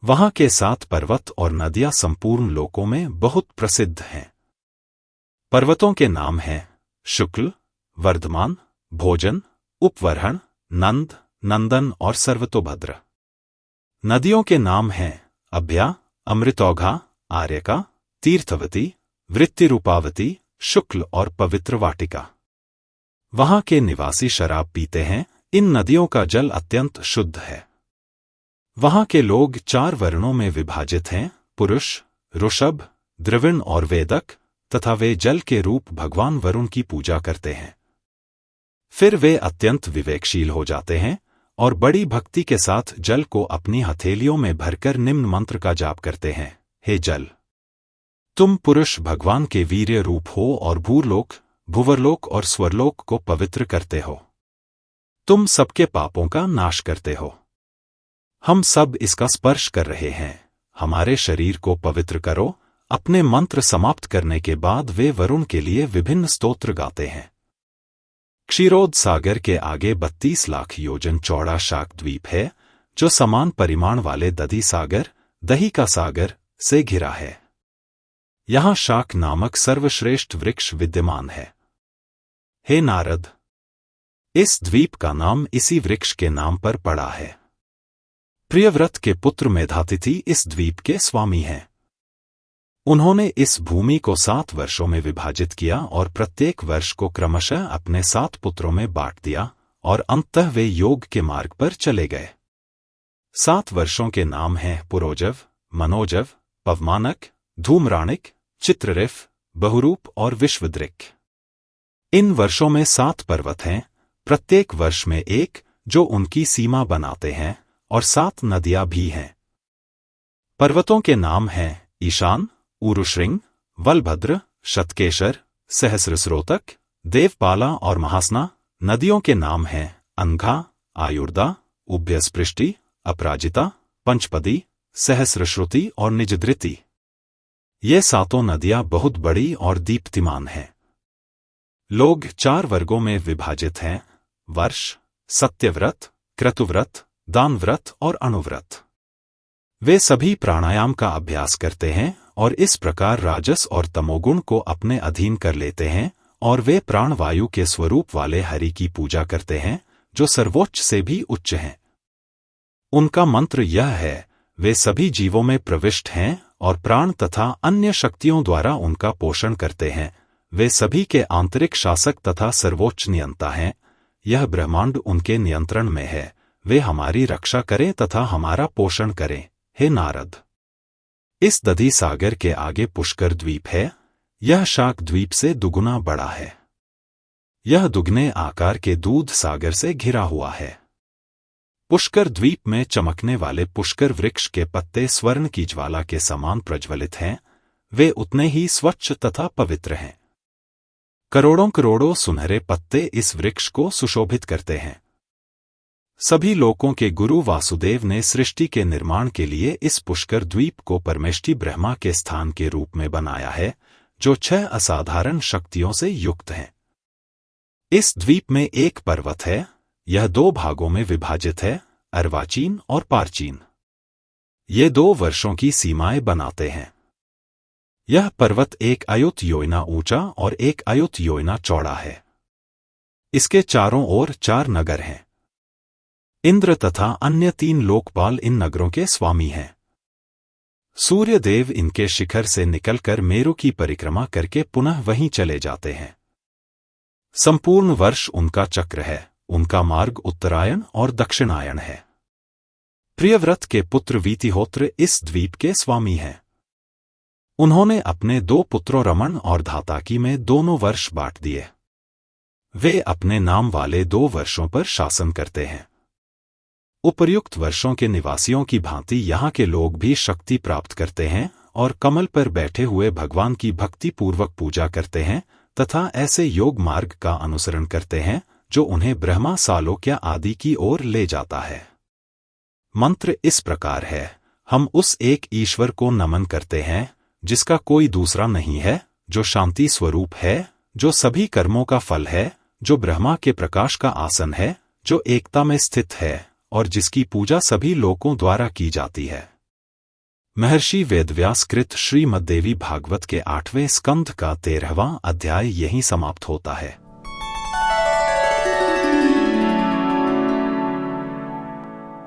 वहां के 7 पर्वत और नदियां संपूर्ण लोकों में बहुत प्रसिद्ध हैं। पर्वतों के नाम हैं शुक्ल, वर्धमान, भोजन, उपवरहण, नंद, नंदन और सर्वतोभद्र। नदियों के नाम हैं अभ्या, अमृतौघा, आर्यका, तीर्थवती, वृत्तिरूपावती, शुक्ल और पवित्र वाटिका। वहां के निवासी शराब पीते हैं। इन नदियों का जल अत्यंत शुद्ध है। वहां के लोग 4 वर्णों में विभाजित हैं, पुरुष, ऋषभ, द्रविण और वेदक, तथा वे जल के रूप भगवान वरुण की पूजा करते हैं। फिर वे अत्यंत विवेकशील हो जाते हैं और बड़ी भक्ति के साथ जल को अपनी हथेलियों में भरकर निम्न मंत्र का जाप करते हैं। हे जल, तुम पुरुष भगवान के वीर्य रूप हो और भूरलोक, भुवरलोक और स्वरलोक को पवित्र करते हो। तुम सबके पापों का नाश करते हो। हम सब इसका स्पर्श कर रहे हैं। हमारे शरीर को पवित्र करो। अपने मंत्र समाप्त करने के बाद वे वरुण के लिए विभिन्न स्तोत्र गाते हैं। क्षीरोद सागर के आगे 32 लाख योजन चौड़ा शाक द्वीप है, जो समान परिमाण वाले दधी सागर, दही का सागर, से घिरा है। यहां शाक नामक सर्वश्रेष्ठ वृक्ष विद्यमान है। हे नारद, इस द्वीप का नाम इसी वृक्ष के नाम पर पड़ा है। प्रियव्रत के पुत्र मेधातिथि इस द्वीप के स्वामी हैं। उन्होंने इस भूमि को 7 वर्षों में विभाजित किया और प्रत्येक वर्ष को क्रमशः अपने 7 पुत्रों में बांट दिया और अंततः वे योग के मार्ग पर चले गए। 7 वर्षों के नाम हैं पुरोजव, मनोजव, पवमानक, धूम्राणिक, चित्ररेफ, बहुरूप और विश्वदृक्। इन वर्षों में 7 पर्वत हैं, प्रत्येक वर्ष में एक, जो उनकी सीमा बनाते हैं, और 7 नदियां भी हैं। पर्वतों के नाम हैं ईशान, उरुश्रृंग, वलभद्र, शतकेशर, सहस्रस्रोतक, देवपाला और महासना। नदियों के नाम हैं अनघा, आयुर्दा, उभयस्पृष्टि, अपराजिता, पंचपदी, सहस्रश्रुति और निजधृति। ये 7 नदियां बहुत बड़ी और दीप्तिमान हैं। लोग 4 वर्गों में विभाजित हैं: वर्ष, सत्यव्रत, क्रतुव्रत, दानव्रत और अणुव्रत। वे सभी प्राणायाम का अभ्यास करते हैं और इस प्रकार राजस और तमोगुण को अपने अधीन कर लेते हैं, और वे प्राणवायु के स्वरूप वाले हरि की पूजा करते हैं, जो सर्वोच्च से भी उच्च हैं। उनका मंत्र यह है, वे सभी जीवों में प्रविष्ट हैं और प्राण तथा अन्य शक्तियों द्वारा उनका पोषण करते हैं। वे सभी के आंतरिक शासक तथा सर्वोच्च नियंता हैं। यह ब्रह्मांड उनके नियंत्रण में है। वे हमारी रक्षा करें तथा हमारा पोषण करें। हे नारद, इस दधी सागर के आगे पुष्कर द्वीप है। यह शाक द्वीप से दुगुना बड़ा है। यह दुगने आकार के दूध सागर से घिरा हुआ है। पुष्कर द्वीप में चमकने वाले पुष्कर वृक्ष के पत्ते स्वर्ण की ज्वाला के समान प्रज्वलित हैं। वे उतने ही स्वच्छ तथा पवित्र हैं। करोड़ों करोड़ों सुनहरे पत्ते इस वृक्ष को सुशोभित करते हैं। सभी लोकों के गुरु वासुदेव ने सृष्टि के निर्माण के लिए इस पुष्कर द्वीप को परमेष्टि ब्रह्मा के स्थान के रूप में बनाया है, जो 6 असाधारण शक्तियों से युक्त हैं। इस द्वीप में एक पर्वत है। यह 2 भागों में विभाजित है, अर्वाचीन और पारचीन। ये 2 वर्षों की सीमाएं बनाते हैं। यह पर्वत 1 अयुत योजना ऊंचा और 1 अयुत योजना चौड़ा है। इसके चारों ओर 4 नगर हैं। इंद्र तथा अन्य 3 लोकपाल इन नगरों के स्वामी हैं। सूर्यदेव इनके शिखर से निकलकर मेरु की परिक्रमा करके पुनः वहीं चले जाते हैं। संपूर्ण वर्ष उनका चक्र है। उनका मार्ग उत्तरायण और दक्षिणायन है। प्रियव्रत के पुत्र वीतिहोत्र इस द्वीप के स्वामी हैं। उन्होंने अपने 2 पुत्रों रमण और धाताकी में दोनों वर्ष बांट दिए। वे अपने नाम वाले 2 वर्षों पर शासन करते हैं। उपर्युक्त वर्षों के निवासियों की भांति यहाँ के लोग भी शक्ति प्राप्त करते हैं और कमल पर बैठे हुए भगवान की भक्तिपूर्वक पूजा करते हैं तथा ऐसे योग मार्ग का अनुसरण करते हैं जो उन्हें ब्रह्मा सालोक्य आदि की ओर ले जाता है। मंत्र इस प्रकार है। हम उस एक ईश्वर को नमन करते हैं जिसका कोई दूसरा नहीं है, जो शांति स्वरूप है, जो सभी कर्मों का फल है, जो ब्रह्मा के प्रकाश का आसन है, जो एकता में स्थित है और जिसकी पूजा सभी लोकों द्वारा की जाती है। महर्षि वेदव्यास कृत श्रीमद्देवी भागवत के 8वें स्कंध का 13वां अध्याय यहीं समाप्त होता है।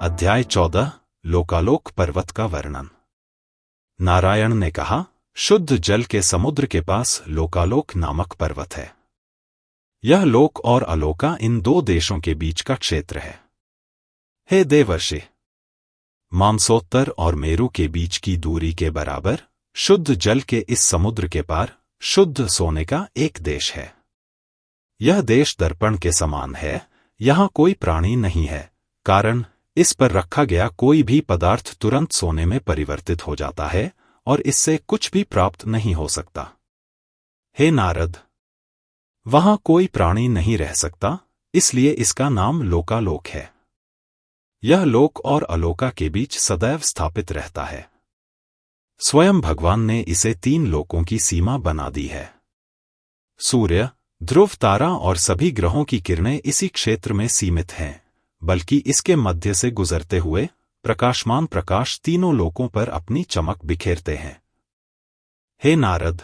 अध्याय 14 लोकालोक पर्वत का वर्णन। नारायण ने कहा, शुद्ध जल के समुद्र के पास लोकालोक नामक पर्वत है। यह लोक और अलोका इन 2 देशों के बीच का क्षेत्र है। हे देवर्षि, मानसोत्तर और मेरु के बीच की दूरी के बराबर शुद्ध जल के इस समुद्र के पार शुद्ध सोने का एक देश है। यह देश दर्पण के समान है। यहाँ कोई प्राणी नहीं है, कारण इस पर रखा गया कोई भी पदार्थ तुरंत सोने में परिवर्तित हो जाता है और इससे कुछ भी प्राप्त नहीं हो सकता। हे नारद, वहां कोई प्राणी नहीं रह सकता, इसलिए इसका नाम लोकालोक है। यह लोक और अलोका के बीच सदैव स्थापित रहता है। स्वयं भगवान ने इसे 3 लोकों की सीमा बना दी है। सूर्य, ध्रुव तारा और सभी ग्रहों की किरणें इसी क्षेत्र में सीमित हैं, बल्कि इसके मध्य से गुजरते हुए प्रकाशमान प्रकाश तीनों लोकों पर अपनी चमक बिखेरते हैं। हे नारद,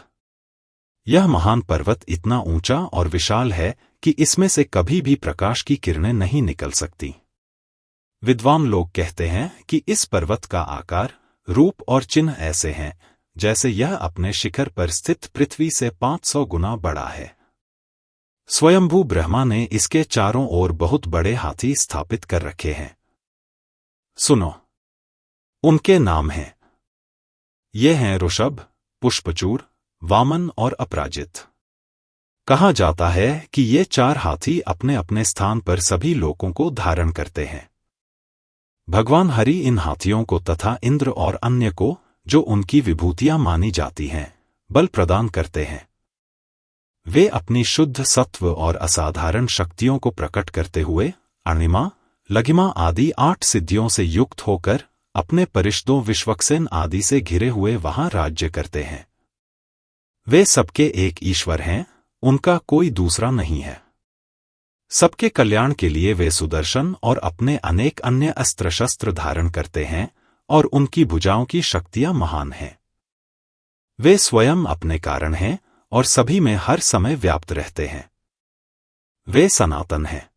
यह महान पर्वत इतना ऊंचा और विशाल है कि इसमें से कभी भी प्रकाश की किरणें नहीं निकल सकती। विद्वान लोग कहते हैं कि इस पर्वत का आकार, रूप और चिन्ह ऐसे हैं जैसे यह अपने शिखर पर स्थित पृथ्वी से 500 गुना बड़ा है। स्वयंभू ब्रह्मा ने इसके चारों ओर बहुत बड़े हाथी स्थापित कर रखे हैं। सुनो, उनके नाम हैं। ये हैं ऋषभ, पुष्पचूर, वामन और अपराजित। कहा जाता है कि ये 4 हाथी अपने अपने स्थान पर सभी लोकों को धारण करते हैं। भगवान हरि इन हाथियों को तथा इंद्र और अन्य को, जो उनकी विभूतियां मानी जाती हैं, बल प्रदान करते हैं। वे अपनी शुद्ध सत्व और असाधारण शक्तियों को प्रकट करते हुए अणिमा, लघिमा आदि 8 सिद्धियों से युक्त होकर अपने परिषदों विश्वक्सेन आदि से घिरे हुए वहां राज्य करते हैं। वे सबके एक ईश्वर हैं, उनका कोई दूसरा नहीं है। सबके कल्याण के लिए वे सुदर्शन और अपने अनेक अन्य अस्त्र शस्त्र धारण करते हैं और उनकी भुजाओं की शक्तियां महान हैं। वे स्वयं अपने कारण हैं और सभी में हर समय व्याप्त रहते हैं। वे सनातन हैं।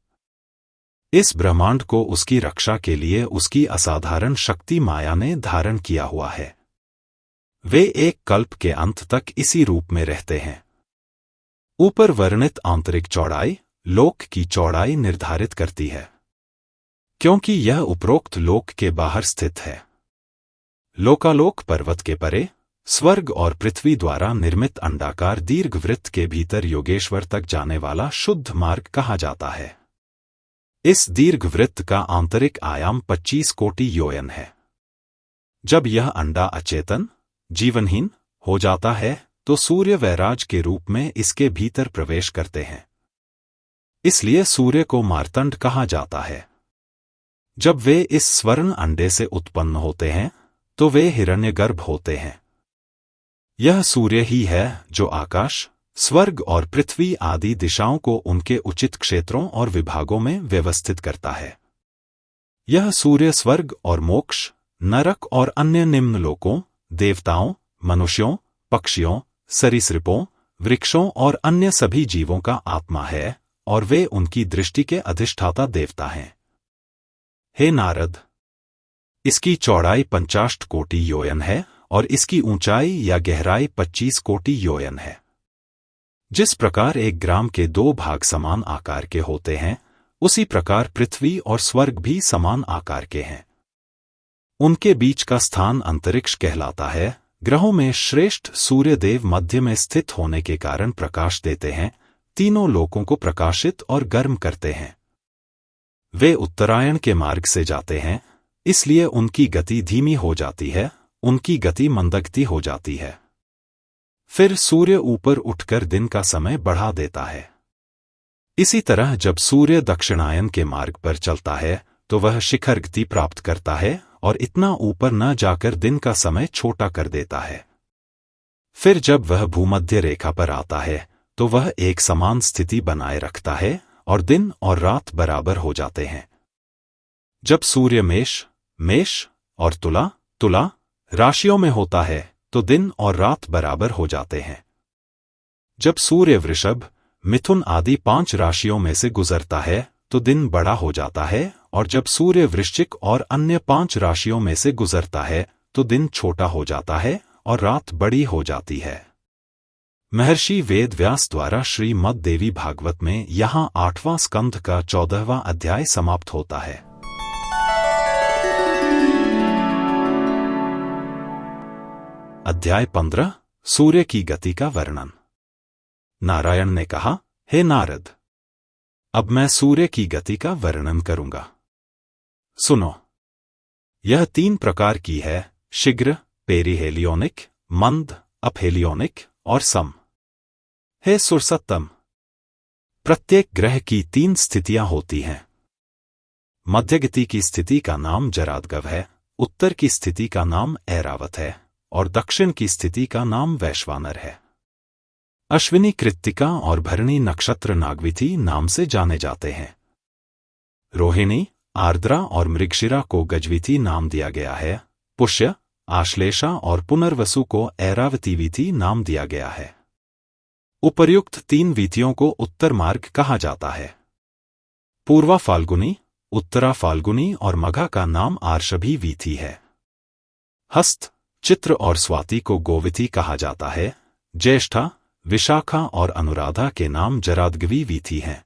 इस ब्रह्मांड को उसकी रक्षा के लिए उसकी असाधारण शक्ति माया ने धारण किया हुआ है। वे एक कल्प के अंत तक इसी रूप में रहते हैं। ऊपर वर्णित आंतरिक चौड़ाई लोक की चौड़ाई निर्धारित करती है, क्योंकि यह उपरोक्त लोक के बाहर स्थित है। लोकालोक पर्वत के परे स्वर्ग और पृथ्वी द्वारा निर्मित अंडाकार दीर्घवृत्त के भीतर योगेश्वर तक जाने वाला शुद्ध मार्ग कहा जाता है। इस दीर्घवृत्त का आंतरिक आयाम 25 कोटि योयन है। जब यह अंडा अचेतन, जीवनहीन हो जाता है तो सूर्य वैराज के रूप में इसके भीतर प्रवेश करते हैं। इसलिए सूर्य को मार्तंड कहा जाता है। जब वे इस स्वर्ण अंडे से उत्पन्न होते हैं तो वे हिरण्यगर्भ होते हैं। यह सूर्य ही है जो आकाश, स्वर्ग और पृथ्वी आदि दिशाओं को उनके उचित क्षेत्रों और विभागों में व्यवस्थित करता है। यह सूर्य स्वर्ग और मोक्ष, नरक और अन्य निम्न लोकों, देवताओं, मनुष्यों, पक्षियों, सरीसृपों, वृक्षों और अन्य सभी जीवों का आत्मा है, और वे उनकी दृष्टि के अधिष्ठाता देवता हैं। हे नारद, इसकी चौड़ाई 50 कोटि योयन है और इसकी ऊंचाई या गहराई 25 कोटि योयन है। जिस प्रकार 1 ग्राम के 2 भाग समान आकार के होते हैं, उसी प्रकार पृथ्वी और स्वर्ग भी समान आकार के हैं। उनके बीच का स्थान अंतरिक्ष कहलाता है। ग्रहों में श्रेष्ठ सूर्यदेव मध्य में स्थित होने के कारण प्रकाश देते हैं, तीनों लोकों को प्रकाशित और गर्म करते हैं। वे उत्तरायण के मार्ग से जाते हैं, इसलिए उनकी गति धीमी हो जाती है, उनकी गति मंदगति हो जाती है। फिर सूर्य ऊपर उठकर दिन का समय बढ़ा देता है। इसी तरह जब सूर्य दक्षिणायन के मार्ग पर चलता है तो वह शिखर गति प्राप्त करता है और इतना ऊपर न जाकर दिन का समय छोटा कर देता है। फिर जब वह भूमध्य रेखा पर आता है तो वह एक समान स्थिति बनाए रखता है और दिन और रात बराबर हो जाते हैं। जब सूर्य मेष और तुला राशियों में होता है तो दिन और रात बराबर हो जाते हैं। जब सूर्य वृषभ, मिथुन आदि 5 राशियों में से गुजरता है तो दिन बड़ा हो जाता है, और जब सूर्य वृश्चिक और अन्य 5 राशियों में से गुजरता है तो दिन छोटा हो जाता है और रात बड़ी हो जाती है। महर्षि वेद व्यास द्वारा श्रीमद् देवी भागवत में यहां 8वां स्कंध का 14वां अध्याय समाप्त होता है। अध्याय 15 सूर्य की गति का वर्णन। नारायण ने कहा, हे नारद, अब मैं सूर्य की गति का वर्णन करूंगा। सुनो। यह 3 प्रकार की है: शीघ्र, पेरिहेलियोनिक, मंद, अपहेलियोनिक और सम। हे सुरसत्तम, प्रत्येक ग्रह की 3 स्थितियां होती हैं। मध्यगति की स्थिति का नाम जराद्गव है, उत्तर की स्थिति का नाम ऐरावत है और दक्षिण की स्थिति का नाम वैश्वानर है। अश्विनी कृत्तिका और भरणी नक्षत्र नागविथि नाम से जाने जाते हैं। रोहिणी, आर्द्रा और मृगशिरा को गजविथि नाम दिया गया है। पुष्य, आश्लेषा और पुनर्वसु को ऐरावती विथि नाम दिया गया है। उपर्युक्त 3 विथियों को उत्तर मार्ग कहा जाता है। पूर्वा फाल्गुनी, उत्तरा फाल्गुनी और मघा का नाम आर्षभी विथि है। हस्त, चित्र और स्वाति को गोविथि कहा जाता है। ज्येष्ठा, विशाखा और अनुराधा के नाम जराद्गवी विथि हैं।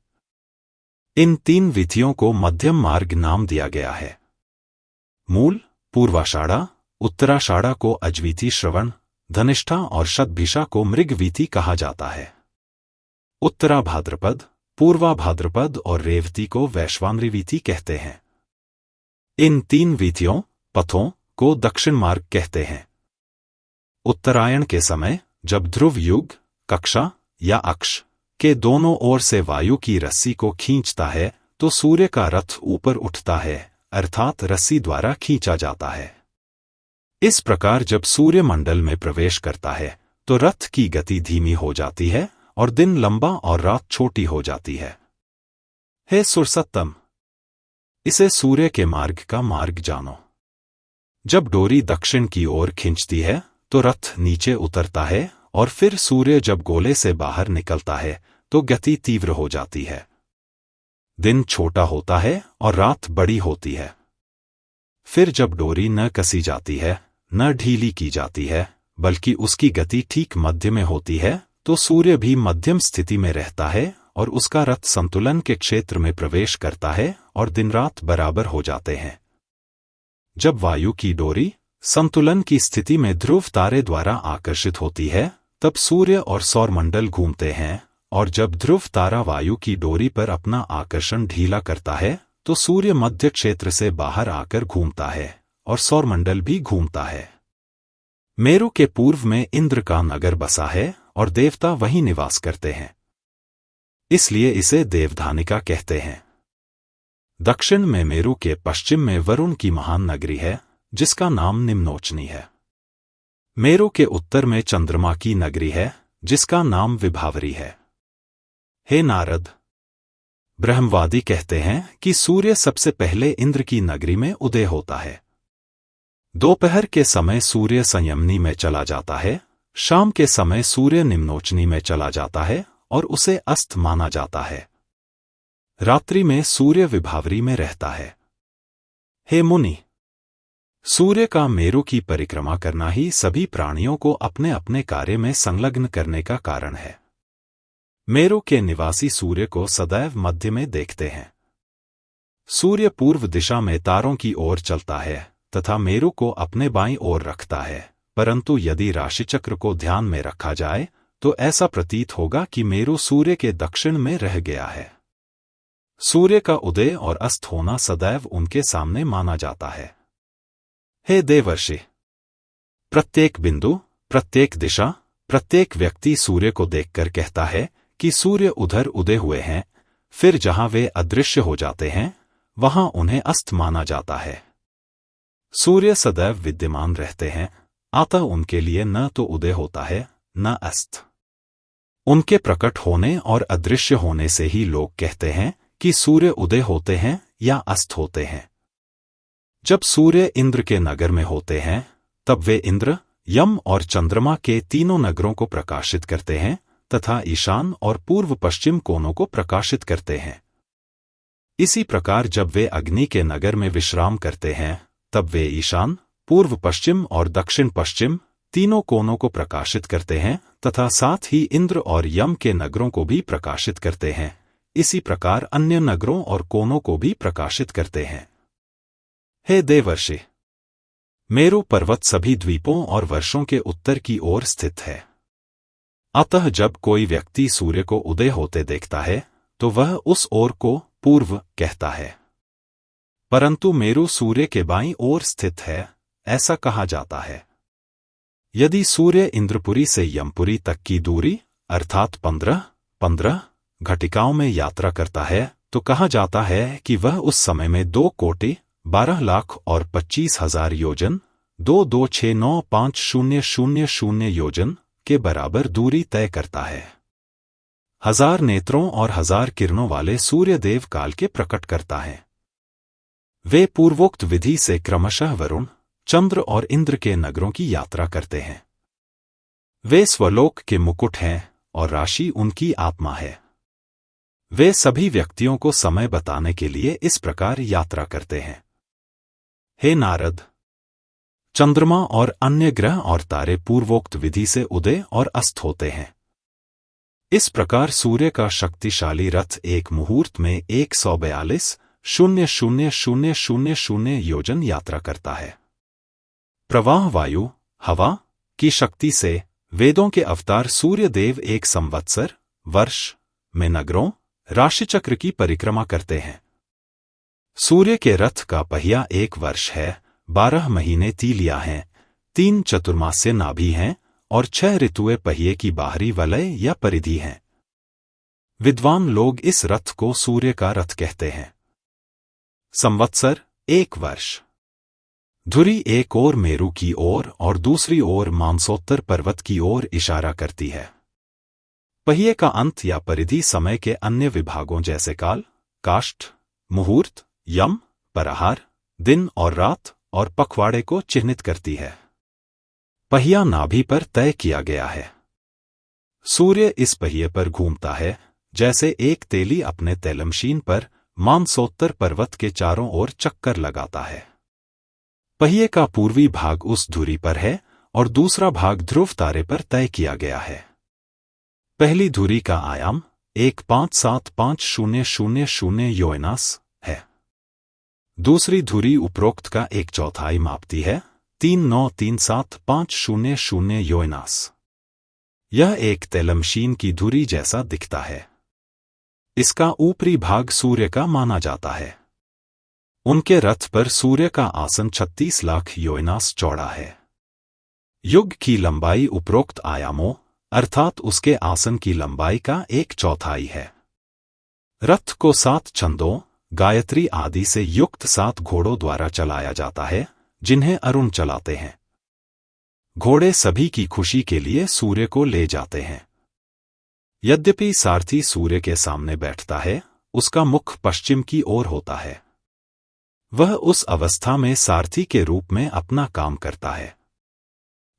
इन 3 विथियों को मध्यम मार्ग नाम दिया गया है। मूल, पूर्वाषाढ़ा, उत्तराषाढ़ा को अजवीथि श्रवण, धनिष्ठा और शतभिषा को मृगवीथि कहा जाता है। उत्तरा भाद्रपद, पूर्वा भाद्रपद और रेवती को वैश्वानरी विथि कहते हैं। इन 3 विथियों, पथों को दक्षिण मार्ग कहते हैं। उत्तरायण के समय जब ध्रुव युग, कक्षा या अक्ष के दोनों ओर से वायु की रस्सी को खींचता है तो सूर्य का रथ ऊपर उठता है, अर्थात रस्सी द्वारा खींचा जाता है। इस प्रकार जब सूर्य मंडल में प्रवेश करता है तो रथ की गति धीमी हो जाती है और दिन लंबा और रात छोटी हो जाती है। हे सुरसत्तम, इसे सूर्य के मार्ग का मार्ग जानो। जब डोरी दक्षिण की ओर खींचती है तो रथ नीचे उतरता है और फिर सूर्य जब गोले से बाहर निकलता है तो गति तीव्र हो जाती है। दिन छोटा होता है और रात बड़ी होती है। फिर जब डोरी न कसी जाती है, न ढीली की जाती है, बल्कि उसकी गति ठीक मध्य में होती है, तो सूर्य भी मध्यम स्थिति में रहता है और उसका रथ संतुलन के क्षेत्र में प्रवेश करता है और दिन रात बराबर हो जाते हैं। जब वायु की डोरी संतुलन की स्थिति में ध्रुव तारे द्वारा आकर्षित होती है, तब सूर्य और सौरमंडल घूमते हैं, और जब ध्रुव तारा वायु की डोरी पर अपना आकर्षण ढीला करता है तो सूर्य मध्य क्षेत्र से बाहर आकर घूमता है और सौरमंडल भी घूमता है। मेरु के पूर्व में इंद्र का नगर बसा है और देवता वहीं निवास करते हैं, इसलिए इसे देवधानिका कहते हैं। दक्षिण में मेरु के पश्चिम में वरुण की महान नगरी है, जिसका नाम निम्नोचनी है। मेरु के उत्तर में चंद्रमा की नगरी है, जिसका नाम विभावरी है। हे नारद, ब्रह्मवादी कहते हैं कि सूर्य सबसे पहले इंद्र की नगरी में उदय होता है। दोपहर के समय सूर्य संयमनी में चला जाता है, शाम के समय सूर्य निम्नोचनी में चला जाता है और उसे अस्त माना जाता है। रात्रि में सूर्य विभावरी में रहता है। हे मुनि, सूर्य का मेरु की परिक्रमा करना ही सभी प्राणियों को अपने अपने कार्य में संलग्न करने का कारण है। मेरु के निवासी सूर्य को सदैव मध्य में देखते हैं। सूर्य पूर्व दिशा में तारों की ओर चलता है तथा मेरु को अपने बाईं ओर रखता है, परंतु यदि राशिचक्र को ध्यान में रखा जाए तो ऐसा प्रतीत होगा कि मेरु सूर्य के दक्षिण में रह गया है। सूर्य का उदय और अस्त होना सदैव उनके सामने माना जाता है। हे देवर्षि, प्रत्येक बिंदु, प्रत्येक दिशा, प्रत्येक व्यक्ति सूर्य को देखकर कहता है कि सूर्य उधर उदय हुए हैं, फिर जहां वे अदृश्य हो जाते हैं वहां उन्हें अस्त माना जाता है। सूर्य सदैव विद्यमान रहते हैं, अतः उनके लिए न तो उदय होता है न अस्त। उनके प्रकट होने और अदृश्य होने से ही लोग कहते हैं कि सूर्य उदय होते हैं या अस्त होते हैं। जब सूर्य इंद्र के नगर में होते हैं तब वे इंद्र, यम और चंद्रमा के तीनों नगरों को प्रकाशित करते हैं तथा ईशान और पूर्व पश्चिम कोनों को प्रकाशित करते हैं। इसी प्रकार जब वे अग्नि के नगर में विश्राम करते हैं तब वे ईशान, पूर्व पश्चिम और दक्षिण पश्चिम तीनों कोनों को प्रकाशित करते हैं तथा साथ ही इंद्र और यम के नगरों को भी प्रकाशित करते हैं। इसी प्रकार अन्य नगरों और कोनों को भी प्रकाशित करते हैं। हे देवर्षि, मेरु पर्वत सभी द्वीपों और वर्षों के उत्तर की ओर स्थित है। अतः जब कोई व्यक्ति सूर्य को उदय होते देखता है तो वह उस ओर को पूर्व कहता है, परंतु मेरु सूर्य के बाईं ओर स्थित है, ऐसा कहा जाता है। यदि सूर्य इंद्रपुरी से यमपुरी तक की दूरी अर्थात 15 घटिकाओं में यात्रा करता है तो कहा जाता है कि वह उस समय में 2 कोटि 12 लाख और 25,000 योजन 22695,000 योजन के बराबर दूरी तय करता है। 1000 नेत्रों और 1000 किरणों वाले सूर्यदेव काल के प्रकट करता है। वे पूर्वोक्त विधि से क्रमशः वरुण, चंद्र और इंद्र के नगरों की यात्रा करते हैं। वे स्वलोक के मुकुट हैं और राशि उनकी आत्मा है। वे सभी व्यक्तियों को समय बताने के लिए इस प्रकार यात्रा करते हैं। हे नारद, चंद्रमा और अन्य ग्रह और तारे पूर्वोक्त विधि से उदय और अस्त होते हैं। इस प्रकार सूर्य का शक्तिशाली रथ एक मुहूर्त में 142,000,000 योजन यात्रा करता है। प्रवाह वायु, हवा की शक्ति से वेदों के अवतार सूर्यदेव एक संवत्सर, वर्ष में नगरों, राशिचक्र की परिक्रमा करते हैं। सूर्य के रथ का पहिया 1 वर्ष है, 12 महीने तीलियां हैं, 3 चतुर्मास्य नाभि हैं और 6 ऋतुएं पहिए की बाहरी वलय या परिधि हैं। विद्वान लोग इस रथ को सूर्य का रथ कहते हैं। संवत्सर 1 वर्ष। धुरी एक ओर मेरु की ओर और दूसरी ओर मानसोत्तर पर्वत की ओर इशारा करती है। पहिए का अंत या परिधि समय के अन्य विभागों जैसे काल, काष्ठ, मुहूर्त, यम, प्रहार, दिन और रात और पखवाड़े को चिह्नित करती है। पहिया नाभि पर तय किया गया है। सूर्य इस पहिए पर घूमता है जैसे एक तेली अपने तैलमशीन पर मानसोत्तर पर्वत के चारों ओर चक्कर लगाता है। पहिए का पूर्वी भाग उस धुरी पर है और दूसरा भाग ध्रुव तारे पर तय किया गया है। पहली धुरी का आयाम 1,575,000 योनास है। दूसरी धुरी उपरोक्त का 1/4 मापती है, 3,937,500 योनास। यह एक तैलमशीन की धुरी जैसा दिखता है। इसका ऊपरी भाग सूर्य का माना जाता है। उनके रथ पर सूर्य का आसन 36 लाख योनास चौड़ा है। युग की लंबाई उपरोक्त आयामों अर्थात उसके आसन की लंबाई का 1/4 है। रथ को 7 छंदों, गायत्री आदि से युक्त 7 घोड़ों द्वारा चलाया जाता है, जिन्हें अरुण चलाते हैं। घोड़े सभी की खुशी के लिए सूर्य को ले जाते हैं। यद्यपि सारथी सूर्य के सामने बैठता है, उसका मुख पश्चिम की ओर होता है। वह उस अवस्था में सारथी के रूप में अपना काम करता है।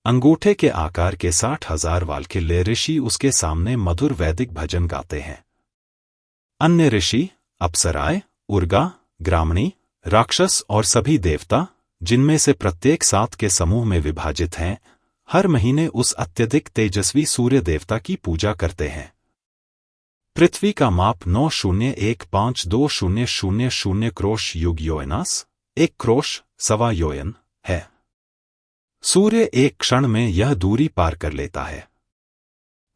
अंगूठे के आकार के 60,000 वाल्किल्य ऋषि उसके सामने मधुर वैदिक भजन गाते हैं। अन्य ऋषि, अप्सराएं, उर्गा, ग्रामणी, राक्षस और सभी देवता, जिनमें से प्रत्येक 7 के समूह में विभाजित हैं, हर महीने उस अत्यधिक तेजस्वी सूर्य देवता की पूजा करते हैं। पृथ्वी का माप 9015200 क्रोश युग योयनास, 1 क्रोश सवा योयन है। सूर्य एक क्षण में यह दूरी पार कर लेता है।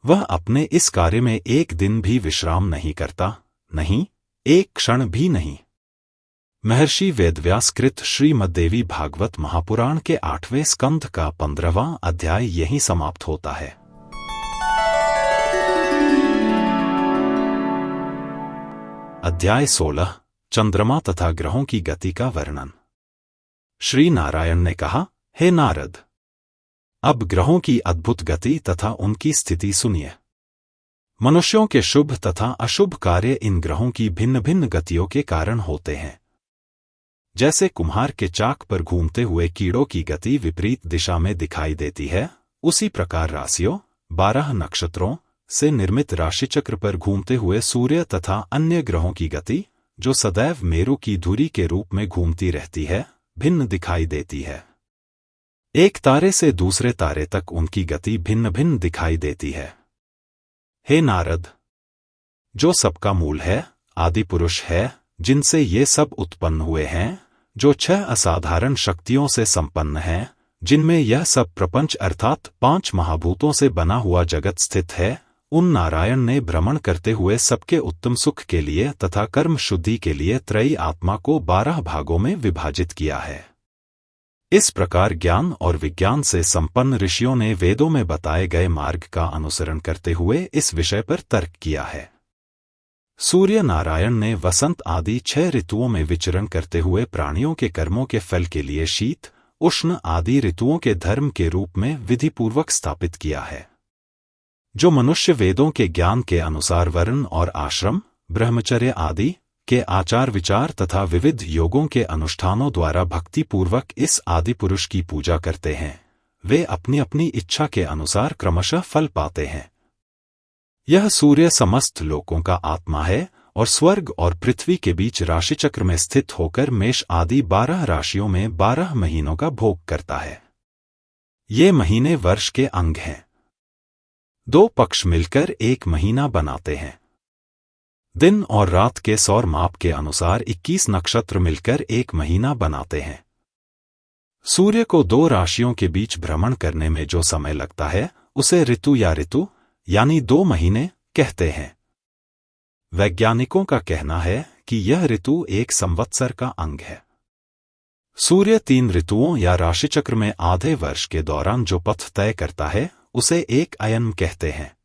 वह अपने इस कार्य में एक दिन भी विश्राम नहीं करता, नहीं, एक क्षण भी नहीं। महर्षि वेदव्यास कृत श्रीमद्देवी भागवत महापुराण के 8वें स्कंध का 15वां अध्याय यहीं समाप्त होता है। अध्याय 16 चंद्रमा तथा ग्रहों की गति का वर्णन। श्री नारायण ने कहा, हे नारद, अब ग्रहों की अद्भुत गति तथा उनकी स्थिति सुनिए। मनुष्यों के शुभ तथा अशुभ कार्य इन ग्रहों की भिन्न भिन्न गतियों के कारण होते हैं। जैसे कुम्हार के चाक पर घूमते हुए कीड़ों की गति विपरीत दिशा में दिखाई देती है, उसी प्रकार राशियों, 12 नक्षत्रों से निर्मित राशिचक्र पर घूमते हुए सूर्य तथा अन्य ग्रहों की गति, जो सदैव मेरु की धुरी के रूप में घूमती रहती है, भिन्न दिखाई देती है। एक तारे से दूसरे तारे तक उनकी गति भिन्न भिन्न दिखाई देती है। हे नारद, जो सबका मूल है, आदि पुरुष है, जिनसे ये सब उत्पन्न हुए हैं, जो 6 असाधारण शक्तियों से संपन्न हैं, जिनमें यह सब प्रपंच अर्थात 5 महाभूतों से बना हुआ जगत स्थित है, उन नारायण ने भ्रमण करते हुए सबके उत्तम सुख के लिए तथा कर्म शुद्धि के लिए त्रयी आत्मा को 12 भागों में विभाजित किया है। इस प्रकार ज्ञान और विज्ञान से संपन्न ऋषियों ने वेदों में बताए गए मार्ग का अनुसरण करते हुए इस विषय पर तर्क किया है। सूर्य नारायण ने वसंत आदि 6 ऋतुओं में विचरण करते हुए प्राणियों के कर्मों के फल के लिए शीत, उष्ण आदि ऋतुओं के धर्म के रूप में विधिपूर्वक स्थापित किया है। जो मनुष्य वेदों के ज्ञान के अनुसार वर्ण और आश्रम, ब्रह्मचर्य आदि के आचार विचार तथा विविध योगों के अनुष्ठानों द्वारा भक्तिपूर्वक इस आदि पुरुष की पूजा करते हैं, वे अपनी अपनी इच्छा के अनुसार क्रमशः फल पाते हैं। यह सूर्य समस्त लोकों का आत्मा है और स्वर्ग और पृथ्वी के बीच राशिचक्र में स्थित होकर मेष आदि 12 राशियों में 12 महीनों का भोग करता है। ये महीने वर्ष के अंग हैं। 2 पक्ष मिलकर 1 महीना बनाते हैं। दिन और रात के सौर माप के अनुसार 21 नक्षत्र मिलकर 1 महीना बनाते हैं। सूर्य को 2 राशियों के बीच भ्रमण करने में जो समय लगता है, उसे ऋतु या ऋतु यानी 2 महीने कहते हैं। वैज्ञानिकों का कहना है कि यह ऋतु 1 संवत्सर का अंग है। सूर्य 3 ऋतुओं या राशिचक्र में आधे वर्ष के दौरान जो पथ तय करता है, उसे एक अयन कहते हैं।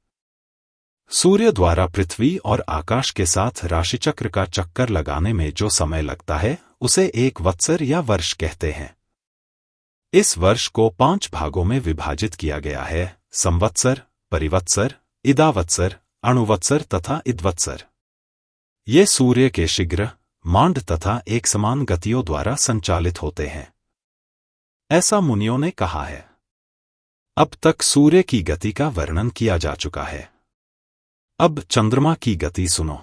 सूर्य द्वारा पृथ्वी और आकाश के साथ राशिचक्र का चक्कर लगाने में जो समय लगता है, उसे 1 वत्सर या वर्ष कहते हैं। इस वर्ष को 5 भागों में विभाजित किया गया है: संवत्सर, परिवत्सर, इदावत्सर, अणुवत्सर तथा इद्वत्सर। ये सूर्य के शीघ्र, मांड तथा एक समान गतियों द्वारा संचालित होते हैं, ऐसा मुनियों ने कहा है। अब तक सूर्य की गति का वर्णन किया जा चुका है। अब चंद्रमा की गति सुनो।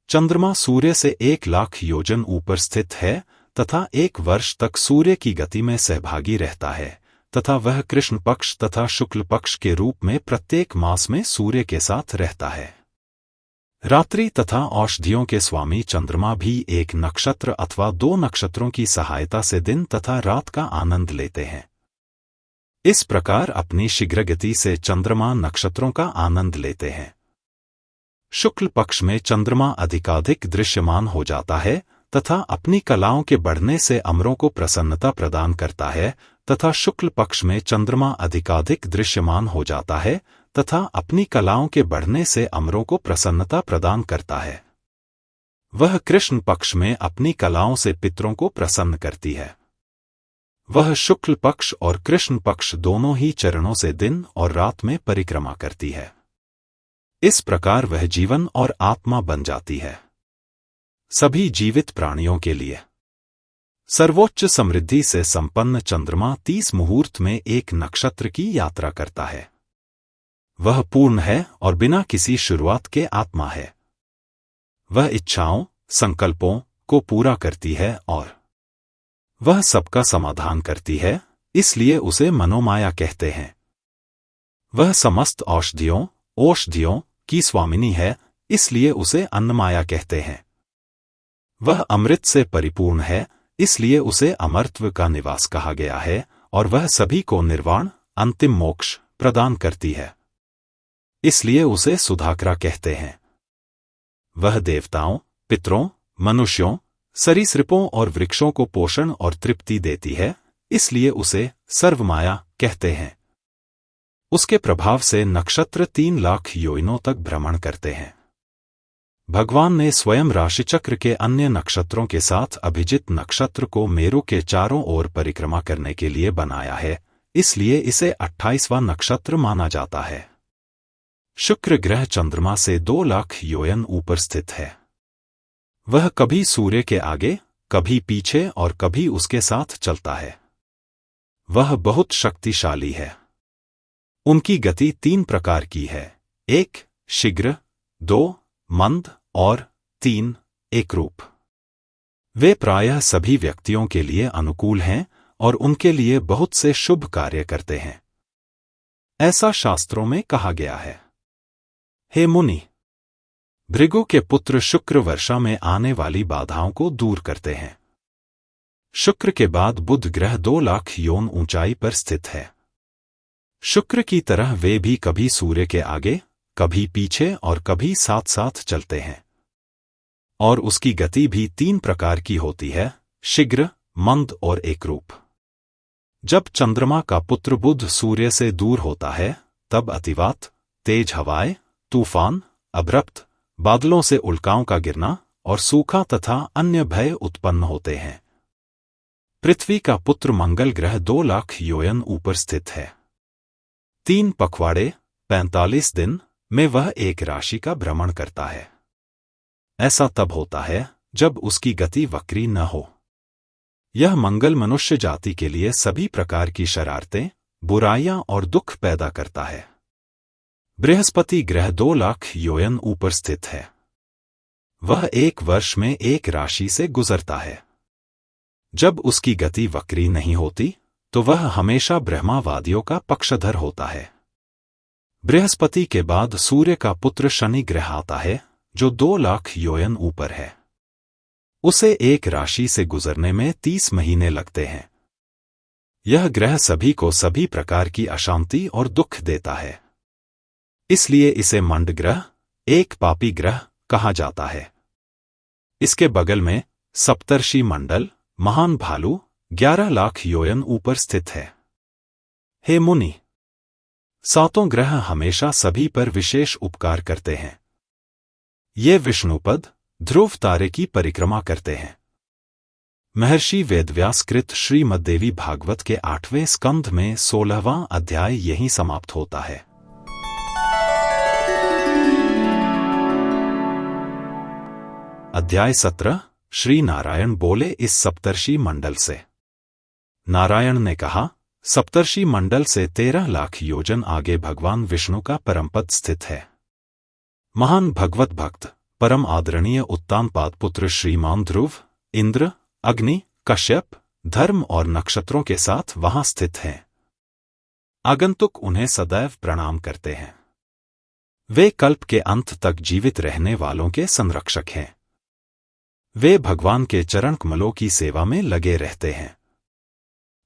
चंद्रमा सूर्य से 1,00,000 योजन ऊपर स्थित है तथा 1 वर्ष तक सूर्य की गति में सहभागी रहता है तथा वह कृष्ण पक्ष तथा शुक्ल पक्ष के रूप में प्रत्येक मास में सूर्य के साथ रहता है। रात्रि तथा औषधियों के स्वामी चंद्रमा भी 1 नक्षत्र अथवा 2 नक्षत्रों की सहायता से दिन तथा रात का आनंद लेते हैं। इस प्रकार अपनी शीघ्र गति से चंद्रमा नक्षत्रों का आनंद लेते हैं। शुक्ल पक्ष में चंद्रमा अधिकाधिक दृश्यमान हो जाता है तथा अपनी कलाओं के बढ़ने से अमरों को प्रसन्नता प्रदान करता है तथा शुक्ल पक्ष में चंद्रमा अधिकाधिक दृश्यमान हो जाता है तथा अपनी कलाओं के बढ़ने से अमरों को प्रसन्नता प्रदान करता है। वह कृष्ण पक्ष में अपनी कलाओं से पितरों को प्रसन्न करती है। वह शुक्ल पक्ष और कृष्ण पक्ष दोनों ही चरणों से दिन और रात में परिक्रमा करती है। इस प्रकार वह जीवन और आत्मा बन जाती है सभी जीवित प्राणियों के लिए। सर्वोच्च समृद्धि से संपन्न चंद्रमा 30 मुहूर्त में एक नक्षत्र की यात्रा करता है। वह पूर्ण है और बिना किसी शुरुआत के आत्मा है। वह इच्छाओं, संकल्पों को पूरा करती है और वह सबका समाधान करती है, इसलिए उसे मनोमाया कहते हैं। वह समस्त औषधियों की स्वामिनी है, इसलिए उसे अन्नमाया कहते हैं। वह अमृत से परिपूर्ण है, इसलिए उसे अमरत्व का निवास कहा गया है, और वह सभी को निर्वाण, अंतिम मोक्ष प्रदान करती है, इसलिए उसे सुधाकरा कहते हैं। वह देवताओं, पितरों, मनुष्यों, सरीसृपों और वृक्षों को पोषण और तृप्ति देती है, इसलिए उसे सर्वमाया कहते हैं। उसके प्रभाव से नक्षत्र 3 लाख योजनों तक भ्रमण करते हैं। भगवान ने स्वयं राशिचक्र के अन्य नक्षत्रों के साथ अभिजित नक्षत्र को मेरु के चारों ओर परिक्रमा करने के लिए बनाया है, इसलिए इसे 28वां नक्षत्र माना जाता है। शुक्र ग्रह चंद्रमा से 2 लाख योजन ऊपर स्थित है। वह कभी सूर्य के आगे, कभी पीछे और कभी उसके साथ चलता है। वह बहुत शक्तिशाली है। उनकी गति 3 प्रकार की है: 1 शीघ्र, 2 मंद और 3 एकरूप। वे प्रायः सभी व्यक्तियों के लिए अनुकूल हैं और उनके लिए बहुत से शुभ कार्य करते हैं, ऐसा शास्त्रों में कहा गया है। हे मुनि, भृगु के पुत्र शुक्र वर्षा में आने वाली बाधाओं को दूर करते हैं। शुक्र के बाद बुध ग्रह 2 लाख योजन ऊंचाई पर स्थित है। शुक्र की तरह वे भी कभी सूर्य के आगे, कभी पीछे और कभी साथ साथ चलते हैं, और उसकी गति भी 3 प्रकार की होती है: शीघ्र, मंद और एकरूप। जब चंद्रमा का पुत्र बुध सूर्य से दूर होता है, तब अतिवात, तेज हवाएं, तूफान, अभ्रप्त बादलों से उल्काओं का गिरना और सूखा तथा अन्य भय उत्पन्न होते हैं। पृथ्वी का पुत्र मंगल ग्रह 2 लाख योजन ऊपर स्थित है। 3 पखवाड़े 45 दिन में वह एक राशि का भ्रमण करता है। ऐसा तब होता है जब उसकी गति वक्री न हो। यह मंगल मनुष्य जाति के लिए सभी प्रकार की शरारतें, बुराइयां और दुख पैदा करता है। बृहस्पति ग्रह 2 लाख योजन ऊपर स्थित है। वह 1 वर्ष में एक राशि से गुजरता है। जब उसकी गति वक्री नहीं होती, तो वह हमेशा ब्रह्मावादियों का पक्षधर होता है। बृहस्पति के बाद सूर्य का पुत्र शनि ग्रह आता है, जो 2 लाख योजन ऊपर है। उसे एक राशि से गुजरने में 30 महीने लगते हैं। यह ग्रह सभी को सभी प्रकार की अशांति और दुख देता है, इसलिए इसे मंड ग्रह, एक पापी ग्रह कहा जाता है। इसके बगल में सप्तर्षि मंडल, महान भालू 11 लाख योजन ऊपर स्थित है। हे मुनि, 7 ग्रह हमेशा सभी पर विशेष उपकार करते हैं। ये विष्णुपद, ध्रुव तारे की परिक्रमा करते हैं। महर्षि वेदव्यास कृत श्रीमद्देवी भागवत के 8वें स्कंध में 16वां अध्याय यहीं समाप्त होता है। अध्याय 17। श्री नारायण बोले इस सप्तर्षि मंडल से। नारायण ने कहा, सप्तर्षि मंडल से 13 लाख योजन आगे भगवान विष्णु का परमपद स्थित है। महान भगवत भक्त, परम आदरणीय उत्तानपाद पुत्र श्रीमान ध्रुव, इंद्र, अग्नि, कश्यप, धर्म और नक्षत्रों के साथ वहां स्थित हैं। आगंतुक उन्हें सदैव प्रणाम करते हैं। वे कल्प के अंत तक जीवित रहने वालों के संरक्षक हैं। वे भगवान के चरण कमलों की सेवा में लगे रहते हैं।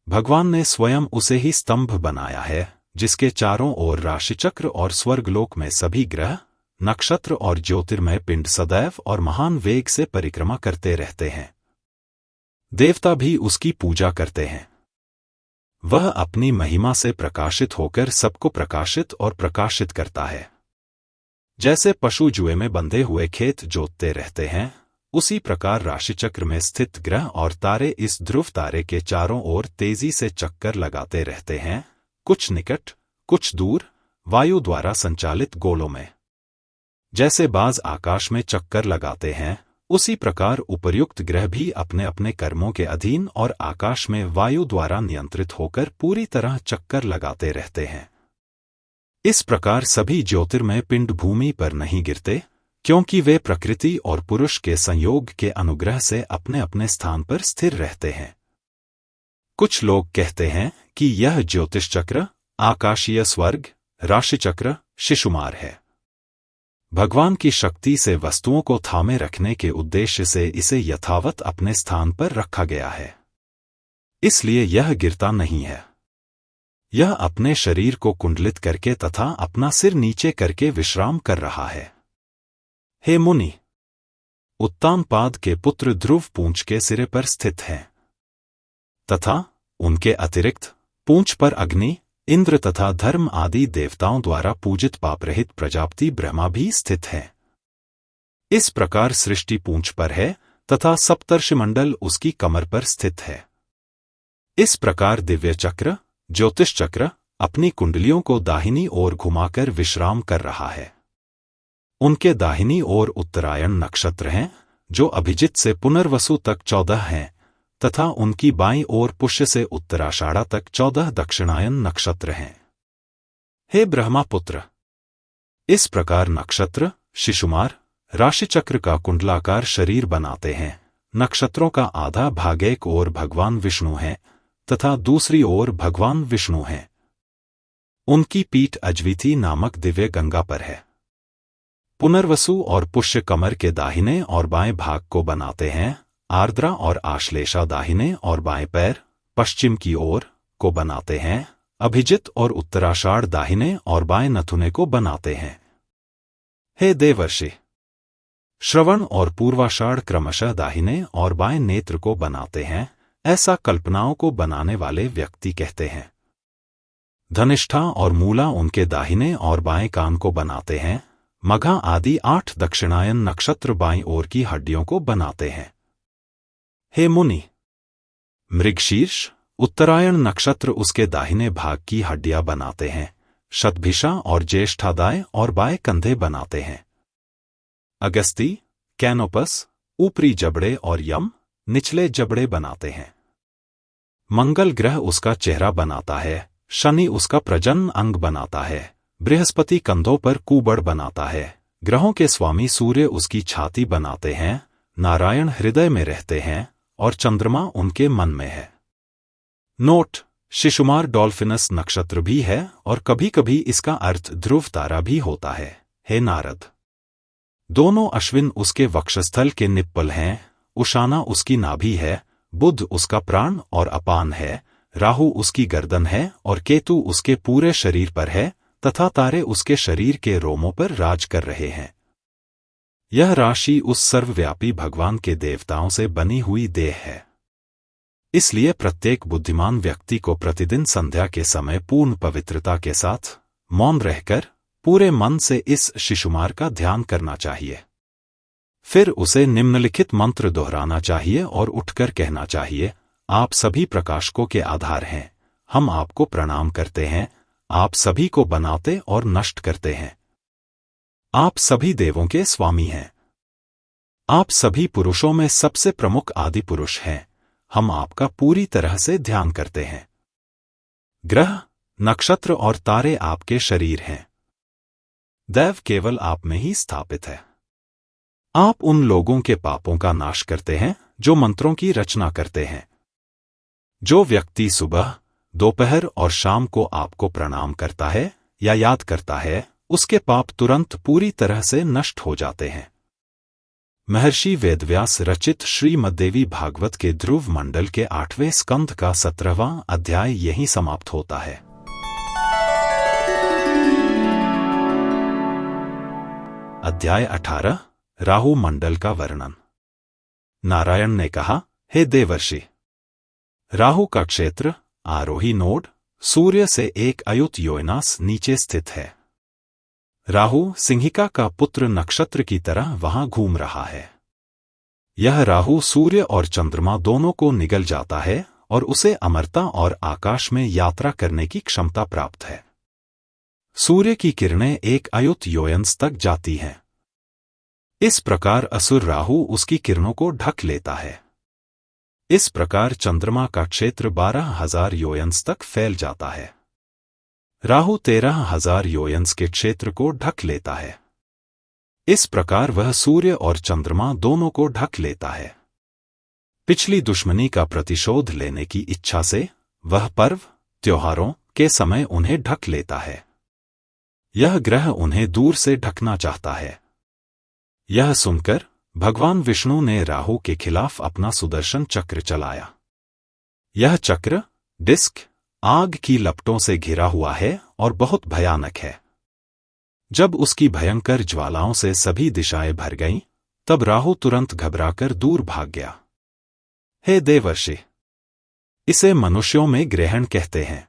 भगवान ने स्वयं उसे ही स्तंभ बनाया है, जिसके चारों ओर राशिचक्र और स्वर्गलोक में सभी ग्रह, नक्षत्र और ज्योतिर्मय पिंड सदैव और महान वेग से परिक्रमा करते रहते हैं। देवता भी उसकी पूजा करते हैं। वह अपनी महिमा से प्रकाशित होकर सबको प्रकाशित और प्रकाशित करता है। जैसे पशु जुए में बंधे हुए खेत जोतते रहते हैं, उसी प्रकार राशिचक्र में स्थित ग्रह और तारे इस ध्रुव तारे के चारों ओर तेजी से चक्कर लगाते रहते हैं, कुछ निकट, कुछ दूर, वायु द्वारा संचालित गोलों में। जैसे बाज आकाश में चक्कर लगाते हैं, उसी प्रकार उपर्युक्त ग्रह भी अपने अपने कर्मों के अधीन और आकाश में वायु द्वारा नियंत्रित होकर पूरी तरह चक्कर लगाते रहते हैं। इस प्रकार सभी ज्योतिर्मय पिंड भूमि पर नहीं गिरते, क्योंकि वे प्रकृति और पुरुष के संयोग के अनुग्रह से अपने अपने स्थान पर स्थिर रहते हैं। कुछ लोग कहते हैं कि यह ज्योतिष चक्र, आकाशीय स्वर्ग, राशिचक्र, शिशुमार है। भगवान की शक्ति से वस्तुओं को थामे रखने के उद्देश्य से इसे यथावत अपने स्थान पर रखा गया है, इसलिए यह गिरता नहीं है। यह अपने शरीर को कुंडलित करके तथा अपना सिर नीचे करके विश्राम कर रहा है। हे मुनि, उत्तानपाद के पुत्र ध्रुव पूंछ के सिरे पर स्थित हैं, तथा उनके अतिरिक्त पूंछ पर अग्नि, इंद्र तथा धर्म आदि देवताओं द्वारा पूजित पापरहित प्रजापति ब्रह्मा भी स्थित है। इस प्रकार सृष्टि पूंछ पर है तथा सप्तर्षिमंडल उसकी कमर पर स्थित है। इस प्रकार दिव्य चक्र, ज्योतिष चक्र, अपनी कुंडलियों को दाहिनी ओर घुमाकर विश्राम कर रहा है। उनके दाहिनी ओर उत्तरायण नक्षत्र हैं, जो अभिजित से पुनर्वसु तक 14 हैं, तथा उनकी बाईं ओर पुष्य से उत्तराषाढ़ा तक 14 दक्षिणायन नक्षत्र हैं। हे ब्रह्मापुत्र, इस प्रकार नक्षत्र, शिशुमार, राशिचक्र का कुंडलाकार शरीर बनाते हैं। नक्षत्रों का आधा भाग एक ओर भगवान विष्णु है तथा दूसरी ओर भगवान विष्णु हैं। उनकी पीठ अज्विति नामक दिव्य गंगा पर है। पुनर्वसु और पुष्य कमर के दाहिने और बाएं भाग को बनाते हैं। आर्द्रा और आश्लेषा दाहिने और बाएं पैर, पश्चिम की ओर, को बनाते हैं। अभिजित और उत्तराषाढ़ दाहिने और बाएं नथुने को बनाते हैं। हे देवर्षि, श्रवण और पूर्वाषाढ़ क्रमशः दाहिने और बाएं नेत्र को बनाते हैं। ऐसा कल्पनाओं को बनाने वाले व्यक्ति कहते हैं। धनिष्ठा और मूला उनके दाहिने और बाएं कान को बनाते हैं। मघा आदि 8 दक्षिणायन नक्षत्र बाईं ओर की हड्डियों को बनाते हैं। हे मुनि, मृगशीर्ष, उत्तरायण नक्षत्र उसके दाहिने भाग की हड्डियां बनाते हैं। शतभिषा और ज्येष्ठादाय और बाएं कंधे बनाते हैं। अगस्ती, कैनोपस, ऊपरी जबड़े और यम, निचले जबड़े बनाते हैं। मंगल ग्रह उसका चेहरा बनाता है। शनि उसका प्रजनन अंग बनाता है। बृहस्पति कंधों पर कुबड़ बनाता है। ग्रहों के स्वामी सूर्य उसकी छाती बनाते हैं। नारायण हृदय में रहते हैं और चंद्रमा उनके मन में है। नोट: शिशुमार डॉल्फिनस नक्षत्र भी है और कभी कभी इसका अर्थ ध्रुव तारा भी होता है। हे नारद, दोनों अश्विन उसके वक्षस्थल के निप्पल हैं। उषाना उसकी नाभि है। बुध उसका प्राण और अपान है। राहु उसकी गर्दन है और केतु उसके पूरे शरीर पर है तथा तारे उसके शरीर के रोमों पर राज कर रहे हैं। यह राशि उस सर्वव्यापी भगवान के देवताओं से बनी हुई देह है। इसलिए प्रत्येक बुद्धिमान व्यक्ति को प्रतिदिन संध्या के समय पूर्ण पवित्रता के साथ मौन रहकर पूरे मन से इस शिशुमार का ध्यान करना चाहिए। फिर उसे निम्नलिखित मंत्र दोहराना चाहिए और उठकर कहना चाहिए: आप सभी प्रकाशकों के आधार हैं। हम आपको प्रणाम करते हैं। आप सभी को बनाते और नष्ट करते हैं। आप सभी देवों के स्वामी हैं। आप सभी पुरुषों में सबसे प्रमुख आदि पुरुष हैं। हम आपका पूरी तरह से ध्यान करते हैं। ग्रह, नक्षत्र और तारे आपके शरीर हैं। दैव केवल आप में ही स्थापित है। आप उन लोगों के पापों का नाश करते हैं जो मंत्रों की रचना करते हैं। जो व्यक्ति सुबह, दोपहर और शाम को आपको प्रणाम करता है या याद करता है, उसके पाप तुरंत पूरी तरह से नष्ट हो जाते हैं। महर्षि वेदव्यास रचित श्रीमद्देवी भागवत के ध्रुव मंडल के 8वें स्कंध का 17वां अध्याय यहीं समाप्त होता है। अध्याय 18 राहु मंडल का वर्णन। नारायण ने कहा, हे देवर्षि, राहु का क्षेत्र आरोही नोड सूर्य से 1 अयुत योजनास नीचे स्थित है। राहु सिंहिका का पुत्र नक्षत्र की तरह वहां घूम रहा है। यह राहु सूर्य और चंद्रमा दोनों को निगल जाता है और उसे अमरता और आकाश में यात्रा करने की क्षमता प्राप्त है। सूर्य की किरणें 1 अयुत योजन तक जाती हैं। इस प्रकार असुर राहु उसकी किरणों को ढक लेता है। इस प्रकार चंद्रमा का क्षेत्र 12,000 योयंस तक फैल जाता है। राहु 13,000 योयंस के क्षेत्र को ढक लेता है। इस प्रकार वह सूर्य और चंद्रमा दोनों को ढक लेता है। पिछली दुश्मनी का प्रतिशोध लेने की इच्छा से वह पर्व त्योहारों के समय उन्हें ढक लेता है। यह ग्रह उन्हें दूर से ढकना चाहता है। यह सुनकर भगवान विष्णु ने राहु के खिलाफ अपना सुदर्शन चक्र चलाया। यह चक्र डिस्क आग की लपटों से घिरा हुआ है और बहुत भयानक है। जब उसकी भयंकर ज्वालाओं से सभी दिशाएं भर गईं, तब राहु तुरंत घबराकर दूर भाग गया। हे देवर्षि, इसे मनुष्यों में ग्रहण कहते हैं।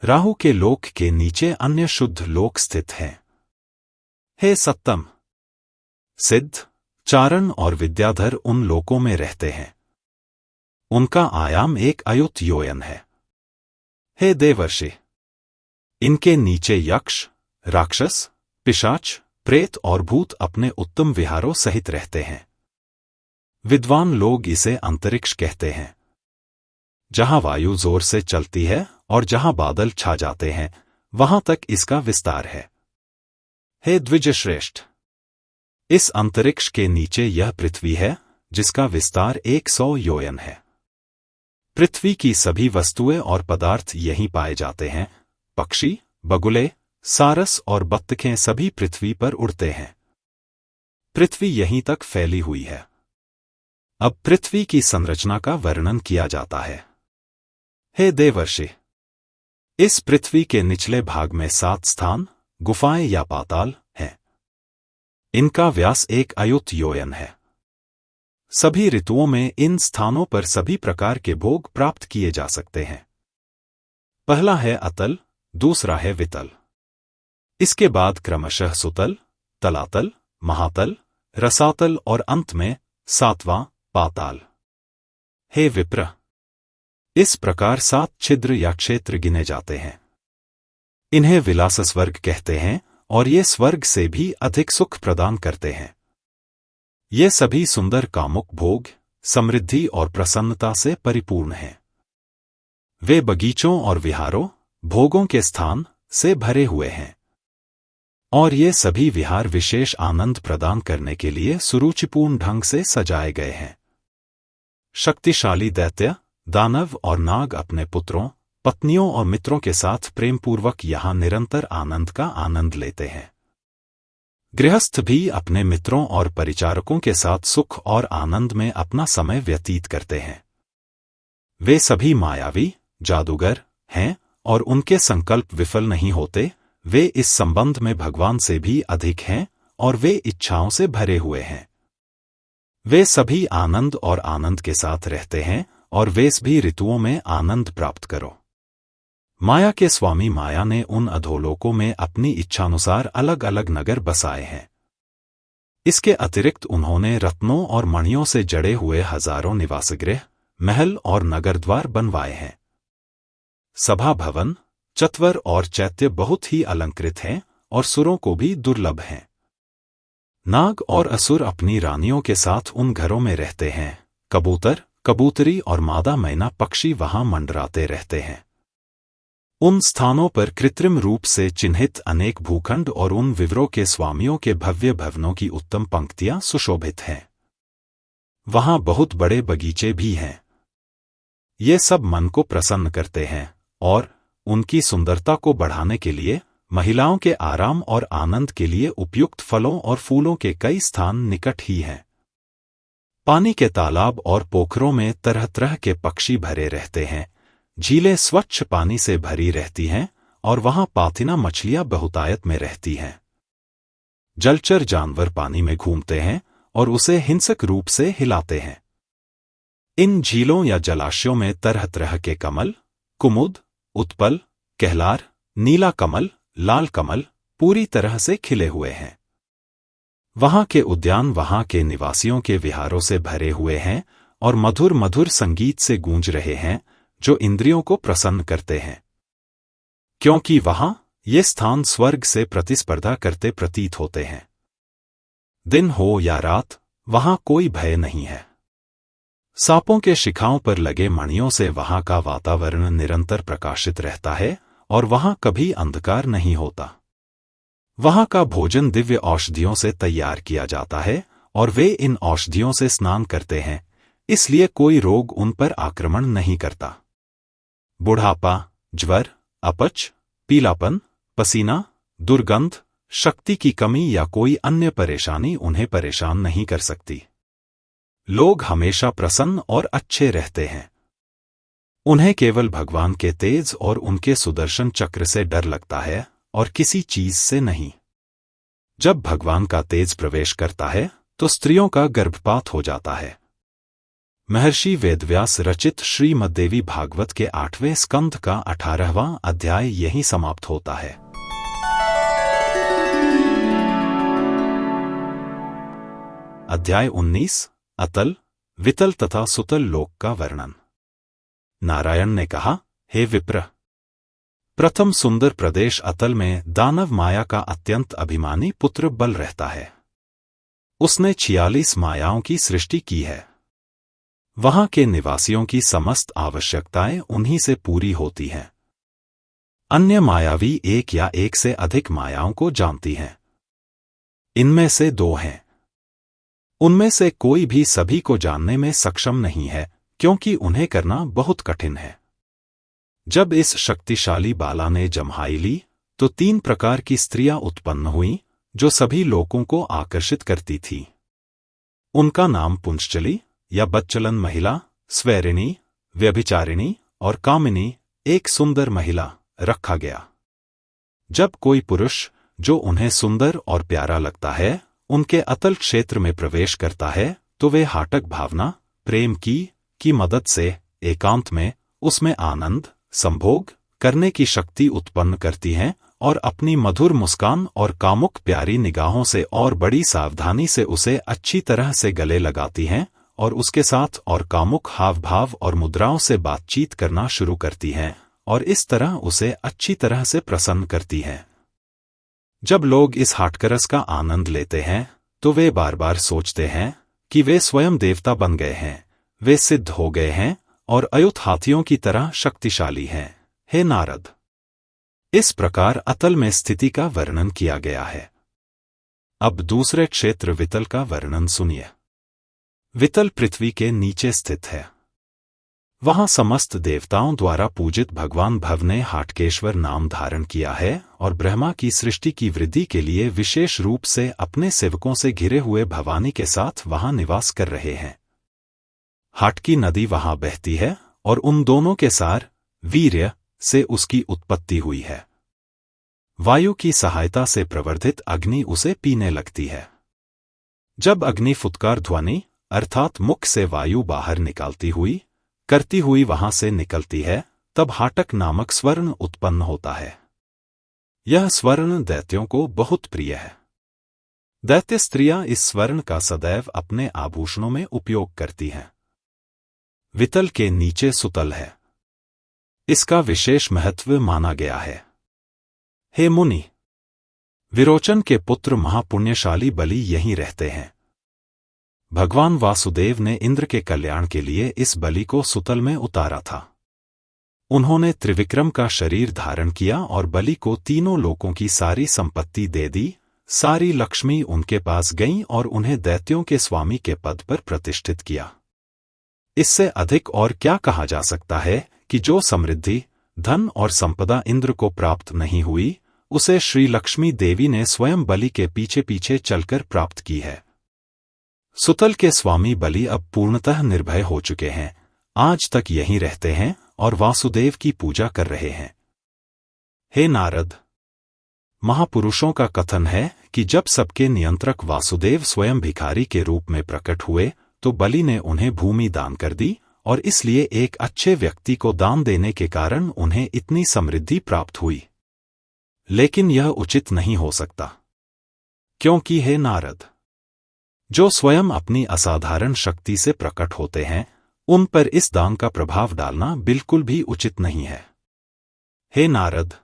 राहु के लोक के नीचे अन्य शुद्ध लोक स्थित हैं। हे सत्तम, सिद्ध, चारण और विद्याधर उन लोकों में रहते हैं। उनका आयाम 1 अयुत योयन है। हे देवर्षि, इनके नीचे यक्ष, राक्षस, पिशाच, प्रेत और भूत अपने उत्तम विहारों सहित रहते हैं। विद्वान लोग इसे अंतरिक्ष कहते हैं। जहां वायु जोर से चलती है और जहां बादल छा जाते हैं, वहां तक इसका विस्तार है। हे द्विजश्रेष्ठ, इस अंतरिक्ष के नीचे यह पृथ्वी है, जिसका विस्तार 100 योयन है। पृथ्वी की सभी वस्तुएं और पदार्थ यहीं पाए जाते हैं। पक्षी, बगुले, सारस और बत्तखें सभी पृथ्वी पर उड़ते हैं। पृथ्वी यहीं तक फैली हुई है। अब पृथ्वी की संरचना का वर्णन किया जाता है। हे देवर्षि, इस पृथ्वी के निचले भाग में 7 स्थान, गुफाएं या पाताल हैं। इनका व्यास 1 अयुत योयन है। सभी ऋतुओं में इन स्थानों पर सभी प्रकार के भोग प्राप्त किए जा सकते हैं। पहला है अतल, दूसरा है वितल। इसके बाद क्रमशः सुतल, तलातल, महातल, रसातल और अंत में 7वां पाताल। हे विप्र, इस प्रकार 7 छिद्र या क्षेत्र गिने जाते हैं। इन्हें विलास स्वर्ग कहते हैं और ये स्वर्ग से भी अधिक सुख प्रदान करते हैं। ये सभी सुंदर कामुक भोग, समृद्धि और प्रसन्नता से परिपूर्ण हैं। वे बगीचों और विहारों, भोगों के स्थान से भरे हुए हैं। और ये सभी विहार विशेष आनंद प्रदान करने के लिए सुरुचिपूर्ण ढंग से सजाए गए हैं। शक्तिशाली दैत्य, दानव और नाग अपने पुत्रों, पत्नियों और मित्रों के साथ प्रेमपूर्वक यहाँ निरंतर आनंद का आनंद लेते हैं। गृहस्थ भी अपने मित्रों और परिचारकों के साथ सुख और आनंद में अपना समय व्यतीत करते हैं। वे सभी मायावी, जादूगर हैं और उनके संकल्प विफल नहीं होते। वे इस संबंध में भगवान से भी अधिक हैं और वे इच्छाओं से भरे हुए हैं। वे सभी आनंद और आनंद के साथ रहते हैं और वे सभी ऋतुओं में आनंद प्राप्त करो। माया के स्वामी माया ने उन अधोलोकों में अपनी इच्छानुसार अलग अलग नगर बसाए हैं। इसके अतिरिक्त उन्होंने रत्नों और मणियों से जड़े हुए हजारों निवासगृह, महल और नगरद्वार बनवाए हैं। सभा भवन, चत्वर और चैत्य बहुत ही अलंकृत हैं और सुरों को भी दुर्लभ हैं। नाग और असुर अपनी रानियों के साथ उन घरों में रहते हैं। कबूतर, कबूतरी और मादा मैना पक्षी वहां मंडराते रहते हैं। उन स्थानों पर कृत्रिम रूप से चिन्हित अनेक भूखंड और उन विवरों के स्वामियों के भव्य भवनों की उत्तम पंक्तियां सुशोभित हैं। वहां बहुत बड़े बगीचे भी हैं। ये सब मन को प्रसन्न करते हैं और उनकी सुंदरता को बढ़ाने के लिए महिलाओं के आराम और आनंद के लिए उपयुक्त फलों और फूलों के कई स्थान निकट ही हैं। पानी के तालाब और पोखरों में तरह तरह के पक्षी भरे रहते हैं। झीलें स्वच्छ पानी से भरी रहती हैं और वहां पाथिना मछलियां बहुतायत में रहती हैं। जलचर जानवर पानी में घूमते हैं और उसे हिंसक रूप से हिलाते हैं। इन झीलों या जलाशयों में तरह तरह के कमल, कुमुद, उत्पल, कहलार, नीला कमल, लाल कमल पूरी तरह से खिले हुए हैं। वहां के उद्यान वहां के निवासियों के विहारों से भरे हुए हैं और मधुर मधुर संगीत से गूंज रहे हैं, जो इंद्रियों को प्रसन्न करते हैं। क्योंकि वहां ये स्थान स्वर्ग से प्रतिस्पर्धा करते प्रतीत होते हैं। दिन हो या रात, वहां कोई भय नहीं है। सांपों के शिखाओं पर लगे मणियों से वहां का वातावरण निरंतर प्रकाशित रहता है और वहां कभी अंधकार नहीं होता। वहां का भोजन दिव्य औषधियों से तैयार किया जाता है और वे इन औषधियों से स्नान करते हैं, इसलिए कोई रोग उन पर आक्रमण नहीं करता। बुढ़ापा, ज्वर, अपच, पीलापन, पसीना, दुर्गंध, शक्ति की कमी या कोई अन्य परेशानी उन्हें परेशान नहीं कर सकती। लोग हमेशा प्रसन्न और अच्छे रहते हैं। उन्हें केवल भगवान के तेज और उनके सुदर्शन चक्र से डर लगता है और किसी चीज से नहीं। जब भगवान का तेज प्रवेश करता है तो स्त्रियों का गर्भपात हो जाता है। महर्षि वेदव्यास रचित श्रीमद्देवी भागवत के 8वें स्कंध का 18वां अध्याय यहीं समाप्त होता है। अध्याय 19 अतल, वितल तथा सुतल लोक का वर्णन। नारायण ने कहा, हे विप्र, प्रथम सुंदर प्रदेश अतल में दानव माया का अत्यंत अभिमानी पुत्र बल रहता है। उसने 46 मायाओं की सृष्टि की है। वहां के निवासियों की समस्त आवश्यकताएं उन्हीं से पूरी होती हैं। अन्य मायावी एक या एक से अधिक मायाओं को जानती हैं। इनमें से 2 हैं। उनमें से कोई भी सभी को जानने में सक्षम नहीं है, क्योंकि उन्हें करना बहुत कठिन है। जब इस शक्तिशाली बाला ने जम्हाई ली तो 3 प्रकार की स्त्रियां उत्पन्न हुईं, जो सभी लोगों को आकर्षित करती थीं। उनका नाम पुंश्चली या बच्चलन महिला, स्वैरिणी, व्यभिचारिणी और कामिनी, एक सुंदर महिला, रखा गया। जब कोई पुरुष जो उन्हें सुंदर और प्यारा लगता है उनके अतल क्षेत्र में प्रवेश करता है तो वे हाटक भावना, प्रेम की मदद से एकांत में उसमें आनंद, संभोग करने की शक्ति उत्पन्न करती हैं और अपनी मधुर मुस्कान और कामुक प्यारी निगाहों से और बड़ी सावधानी से उसे अच्छी तरह से गले लगाती हैं और उसके साथ और कामुक हाव भाव और मुद्राओं से बातचीत करना शुरू करती हैं और इस तरह उसे अच्छी तरह से प्रसन्न करती हैं। जब लोग इस हाटकरस का आनंद लेते हैं तो वे बार बार सोचते हैं कि वे स्वयं देवता बन गए हैं, वे सिद्ध हो गए हैं और अयुत हाथियों की तरह शक्तिशाली हैं। हे नारद, इस प्रकार अतल में स्थिति का वर्णन किया गया है। अब दूसरे क्षेत्र वितल का वर्णन सुनिए। वितल पृथ्वी के नीचे स्थित है। वहां समस्त देवताओं द्वारा पूजित भगवान भव ने हाटकेश्वर नाम धारण किया है और ब्रह्मा की सृष्टि की वृद्धि के लिए विशेष रूप से अपने सेवकों से घिरे हुए भवानी के साथ वहां निवास कर रहे हैं। हाट की नदी वहां बहती है और उन दोनों के सार, वीर्य, से उसकी उत्पत्ति हुई है। वायु की सहायता से प्रवर्धित अग्नि उसे पीने लगती है। जब अग्नि फुत्कार ध्वनि अर्थात मुख से वायु बाहर करती हुई वहां से निकलती है, तब हाटक नामक स्वर्ण उत्पन्न होता है। यह स्वर्ण दैत्यों को बहुत प्रिय है। दैत्य स्त्रियां इस स्वर्ण का सदैव अपने आभूषणों में उपयोग करती हैं। वितल के नीचे सुतल है। इसका विशेष महत्व माना गया है। हे मुनि, विरोचन के पुत्र महापुण्यशाली बलि यहीं रहते हैं। भगवान वासुदेव ने इंद्र के कल्याण के लिए इस बलि को सुतल में उतारा था। उन्होंने त्रिविक्रम का शरीर धारण किया और बलि को तीनों लोकों की सारी संपत्ति दे दी। सारी लक्ष्मी उनके पास गईं और उन्हें दैत्यों के स्वामी के पद पर प्रतिष्ठित किया। इससे अधिक और क्या कहा जा सकता है कि जो समृद्धि, धन और संपदा इंद्र को प्राप्त नहीं हुई, उसे श्री लक्ष्मी देवी ने स्वयं बलि के पीछे पीछे चलकर प्राप्त की है। सुतल के स्वामी बलि अब पूर्णतः निर्भय हो चुके हैं, आज तक यहीं रहते हैं और वासुदेव की पूजा कर रहे हैं। हे नारद, महापुरुषों का कथन है कि जब सबके नियंत्रक वासुदेव स्वयं भिखारी के रूप में प्रकट हुए तो बलि ने उन्हें भूमि दान कर दी और इसलिए एक अच्छे व्यक्ति को दान देने के कारण उन्हें इतनी समृद्धि प्राप्त हुई। लेकिन यह उचित नहीं हो सकता, क्योंकि हे नारद, जो स्वयं अपनी असाधारण शक्ति से प्रकट होते हैं, उन पर इस दान का प्रभाव डालना बिल्कुल भी उचित नहीं है। हे नारद,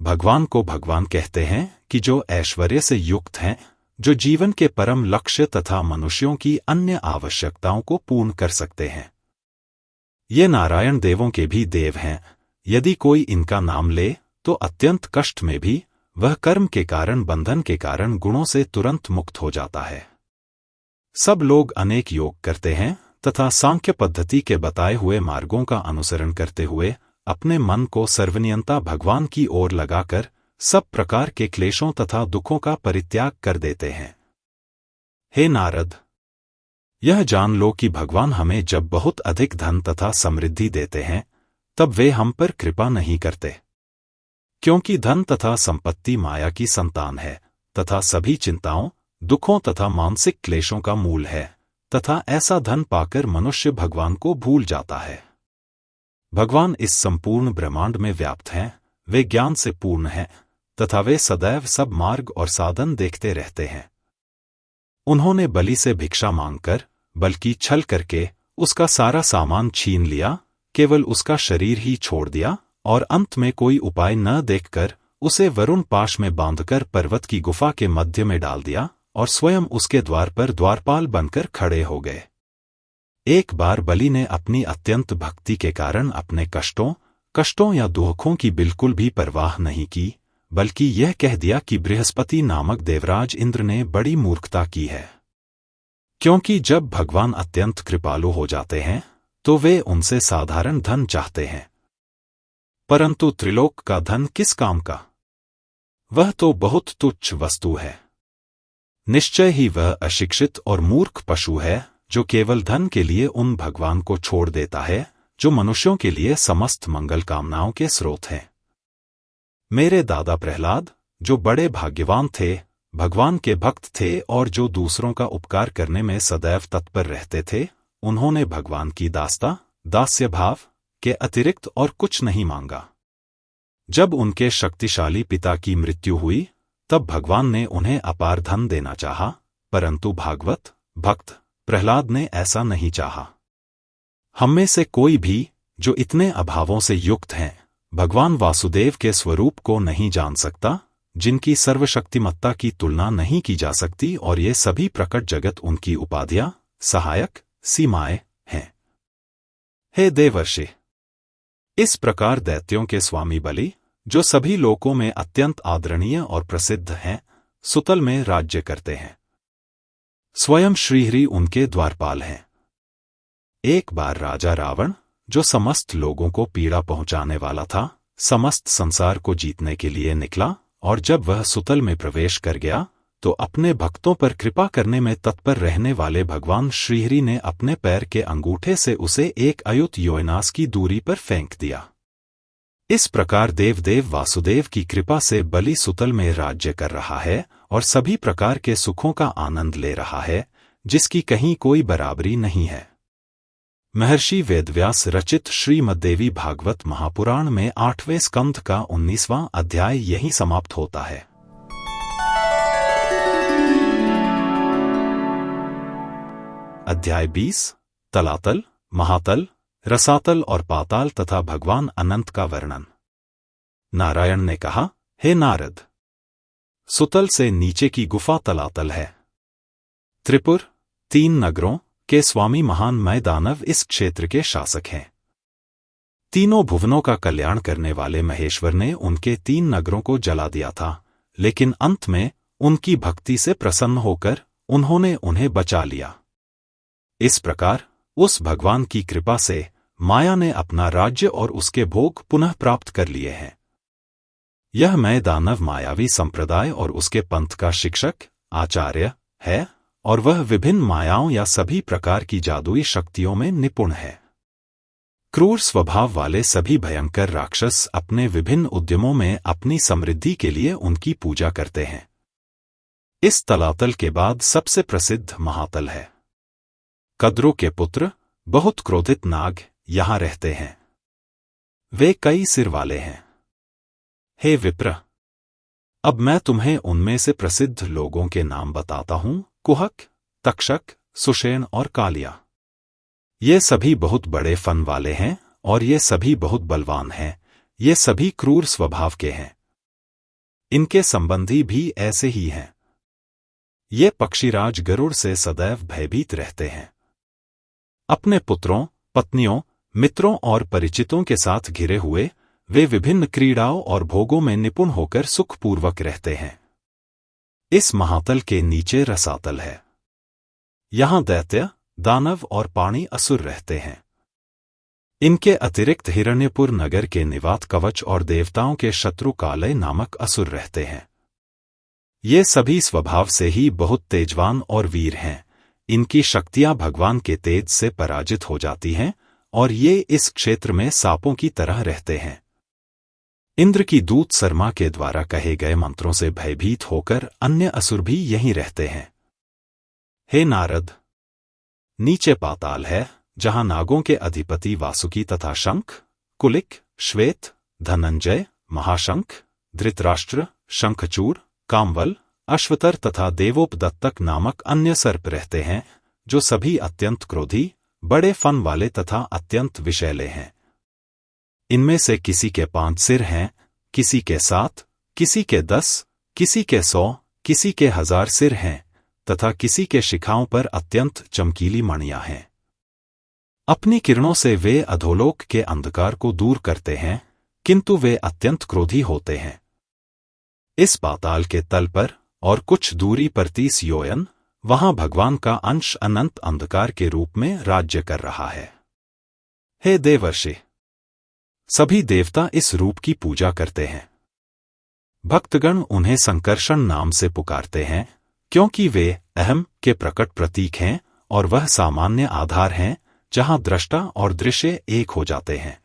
भगवान को भगवान कहते हैं कि जो ऐश्वर्य से युक्त हैं, जो जीवन के परम लक्ष्य तथा मनुष्यों की अन्य आवश्यकताओं को पूर्ण कर सकते हैं। ये नारायण देवों के भी देव हैं। यदि कोई इनका नाम ले तो अत्यंत कष्ट में भी वह कर्म के कारण, बंधन के कारण गुणों से तुरंत मुक्त हो जाता है। सब लोग अनेक योग करते हैं तथा सांख्य पद्धति के बताए हुए मार्गों का अनुसरण करते हुए अपने मन को सर्वनियंता भगवान की ओर लगाकर सब प्रकार के क्लेशों तथा दुखों का परित्याग कर देते हैं। हे नारद, यह जान लो कि भगवान हमें जब बहुत अधिक धन तथा समृद्धि देते हैं तब वे हम पर कृपा नहीं करते, क्योंकि धन तथा संपत्ति माया की संतान है तथा सभी चिंताओं, दुखों तथा मानसिक क्लेशों का मूल है, तथा ऐसा धन पाकर मनुष्य भगवान को भूल जाता है। भगवान इस संपूर्ण ब्रह्मांड में व्याप्त हैं, वे ज्ञान से पूर्ण हैं तथा वे सदैव सब मार्ग और साधन देखते रहते हैं। उन्होंने बलि से भिक्षा मांगकर, बल्कि छल करके उसका सारा सामान छीन लिया, केवल उसका शरीर ही छोड़ दिया और अंत में कोई उपाय न देखकर उसे वरुण पाश में बांधकर पर्वत की गुफा के मध्य में डाल दिया और स्वयं उसके द्वार पर द्वारपाल बनकर खड़े हो गए। एक बार बलि ने अपनी अत्यंत भक्ति के कारण अपने कष्टों या दुखों की बिल्कुल भी परवाह नहीं की, बल्कि यह कह दिया कि बृहस्पति नामक देवराज इंद्र ने बड़ी मूर्खता की है, क्योंकि जब भगवान अत्यंत कृपालु हो जाते हैं तो वे उनसे साधारण धन चाहते हैं, परंतु त्रिलोक का धन किस काम का? वह तो बहुत तुच्छ वस्तु है। निश्चय ही वह अशिक्षित और मूर्ख पशु है जो केवल धन के लिए उन भगवान को छोड़ देता है जो मनुष्यों के लिए समस्त मंगल कामनाओं के स्रोत हैं। मेरे दादा प्रहलाद, जो बड़े भाग्यवान थे, भगवान के भक्त थे और जो दूसरों का उपकार करने में सदैव तत्पर रहते थे, उन्होंने भगवान की दास्य भाव के अतिरिक्त और कुछ नहीं मांगा। जब उनके शक्तिशाली पिता की मृत्यु हुई तब भगवान ने उन्हें अपार धन देना चाहा, परंतु भागवत भक्त प्रहलाद ने ऐसा नहीं चाहा। हममें से कोई भी जो इतने अभावों से युक्त हैं, भगवान वासुदेव के स्वरूप को नहीं जान सकता, जिनकी सर्वशक्तिमत्ता की तुलना नहीं की जा सकती, और ये सभी प्रकट जगत उनकी उपाधियां, सहायक, सीमाएं हैं। हे देवर्षि, इस प्रकार दैत्यों के स्वामी बलि, जो सभी लोकों में अत्यंत आदरणीय और प्रसिद्ध हैं, सुतल में राज्य करते हैं। स्वयं श्रीहरि उनके द्वारपाल हैं। एक बार राजा रावण, जो समस्त लोगों को पीड़ा पहुंचाने वाला था, समस्त संसार को जीतने के लिए निकला, और जब वह सुतल में प्रवेश कर गया तो अपने भक्तों पर कृपा करने में तत्पर रहने वाले भगवान श्रीहरि ने अपने पैर के अंगूठे से उसे एक अयुत योजनास की दूरी पर फेंक दिया। इस प्रकार देवदेव वासुदेव की कृपा से बलि सुतल में राज्य कर रहा है और सभी प्रकार के सुखों का आनंद ले रहा है, जिसकी कहीं कोई बराबरी नहीं है। महर्षि वेदव्यास रचित श्रीमद्देवी भागवत महापुराण में 8वें स्कंध का 19वां अध्याय यहीं समाप्त होता है। अध्याय 20 तलातल, महातल, रसातल और पाताल तथा भगवान अनंत का वर्णन। नारायण ने कहा, हे नारद, सुतल से नीचे की गुफा तलातल है। त्रिपुर, 3 नगरों के स्वामी महान मय दानव इस क्षेत्र के शासक हैं। तीनों भुवनों का कल्याण करने वाले महेश्वर ने उनके 3 नगरों को जला दिया था, लेकिन अंत में उनकी भक्ति से प्रसन्न होकर उन्होंने उन्हें बचा लिया। इस प्रकार उस भगवान की कृपा से माया ने अपना राज्य और उसके भोग पुनः प्राप्त कर लिए हैं। यह मय दानव मायावी संप्रदाय और उसके पंथ का शिक्षक, आचार्य है, और वह विभिन्न मायाओं या सभी प्रकार की जादुई शक्तियों में निपुण है। क्रूर स्वभाव वाले सभी भयंकर राक्षस अपने विभिन्न उद्यमों में अपनी समृद्धि के लिए उनकी पूजा करते हैं। इस तलातल के बाद सबसे प्रसिद्ध महातल है। कद्रों के पुत्र बहुत क्रोधित नाग यहां रहते हैं। वे कई सिर वाले हैं। हे विप्र, अब मैं तुम्हें उनमें से प्रसिद्ध लोगों के नाम बताता हूं। कुहक, तक्षक, सुषेण और कालिया। ये सभी बहुत बड़े फन वाले हैं और ये सभी बहुत बलवान हैं। ये सभी क्रूर स्वभाव के हैं। इनके संबंधी भी ऐसे ही हैं। ये पक्षीराज गरुड़ से सदैव भयभीत रहते हैं। अपने पुत्रों, पत्नियों, मित्रों और परिचितों के साथ घिरे हुए वे विभिन्न क्रीड़ाओं और भोगों में निपुण होकर सुखपूर्वक रहते हैं। इस महातल के नीचे रसातल है। यहाँ दैत्य, दानव और पाणी असुर रहते हैं। इनके अतिरिक्त हिरण्यपुर नगर के निवात कवच और देवताओं के शत्रु कालय नामक असुर रहते हैं। ये सभी स्वभाव से ही बहुत तेजवान और वीर हैं। इनकी शक्तियां भगवान के तेज से पराजित हो जाती हैं और ये इस क्षेत्र में सांपों की तरह रहते हैं। इंद्र की दूत सरमा के द्वारा कहे गए मंत्रों से भयभीत होकर अन्य असुर भी यहीं रहते हैं। हे नारद, नीचे पाताल है, जहां नागों के अधिपति वासुकी तथा शंख, कुलिक, श्वेत, धनंजय, महाशंख, धृतराष्ट्र, शंखचूड़, कामवल, अश्वतर तथा देवोपदत्तक नामक अन्य सर्प रहते हैं, जो सभी अत्यंत क्रोधी, बड़े फन वाले तथा अत्यंत विषैले हैं। इनमें से किसी के 5 सिर हैं, किसी के 7, किसी के 10, किसी के 100, किसी के 1000 सिर हैं तथा किसी के शिखाओं पर अत्यंत चमकीली मणियां हैं। अपनी किरणों से वे अधोलोक के अंधकार को दूर करते हैं, किंतु वे अत्यंत क्रोधी होते हैं। इस पाताल के तल पर और कुछ दूरी पर 30 योजन वहां भगवान का अंश अनंत अंधकार के रूप में राज्य कर रहा है। हे देवर्षि, सभी देवता इस रूप की पूजा करते हैं। भक्तगण उन्हें संकर्षण नाम से पुकारते हैं, क्योंकि वे अहम के प्रकट प्रतीक हैं और वह सामान्य आधार हैं जहां दृष्टा और दृश्य एक हो जाते हैं।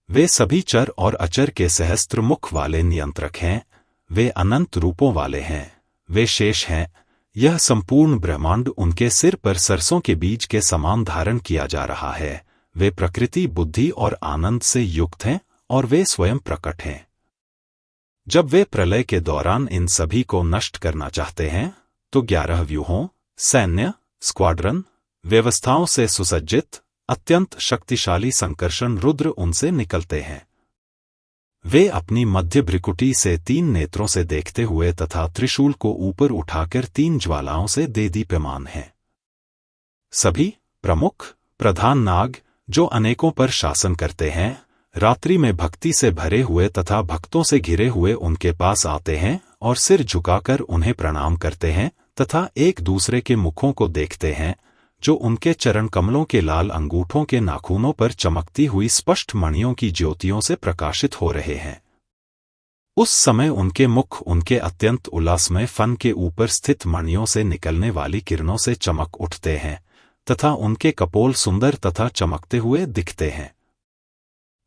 वे सभी चर और अचर के सहस्त्र मुख वाले नियंत्रक हैं। वे अनंत रूपों वाले हैं। वे शेष हैं। यह संपूर्ण ब्रह्मांड उनके सिर पर सरसों के बीज के समान धारण किया जा रहा है। वे प्रकृति, बुद्धि और आनंद से युक्त हैं और वे स्वयं प्रकट हैं। जब वे प्रलय के दौरान इन सभी को नष्ट करना चाहते हैं तो 11 व्यूहों, सैन्य, स्क्वाड्रन, व्यवस्थाओं से सुसज्जित अत्यंत शक्तिशाली संकर्षण रुद्र उनसे निकलते हैं। वे अपनी मध्य भ्रिकुटी से 3 नेत्रों से देखते हुए तथा त्रिशूल को ऊपर उठाकर 3 ज्वालाओं से देदीप्यमान हैं। सभी प्रमुख प्रधान नाग, जो अनेकों पर शासन करते हैं, रात्रि में भक्ति से भरे हुए तथा भक्तों से घिरे हुए उनके पास आते हैं और सिर झुकाकर उन्हें प्रणाम करते हैं तथा एक दूसरे के मुखों को देखते हैं, जो उनके चरण कमलों के लाल अंगूठों के नाखूनों पर चमकती हुई स्पष्ट मणियों की ज्योतियों से प्रकाशित हो रहे हैं। उस समय उनके मुख उनके अत्यंत उल्लासमय फन के ऊपर स्थित मणियों से निकलने वाली किरणों से चमक उठते हैं तथा उनके कपोल सुंदर तथा चमकते हुए दिखते हैं।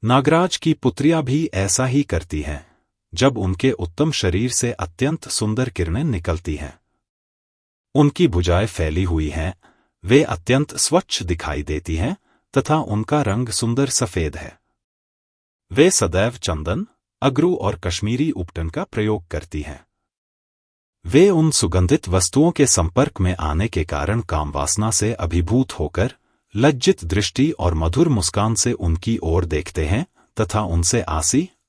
नागराज की पुत्रियां भी ऐसा ही करती हैं, जब उनके उत्तम शरीर से अत्यंत सुंदर किरणें निकलती हैं। उनकी भुजाएं फैली हुई हैं, वे अत्यंत स्वच्छ दिखाई देती हैं तथा उनका रंग सुंदर सफेद है। वे सदैव चंदन, अगरू और कश्मीरी उपटन का प्रयोग करती हैं। वे उन सुगंधित वस्तुओं के संपर्क में आने के कारण कामवासना से अभिभूत होकर लज्जित दृष्टि और मधुर मुस्कान से उनकी ओर देखते हैं तथा उनसे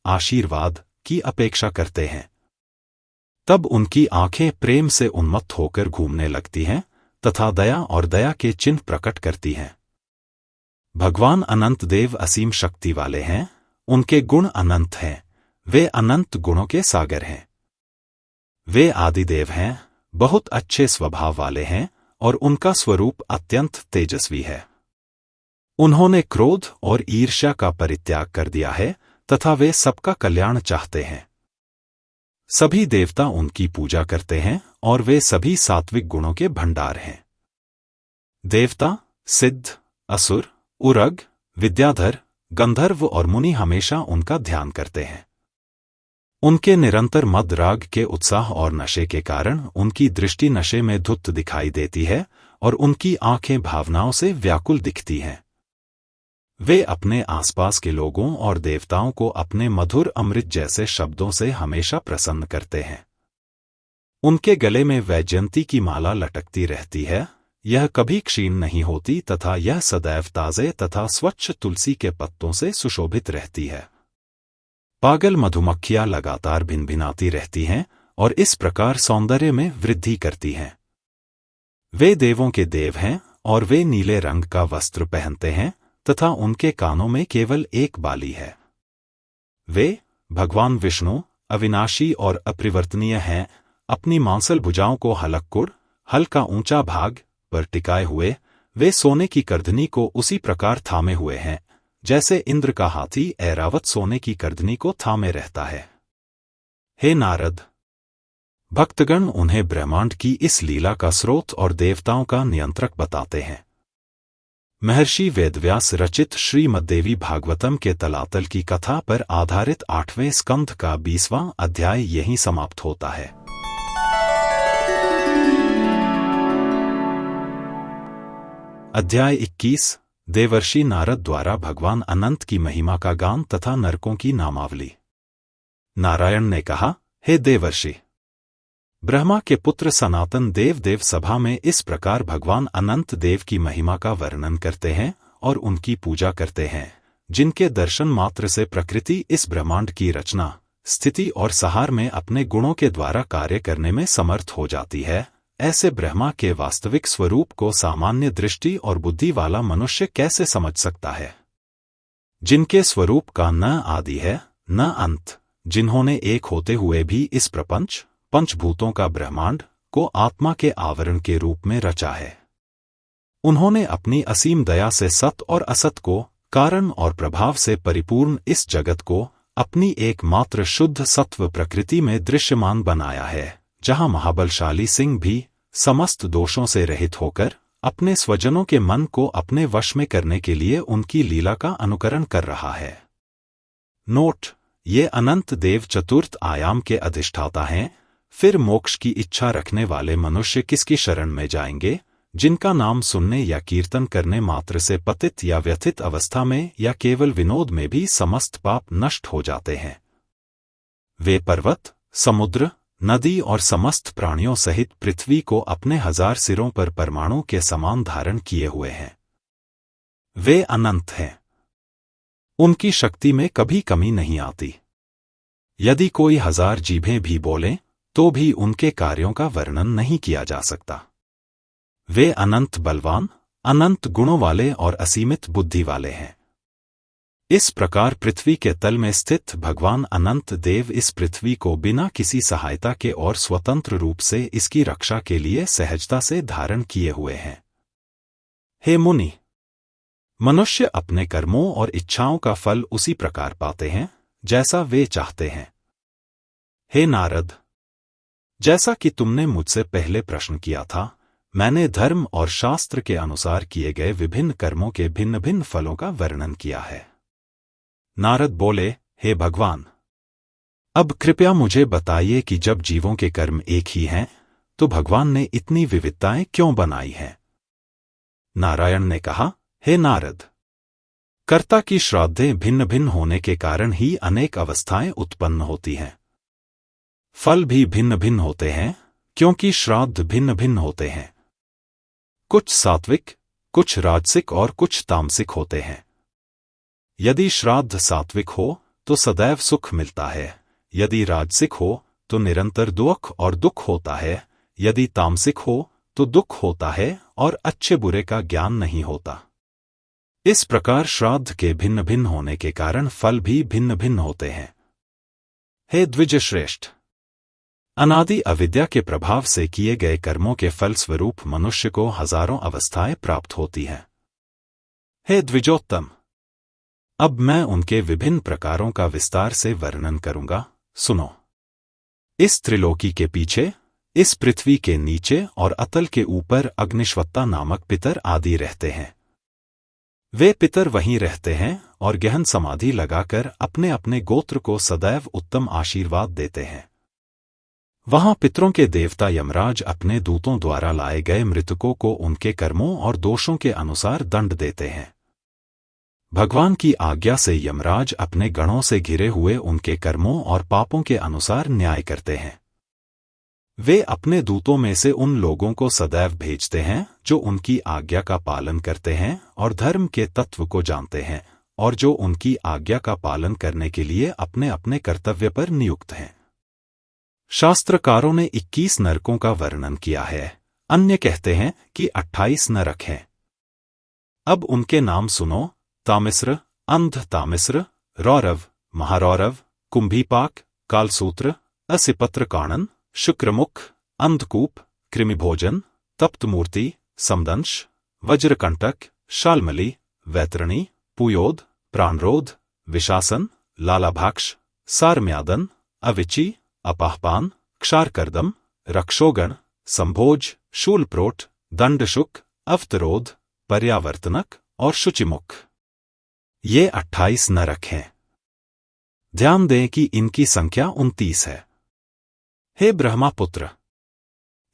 आशीर्वाद की अपेक्षा करते हैं। तब उनकी आंखें प्रेम से उन्मत्त होकर घूमने लगती हैं तथा दया और दया के चिन्ह प्रकट करती हैं। भगवान अनंत देव असीम शक्ति वाले हैं, उनके गुण अनंत हैं, वे अनंत गुणों के सागर हैं। वे आदिदेव हैं, बहुत अच्छे स्वभाव वाले हैं और उनका स्वरूप अत्यंत तेजस्वी है। उन्होंने क्रोध और ईर्ष्या का परित्याग कर दिया है तथा वे सबका कल्याण चाहते हैं। सभी देवता उनकी पूजा करते हैं और वे सभी सात्विक गुणों के भंडार हैं। देवता, सिद्ध, असुर, उरग, विद्याधर, गंधर्व और मुनि हमेशा उनका ध्यान करते हैं। उनके निरंतर मद राग के उत्साह और नशे के कारण उनकी दृष्टि नशे में धुत दिखाई देती है और उनकी आंखें भावनाओं से व्याकुल दिखती हैं। वे अपने आसपास के लोगों और देवताओं को अपने मधुर अमृत जैसे शब्दों से हमेशा प्रसन्न करते हैं। उनके गले में वैजयंती की माला लटकती रहती है, यह कभी क्षीण नहीं होती तथा यह सदैव ताजे तथा स्वच्छ तुलसी के पत्तों से सुशोभित रहती है। पागल मधुमक्खियां लगातार भिनभिनाती रहती हैं और इस प्रकार सौंदर्य में वृद्धि करती हैं। वे देवों के देव हैं और वे नीले रंग का वस्त्र पहनते हैं तथा उनके कानों में केवल एक बाली है। वे भगवान विष्णु अविनाशी और अपरिवर्तनीय हैं। अपनी मांसल भुजाओं को हलक्कुड़ हल्का ऊंचा भाग पर टिकाए हुए वे सोने की करधनी को उसी प्रकार थामे हुए हैं जैसे इंद्र का हाथी ऐरावत सोने की करधनी को थामे रहता है। हे नारद, भक्तगण उन्हें ब्रह्मांड की इस लीला का स्रोत और देवताओं का नियंत्रक बताते हैं। महर्षि वेदव्यास रचित श्रीमद्देवी भागवतम के तलातल की कथा पर आधारित 8वें स्कंध का 20वां अध्याय यहीं समाप्त होता है। अध्याय 21 देवर्षि नारद द्वारा भगवान अनंत की महिमा का गान तथा नरकों की नामावली। नारायण ने कहा, हे देवर्षि, ब्रह्मा के पुत्र सनातन देव सभा में इस प्रकार भगवान अनंत देव की महिमा का वर्णन करते हैं और उनकी पूजा करते हैं, जिनके दर्शन मात्र से प्रकृति इस ब्रह्मांड की रचना, स्थिति और संहार में अपने गुणों के द्वारा कार्य करने में समर्थ हो जाती है। ऐसे ब्रह्मा के वास्तविक स्वरूप को सामान्य दृष्टि और बुद्धि वाला मनुष्य कैसे समझ सकता है? जिनके स्वरूप का न आदि है न अंत, जिन्होंने एक होते हुए भी इस प्रपंच पंचभूतों का ब्रह्मांड को आत्मा के आवरण के रूप में रचा है। उन्होंने अपनी असीम दया से सत और असत को, कारण और प्रभाव से परिपूर्ण इस जगत को अपनी एकमात्र शुद्ध सत्व प्रकृति में दृश्यमान बनाया है, जहां महाबलशाली सिंह भी समस्त दोषों से रहित होकर अपने स्वजनों के मन को अपने वश में करने के लिए उनकी लीला का अनुकरण कर रहा है। नोट: ये अनंत देव चतुर्थ आयाम के अधिष्ठाता हैं। फिर मोक्ष की इच्छा रखने वाले मनुष्य किसकी शरण में जाएंगे, जिनका नाम सुनने या कीर्तन करने मात्र से पतित या व्यथित अवस्था में या केवल विनोद में भी समस्त पाप नष्ट हो जाते हैं। वे पर्वत, समुद्र, नदी और समस्त प्राणियों सहित पृथ्वी को अपने 1000 सिरों पर परमाणु के समान धारण किए हुए हैं। वे अनंत हैं। उनकी शक्ति में कभी कमी नहीं आती। यदि कोई 1000 जीभें भी बोलें तो भी उनके कार्यों का वर्णन नहीं किया जा सकता। वे अनंत बलवान, अनंत गुणों वाले और असीमित बुद्धि वाले हैं। इस प्रकार पृथ्वी के तल में स्थित भगवान अनंत देव इस पृथ्वी को बिना किसी सहायता के और स्वतंत्र रूप से इसकी रक्षा के लिए सहजता से धारण किए हुए हैं। हे मुनि, मनुष्य अपने कर्मों और इच्छाओं का फल उसी प्रकार पाते हैं जैसा वे चाहते हैं। हे नारद, जैसा कि तुमने मुझसे पहले प्रश्न किया था, मैंने धर्म और शास्त्र के अनुसार किए गए विभिन्न कर्मों के भिन्न भिन्न फलों का वर्णन किया है। नारद बोले, हे भगवान, अब कृपया मुझे बताइए कि जब जीवों के कर्म एक ही हैं, तो भगवान ने इतनी विविधताएं क्यों बनाई हैं? नारायण ने कहा, हे नारद, कर्ता की श्राद्धें भिन्न भिन्न होने के कारण ही अनेक अवस्थाएं उत्पन्न होती हैं। फल भी भिन्न भिन्न होते हैं, क्योंकि श्राद्ध भिन्न भिन्न होते हैं। कुछ सात्विक, कुछ राजसिक और कुछ तामसिक होते हैं। यदि श्राद्ध सात्विक हो तो सदैव सुख मिलता है, यदि राजसिक हो तो निरंतर दुख और दुख होता है, यदि तामसिक हो तो दुख होता है और अच्छे बुरे का ज्ञान नहीं होता। इस प्रकार श्राद्ध के भिन्न भिन्न होने के कारण फल भी भिन्न भिन्न होते हैं। हे द्विजश्रेष्ठ, अनादि अविद्या के प्रभाव से किए गए कर्मों के फलस्वरूप मनुष्य को हजारों अवस्थाएं प्राप्त होती हैं। हे द्विजोत्तम, अब मैं उनके विभिन्न प्रकारों का विस्तार से वर्णन करूंगा, सुनो। इस त्रिलोकी के पीछे, इस पृथ्वी के नीचे और अतल के ऊपर अग्निश्वत्ता नामक पितर आदि रहते हैं। वे पितर वहीं रहते हैं और गहन समाधि लगाकर अपने अपने गोत्र को सदैव उत्तम आशीर्वाद देते हैं। वहां पितरों के देवता यमराज अपने दूतों द्वारा लाए गए मृतकों को उनके कर्मों और दोषों के अनुसार दंड देते हैं। भगवान की आज्ञा से यमराज अपने गणों से घिरे हुए उनके कर्मों और पापों के अनुसार न्याय करते हैं। वे अपने दूतों में से उन लोगों को सदैव भेजते हैं जो उनकी आज्ञा का पालन करते हैं और धर्म के तत्व को जानते हैं, और जो उनकी आज्ञा का पालन करने के लिए अपने अपने कर्तव्य पर नियुक्त हैं। शास्त्रकारों ने 21 नरकों का वर्णन किया है, अन्य कहते हैं कि 28 नरक हैं। अब उनके नाम सुनो: तामिस्र, अंध तामिस्र, रौरव, महारौरव, कुंभीपाक, कालसूत्र, असिपत्र काणन, शुक्रमुख, अंधकूप, कृमिभोजन, तप्तमूर्ति, समदंश, वज्रकंटक, शाल्मली, वैतरणी, पुयोद, प्राणरोध, विशासन, लालाभाक्ष, सारम्यादन, अविची, अपाहपान, क्षारकर्दम, रक्षोगण, संभोज, शूलप्रोट, दंडशुक, अवतरोध, पर्यावर्तनक और शुचिमुख। ये 28 नरक हैं। ध्यान दें कि इनकी संख्या 29 है। हे ब्रह्मापुत्र,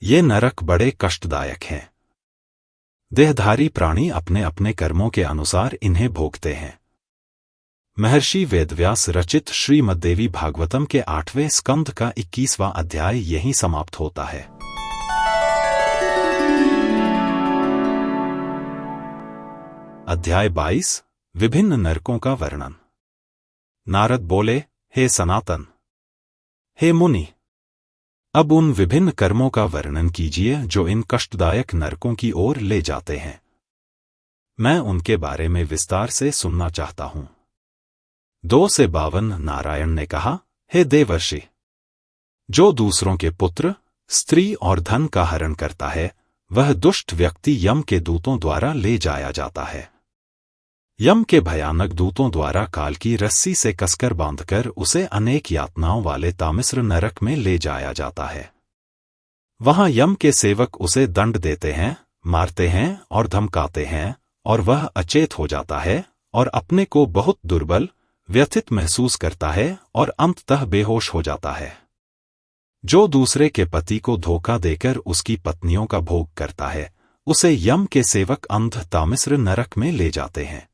ये नरक बड़े कष्टदायक हैं। देहधारी प्राणी अपने अपने कर्मों के अनुसार इन्हें भोगते हैं। महर्षि वेदव्यास रचित श्रीमद्देवी भागवतम के 8वें स्कंध का 21वां अध्याय यहीं समाप्त होता है। अध्याय 22 विभिन्न नरकों का वर्णन। नारद बोले, हे सनातन, हे मुनि, अब उन विभिन्न कर्मों का वर्णन कीजिए जो इन कष्टदायक नरकों की ओर ले जाते हैं। मैं उनके बारे में विस्तार से सुनना चाहता हूं। 2 से 52 नारायण ने कहा, हे देवर्षि, जो दूसरों के पुत्र, स्त्री और धन का हरण करता है, वह दुष्ट व्यक्ति यम के दूतों द्वारा ले जाया जाता है। यम के भयानक दूतों द्वारा काल की रस्सी से कसकर बांधकर उसे अनेक यातनाओं वाले तामिस्र नरक में ले जाया जाता है। वहां यम के सेवक उसे दंड देते हैं, मारते हैं और धमकाते हैं, और वह अचेत हो जाता है और अपने को बहुत दुर्बल, व्यथित महसूस करता है और अंततः बेहोश हो जाता है। जो दूसरे के पति को धोखा देकर उसकी पत्नियों का भोग करता है, उसे यम के सेवक अंध तामिस्र नरक में ले जाते हैं।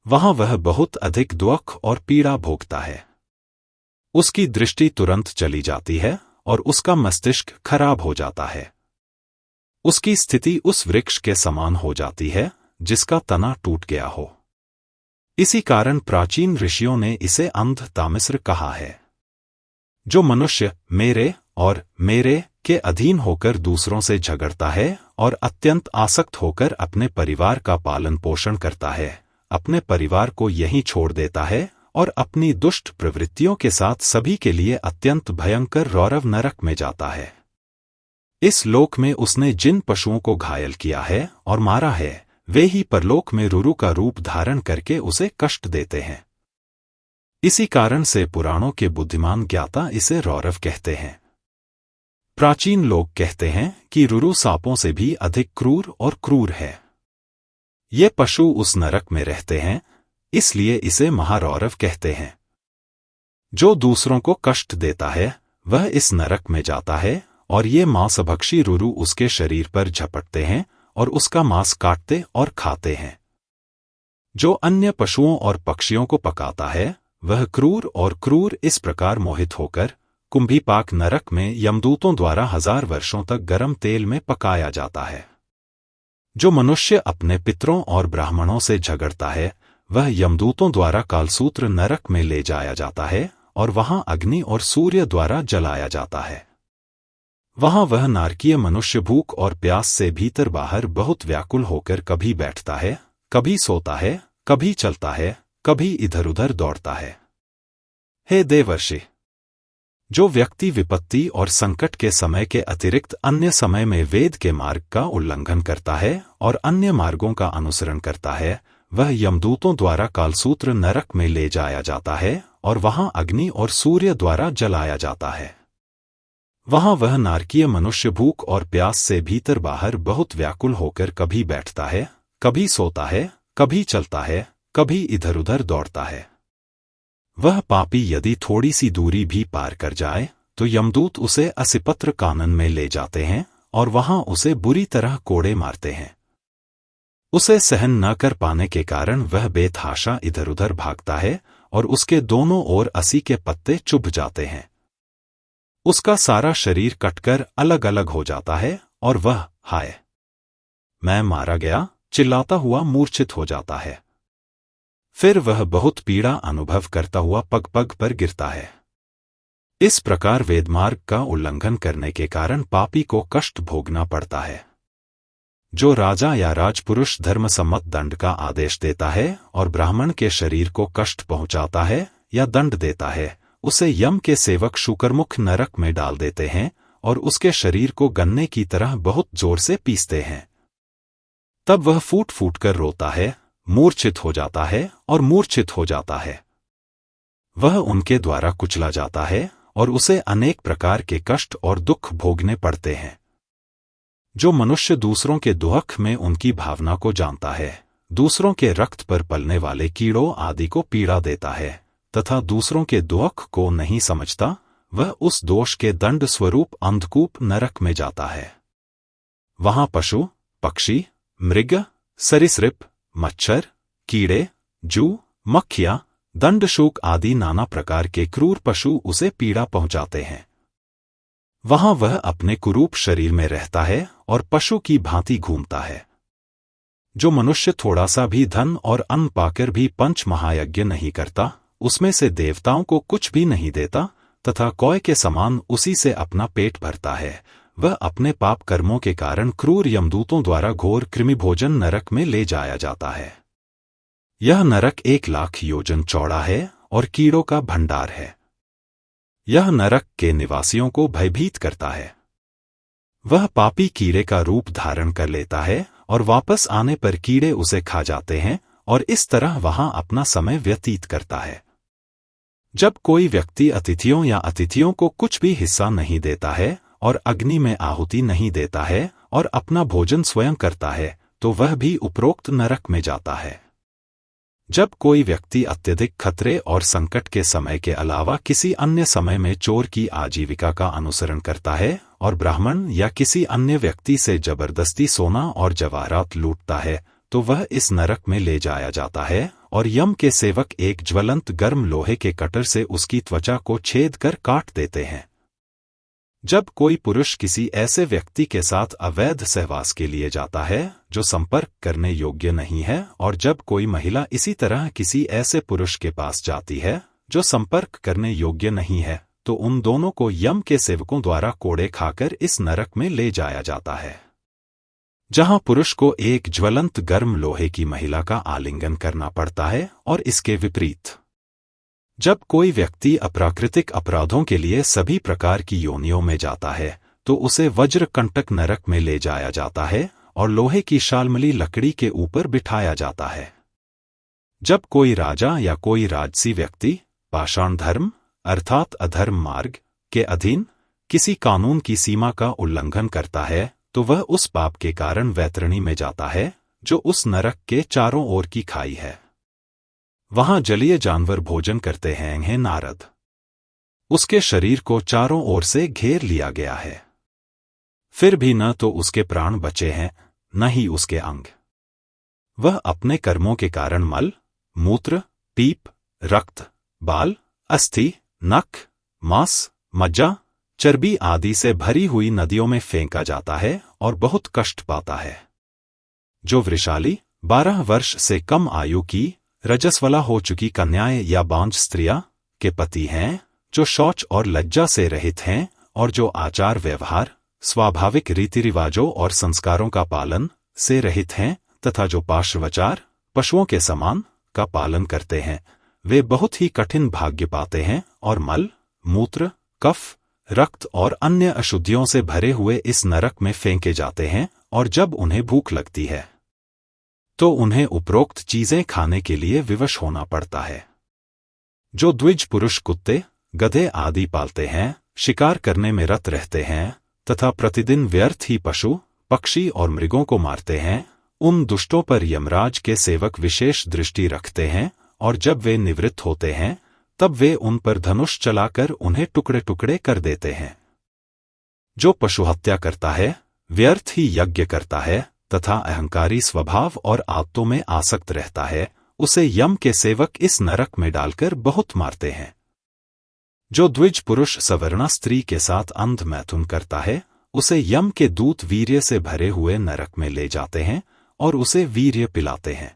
वहां वह बहुत अधिक दुख और पीड़ा भोगता है। उसकी दृष्टि तुरंत चली जाती है और उसका मस्तिष्क खराब हो जाता है। उसकी स्थिति उस वृक्ष के समान हो जाती है जिसका तना टूट गया हो। इसी कारण प्राचीन ऋषियों ने इसे अंध तामिस्र कहा है। जो मनुष्य मेरे और मेरे के अधीन होकर दूसरों से झगड़ता है और अत्यंत आसक्त होकर अपने परिवार का पालन पोषण करता है, अपने परिवार को यहीं छोड़ देता है और अपनी दुष्ट प्रवृत्तियों के साथ सभी के लिए अत्यंत भयंकर रौरव नरक में जाता है। इस लोक में उसने जिन पशुओं को घायल किया है और मारा है, वे ही परलोक में रुरु का रूप धारण करके उसे कष्ट देते हैं। इसी कारण से पुराणों के बुद्धिमान ज्ञाता इसे रौरव कहते हैं। प्राचीन लोग कहते हैं कि रुरु सांपों से भी अधिक क्रूर और क्रूर है। ये पशु उस नरक में रहते हैं, इसलिए इसे महारौरव कहते हैं। जो दूसरों को कष्ट देता है, वह इस नरक में जाता है और ये मांसभक्षी रुरु उसके शरीर पर झपटते हैं और उसका मांस काटते और खाते हैं। जो अन्य पशुओं और पक्षियों को पकाता है, वह क्रूर और क्रूर इस प्रकार मोहित होकर कुंभीपाक नरक में यमदूतों द्वारा 1000 वर्षों तक गर्म तेल में पकाया जाता है। जो मनुष्य अपने पितरों और ब्राह्मणों से झगड़ता है, वह यमदूतों द्वारा कालसूत्र नरक में ले जाया जाता है और वहां अग्नि और सूर्य द्वारा जलाया जाता है। वहां वह नारकीय मनुष्य भूख और प्यास से भीतर बाहर बहुत व्याकुल होकर कभी बैठता है, कभी सोता है, कभी चलता है, कभी इधर उधर दौड़ता है। हे देवर्षि, जो व्यक्ति विपत्ति और संकट के समय के अतिरिक्त अन्य समय में वेद के मार्ग का उल्लंघन करता है और अन्य मार्गों का अनुसरण करता है, वह यमदूतों द्वारा कालसूत्र नरक में ले जाया जाता है और वहां अग्नि और सूर्य द्वारा जलाया जाता है। वहां वह नारकीय मनुष्य भूख और प्यास से भीतर बाहर बहुत व्याकुल होकर कभी बैठता है, कभी सोता है, कभी चलता है, कभी इधर उधर दौड़ता है। वह पापी यदि थोड़ी सी दूरी भी पार कर जाए, तो यमदूत उसे असिपत्र कानन में ले जाते हैं और वहां उसे बुरी तरह कोड़े मारते हैं। उसे सहन न कर पाने के कारण वह बेतहाशा इधर उधर भागता है और उसके दोनों ओर असी के पत्ते चुभ जाते हैं। उसका सारा शरीर कटकर अलग अलग हो जाता है और वह हाय मैं मारा गया चिल्लाता हुआ मूर्छित हो जाता है। फिर वह बहुत पीड़ा अनुभव करता हुआ पग पग पर गिरता है। इस प्रकार वेदमार्ग का उल्लंघन करने के कारण पापी को कष्ट भोगना पड़ता है। जो राजा या राजपुरुष धर्मसम्मत दंड का आदेश देता है और ब्राह्मण के शरीर को कष्ट पहुंचाता है या दंड देता है, उसे यम के सेवक शुकरमुख नरक में डाल देते हैं और उसके शरीर को गन्ने की तरह बहुत जोर से पीसते हैं। तब वह फूट फूट कर रोता है, मूर्छित हो जाता है और मूर्छित हो जाता है। वह उनके द्वारा कुचला जाता है और उसे अनेक प्रकार के कष्ट और दुख भोगने पड़ते हैं। जो मनुष्य दूसरों के दुख में उनकी भावना को जानता है, दूसरों के रक्त पर पलने वाले कीड़ों आदि को पीड़ा देता है तथा दूसरों के दुख को नहीं समझता, वह उस दोष के दंड स्वरूप अंधकूप नरक में जाता है। वहां पशु, पक्षी, मृग, सरीसृप, मच्छर, कीड़े, जू, मक्खियां, दंडशूक आदि नाना प्रकार के क्रूर पशु उसे पीड़ा पहुंचाते हैं। वहां वह अपने कुरूप शरीर में रहता है और पशु की भांति घूमता है। जो मनुष्य थोड़ा सा भी धन और अन्न पाकर भी पंच महायज्ञ नहीं करता, उसमें से देवताओं को कुछ भी नहीं देता तथा कौए के समान उसी से अपना पेट भरता है, वह अपने पाप कर्मों के कारण क्रूर यमदूतों द्वारा घोर कृमिभोजन नरक में ले जाया जाता है। यह नरक 1,00,000 योजन चौड़ा है और कीड़ों का भंडार है। यह नरक के निवासियों को भयभीत करता है। वह पापी कीड़े का रूप धारण कर लेता है और वापस आने पर कीड़े उसे खा जाते हैं और इस तरह वहां अपना समय व्यतीत करता है। जब कोई व्यक्ति अतिथियों या अतिथियों को कुछ भी हिस्सा नहीं देता है और अग्नि में आहुति नहीं देता है और अपना भोजन स्वयं करता है, तो वह भी उपरोक्त नरक में जाता है। जब कोई व्यक्ति अत्यधिक खतरे और संकट के समय के अलावा किसी अन्य समय में चोर की आजीविका का अनुसरण करता है और ब्राह्मण या किसी अन्य व्यक्ति से जबरदस्ती सोना और जवाहरात लूटता है, तो वह इस नरक में ले जाया जाता है और यम के सेवक एक ज्वलंत गर्म लोहे के कटर से उसकी त्वचा को छेद कर काट देते हैं। जब कोई पुरुष किसी ऐसे व्यक्ति के साथ अवैध सहवास के लिए जाता है जो संपर्क करने योग्य नहीं है, और जब कोई महिला इसी तरह किसी ऐसे पुरुष के पास जाती है जो संपर्क करने योग्य नहीं है, तो उन दोनों को यम के सेवकों द्वारा कोड़े खाकर इस नरक में ले जाया जाता है, जहां पुरुष को एक ज्वलंत गर्म लोहे की महिला का आलिंगन करना पड़ता है। और इसके विपरीत जब कोई व्यक्ति अप्राकृतिक अपराधों के लिए सभी प्रकार की योनियों में जाता है, तो उसे वज्रकंटक नरक में ले जाया जाता है और लोहे की शालमली लकड़ी के ऊपर बिठाया जाता है। जब कोई राजा या कोई राजसी व्यक्ति पाषाण धर्म अर्थात अधर्म मार्ग के अधीन किसी कानून की सीमा का उल्लंघन करता है, तो वह उस पाप के कारण वैतरणी में जाता है जो उस नरक के चारों ओर की खाई है। वहां जलीय जानवर भोजन करते हैं नारद। उसके शरीर को चारों ओर से घेर लिया गया है, फिर भी न तो उसके प्राण बचे हैं न ही उसके अंग। वह अपने कर्मों के कारण मल, मूत्र, पीप, रक्त, बाल, अस्थि, नख, मांस, मज्जा, चर्बी आदि से भरी हुई नदियों में फेंका जाता है और बहुत कष्ट पाता है। जो वृषाली 12 वर्ष से कम आयु की रजस्वला हो चुकी कन्याएं या बांझ स्त्रियां के पति हैं, जो शौच और लज्जा से रहित हैं और जो आचार व्यवहार, स्वाभाविक रीति रिवाजों और संस्कारों का पालन से रहित हैं तथा जो पार्श्वचार पशुओं के समान का पालन करते हैं, वे बहुत ही कठिन भाग्य पाते हैं और मल, मूत्र, कफ, रक्त और अन्य अशुद्धियों से भरे हुए इस नरक में फेंके जाते हैं। और जब उन्हें भूख लगती है तो उन्हें उपरोक्त चीजें खाने के लिए विवश होना पड़ता है। जो द्विज पुरुष कुत्ते, गधे आदि पालते हैं, शिकार करने में रत रहते हैं तथा प्रतिदिन व्यर्थ ही पशु, पक्षी और मृगों को मारते हैं, उन दुष्टों पर यमराज के सेवक विशेष दृष्टि रखते हैं और जब वे निवृत्त होते हैं तब वे उन पर धनुष चलाकर उन्हें टुकड़े टुकड़े कर देते हैं। जो पशु हत्या करता है, व्यर्थ ही यज्ञ करता है तथा अहंकारी स्वभाव और आदतों में आसक्त रहता है, उसे यम के सेवक इस नरक में डालकर बहुत मारते हैं। जो द्विज पुरुष सवर्णा स्त्री के साथ अंध मैथुन करता है, उसे यम के दूत वीर्य से भरे हुए नरक में ले जाते हैं और उसे वीर्य पिलाते हैं।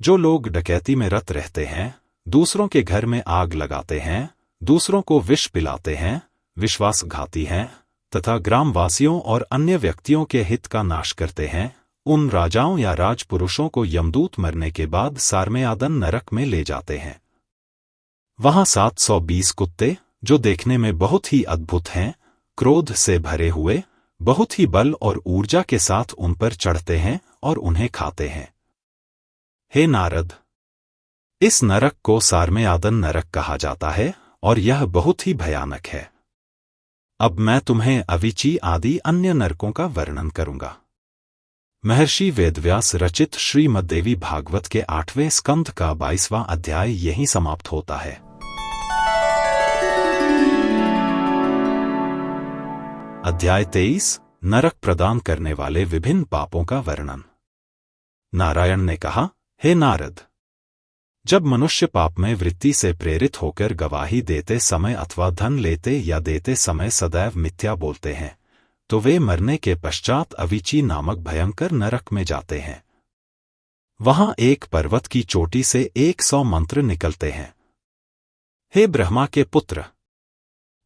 जो लोग डकैती में रत रहते हैं, दूसरों के घर में आग लगाते हैं, दूसरों को विष पिलाते हैं, विश्वासघाती हैं तथा ग्रामवासियों और अन्य व्यक्तियों के हित का नाश करते हैं, उन राजाओं या राजपुरुषों को यमदूत मरने के बाद सारमेयादन नरक में ले जाते हैं। वहां 720 कुत्ते, जो देखने में बहुत ही अद्भुत हैं, क्रोध से भरे हुए, बहुत ही बल और ऊर्जा के साथ उन पर चढ़ते हैं और उन्हें खाते हैं। हे नारद, इस नरक को सारमेयादन नरक कहा जाता है और यह बहुत ही भयानक है। अब मैं तुम्हें अविची आदि अन्य नरकों का वर्णन करूंगा। महर्षि वेदव्यास रचित श्रीमद्देवी भागवत के 8वें स्कंध का 22वां अध्याय यहीं समाप्त होता है। अध्याय 23 नरक प्रदान करने वाले विभिन्न पापों का वर्णन। नारायण ने कहा, हे नारद, जब मनुष्य पापमय वृत्ति से प्रेरित होकर गवाही देते समय अथवा धन लेते या देते समय सदैव मिथ्या बोलते हैं, तो वे मरने के पश्चात अविची नामक भयंकर नरक में जाते हैं। वहां एक पर्वत की चोटी से 100 मंत्र निकलते हैं। हे ब्रह्मा के पुत्र,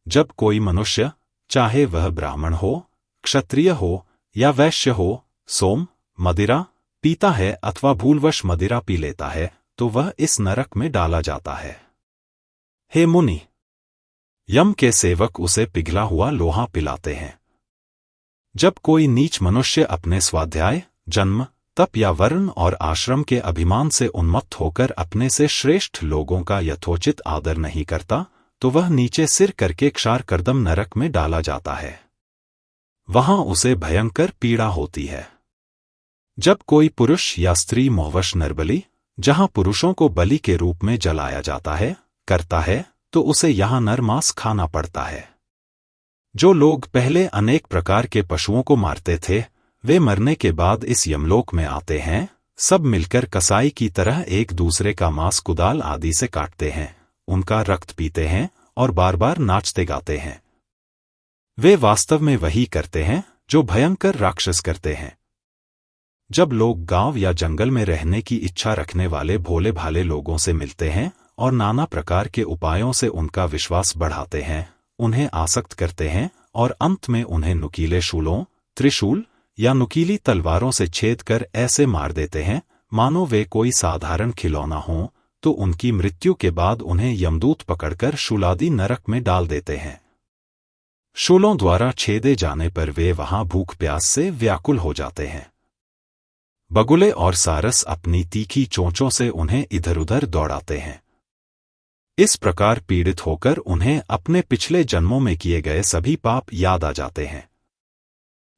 जब कोई मनुष्य, चाहे वह ब्राह्मण हो, क्षत्रिय हो या वैश्य हो, सोम, मदिरा पीता है अथवा भूलवश मदिरा पी लेता है, तो वह इस नरक में डाला जाता है। हे मुनि, यम के सेवक उसे पिघला हुआ लोहा पिलाते हैं। जब कोई नीच मनुष्य अपने स्वाध्याय, जन्म, तप या वर्ण और आश्रम के अभिमान से उन्मत्त होकर अपने से श्रेष्ठ लोगों का यथोचित आदर नहीं करता, तो वह नीचे सिर करके क्षारकर्दम नरक में डाला जाता है। वहां उसे भयंकर पीड़ा होती है। जब कोई पुरुष या स्त्री मोहवश नरबलि, जहां पुरुषों को बलि के रूप में जलाया जाता है, करता है, तो उसे यहां नरमांस खाना पड़ता है। जो लोग पहले अनेक प्रकार के पशुओं को मारते थे, वे मरने के बाद इस यमलोक में आते हैं, सब मिलकर कसाई की तरह एक दूसरे का मांस कुदाल आदि से काटते हैं, उनका रक्त पीते हैं और बार बार नाचते गाते हैं। वे वास्तव में वही करते हैं जो भयंकर राक्षस करते हैं। जब लोग गांव या जंगल में रहने की इच्छा रखने वाले भोले भाले लोगों से मिलते हैं और नाना प्रकार के उपायों से उनका विश्वास बढ़ाते हैं, उन्हें आसक्त करते हैं और अंत में उन्हें नुकीले शूलों, त्रिशूल या नुकीली तलवारों से छेद कर ऐसे मार देते हैं मानो वे कोई साधारण खिलौना हों, तो उनकी मृत्यु के बाद उन्हें यमदूत पकड़कर शूलादि नरक में डाल देते हैं। शूलों द्वारा छेदे जाने पर वे वहां भूख प्यास से व्याकुल हो जाते हैं। बगुले और सारस अपनी तीखी चोंचों से उन्हें इधर उधर दौड़ाते हैं। इस प्रकार पीड़ित होकर उन्हें अपने पिछले जन्मों में किए गए सभी पाप याद आ जाते हैं।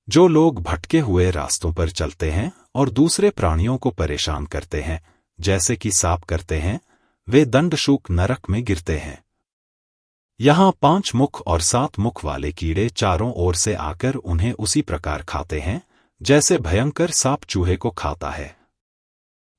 जो लोग भटके हुए रास्तों पर चलते हैं और दूसरे प्राणियों को परेशान करते हैं, जैसे कि सांप करते हैं, वे दंडशूक नरक में गिरते हैं। यहां 5 मुख और 7 मुख वाले कीड़े चारों ओर से आकर उन्हें उसी प्रकार खाते हैं जैसे भयंकर सांप चूहे को खाता है।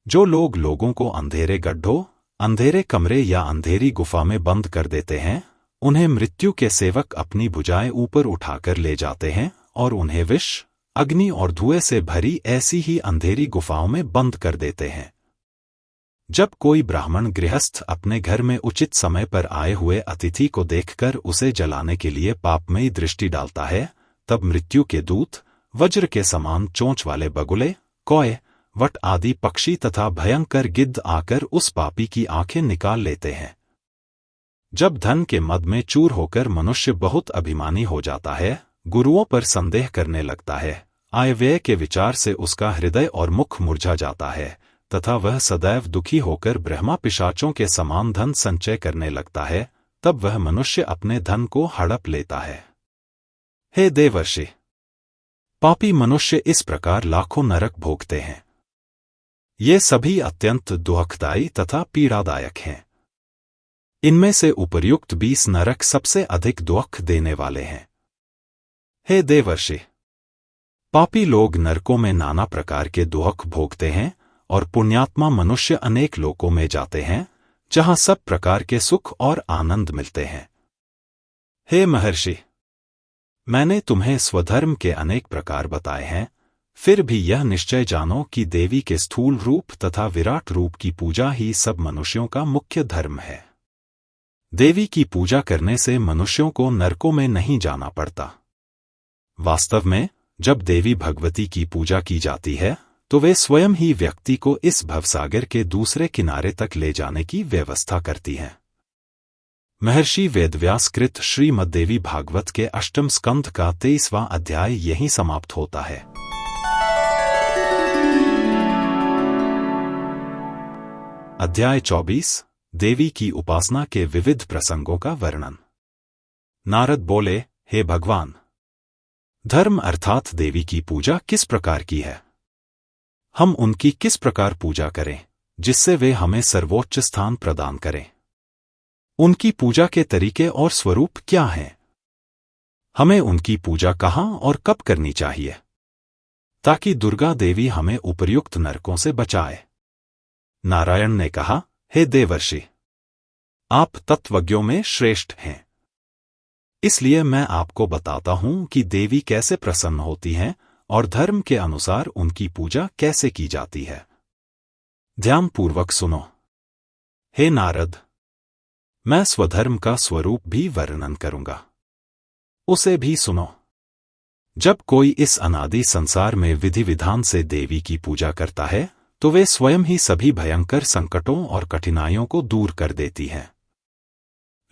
जो लोग लोगों को अंधेरे गड्ढों, अंधेरे कमरे या अंधेरी गुफा में बंद कर देते हैं, उन्हें मृत्यु के सेवक अपनी भुजाएं ऊपर उठाकर ले जाते हैं और उन्हें विष, अग्नि और धुएं से भरी ऐसी ही अंधेरी गुफाओं में बंद कर देते हैं। जब कोई ब्राह्मण गृहस्थ अपने घर में उचित समय पर आए हुए अतिथि को देखकर उसे जलाने के लिए पापमयी दृष्टि डालता है, तब मृत्यु के दूत, वज्र के समान चोंच वाले बगुले, कौए, वट आदि पक्षी तथा भयंकर गिद्ध आकर उस पापी की आंखें निकाल लेते हैं। जब धन के मद में चूर होकर मनुष्य बहुत अभिमानी हो जाता है, गुरुओं पर संदेह करने लगता है, आय व्यय के विचार से उसका हृदय और मुख मुरझा जाता है तथा वह सदैव दुखी होकर ब्रह्मा पिशाचों के समान धन संचय करने लगता है, तब वह मनुष्य अपने धन को हड़प लेता है। हे देवर्षि, पापी मनुष्य इस प्रकार लाखों नरक भोगते हैं। ये सभी अत्यंत दुखदायी तथा पीड़ादायक हैं। इनमें से उपर्युक्त 20 नरक सबसे अधिक दुख देने वाले हैं। हे देवर्षि, पापी लोग नरकों में नाना प्रकार के दुख भोगते हैं और पुण्यात्मा मनुष्य अनेक लोकों में जाते हैं, जहां सब प्रकार के सुख और आनंद मिलते हैं। हे महर्षि, मैंने तुम्हें स्वधर्म के अनेक प्रकार बताए हैं, फिर भी यह निश्चय जानो कि देवी के स्थूल रूप तथा विराट रूप की पूजा ही सब मनुष्यों का मुख्य धर्म है। देवी की पूजा करने से मनुष्यों को नरकों में नहीं जाना पड़ता। वास्तव में जब देवी भगवती की पूजा की जाती है तो वे स्वयं ही व्यक्ति को इस भवसागर के दूसरे किनारे तक ले जाने की व्यवस्था करती हैं। महर्षि वेदव्यास कृत श्रीमद्देवी भागवत के अष्टम स्कंध का 23वां अध्याय यहीं समाप्त होता है। अध्याय 24 देवी की उपासना के विविध प्रसंगों का वर्णन। नारद बोले, हे भगवान, धर्म अर्थात देवी की पूजा किस प्रकार की है? हम उनकी किस प्रकार पूजा करें जिससे वे हमें सर्वोच्च स्थान प्रदान करें? उनकी पूजा के तरीके और स्वरूप क्या हैं? हमें उनकी पूजा कहाँ और कब करनी चाहिए ताकि दुर्गा देवी हमें उपर्युक्त नरकों से बचाए? नारायण ने कहा, हे देवर्षि, आप तत्वज्ञों में श्रेष्ठ हैं, इसलिए मैं आपको बताता हूं कि देवी कैसे प्रसन्न होती हैं और धर्म के अनुसार उनकी पूजा कैसे की जाती है। ध्यानपूर्वक सुनो। हे नारद, मैं स्वधर्म का स्वरूप भी वर्णन करूंगा, उसे भी सुनो। जब कोई इस अनादि संसार में विधि विधान से देवी की पूजा करता है तो वे स्वयं ही सभी भयंकर संकटों और कठिनाइयों को दूर कर देती हैं।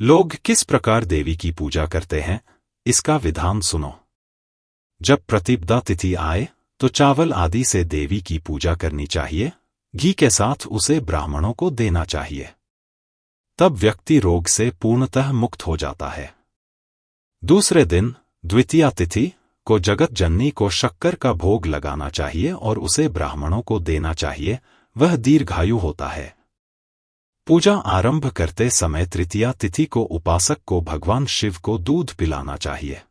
लोग किस प्रकार देवी की पूजा करते हैं, इसका विधान सुनो। जब प्रतिपदा तिथि आए तो चावल आदि से देवी की पूजा करनी चाहिए, घी के साथ उसे ब्राह्मणों को देना चाहिए, तब व्यक्ति रोग से पूर्णतः मुक्त हो जाता है। दूसरे दिन द्वितीया तिथि को जगत जननी को शक्कर का भोग लगाना चाहिए और उसे ब्राह्मणों को देना चाहिए, वह दीर्घायु होता है। पूजा आरंभ करते समय तृतीया तिथि को उपासक को भगवान शिव को दूध पिलाना चाहिए।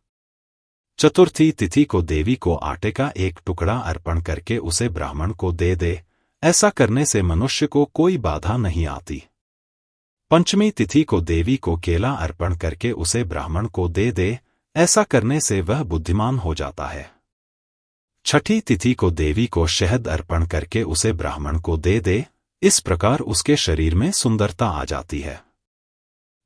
चतुर्थी तिथि को देवी को आटे का एक टुकड़ा अर्पण करके उसे ब्राह्मण को दे दे, ऐसा करने से मनुष्य को कोई बाधा नहीं आती। पंचमी तिथि को देवी को केला अर्पण करके उसे ब्राह्मण को दे दे, ऐसा करने से वह बुद्धिमान हो जाता है। छठी तिथि को देवी को शहद अर्पण करके उसे ब्राह्मण को दे दे, इस प्रकार उसके शरीर में सुंदरता आ जाती है।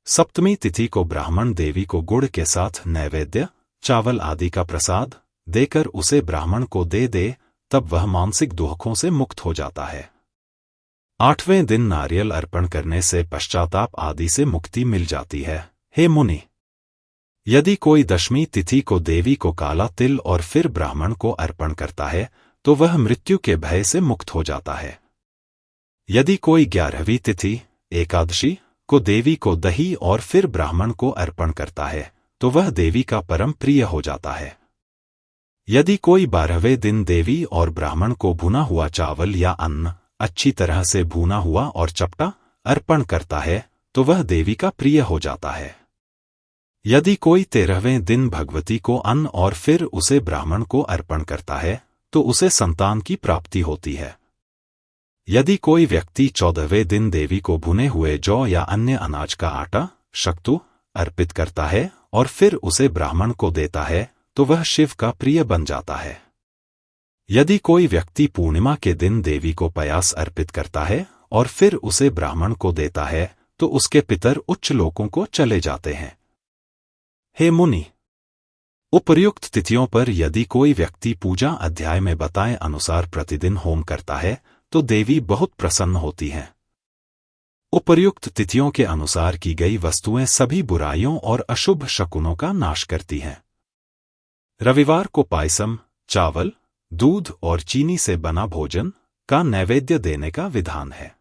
सप्तमी तिथि को ब्राह्मण देवी को गुड़ के साथ नैवेद्य, चावल आदि का प्रसाद देकर उसे ब्राह्मण को दे दे, तब वह मानसिक दुखों से मुक्त हो जाता है। आठवें दिन नारियल अर्पण करने से पश्चाताप आदि से मुक्ति मिल जाती है। हे मुनि, यदि कोई दशमी तिथि को देवी को काला तिल और फिर ब्राह्मण को अर्पण करता है तो वह मृत्यु के भय से मुक्त हो जाता है। यदि कोई 11वीं तिथि एकादशी को देवी को दही और फिर ब्राह्मण को अर्पण करता है तो वह देवी का परम प्रिय हो जाता है। यदि कोई 12वें दिन देवी और ब्राह्मण को भुना हुआ चावल या अन्न अच्छी तरह से भुना हुआ और चपटा अर्पण करता है तो वह देवी का प्रिय हो जाता है। यदि कोई 13वें दिन भगवती को अन्न और फिर उसे ब्राह्मण को अर्पण करता है तो उसे संतान की प्राप्ति होती है। यदि कोई व्यक्ति 14वें दिन देवी को भुने हुए जौ या अन्य अनाज का आटा शक्तु अर्पित करता है और फिर उसे ब्राह्मण को देता है तो वह शिव का प्रिय बन जाता है। यदि कोई व्यक्ति पूर्णिमा के दिन देवी को पयास अर्पित करता है और फिर उसे ब्राह्मण को देता है तो उसके पितर उच्च लोकों को चले जाते हैं। हे मुनि, उपर्युक्त तिथियों पर यदि कोई व्यक्ति पूजा अध्याय में बताए अनुसार प्रतिदिन होम करता है तो देवी बहुत प्रसन्न होती हैं। उपर्युक्त तिथियों के अनुसार की गई वस्तुएं सभी बुराइयों और अशुभ शकुनों का नाश करती हैं। रविवार को पायसम, चावल, दूध और चीनी से बना भोजन का नैवेद्य देने का विधान है।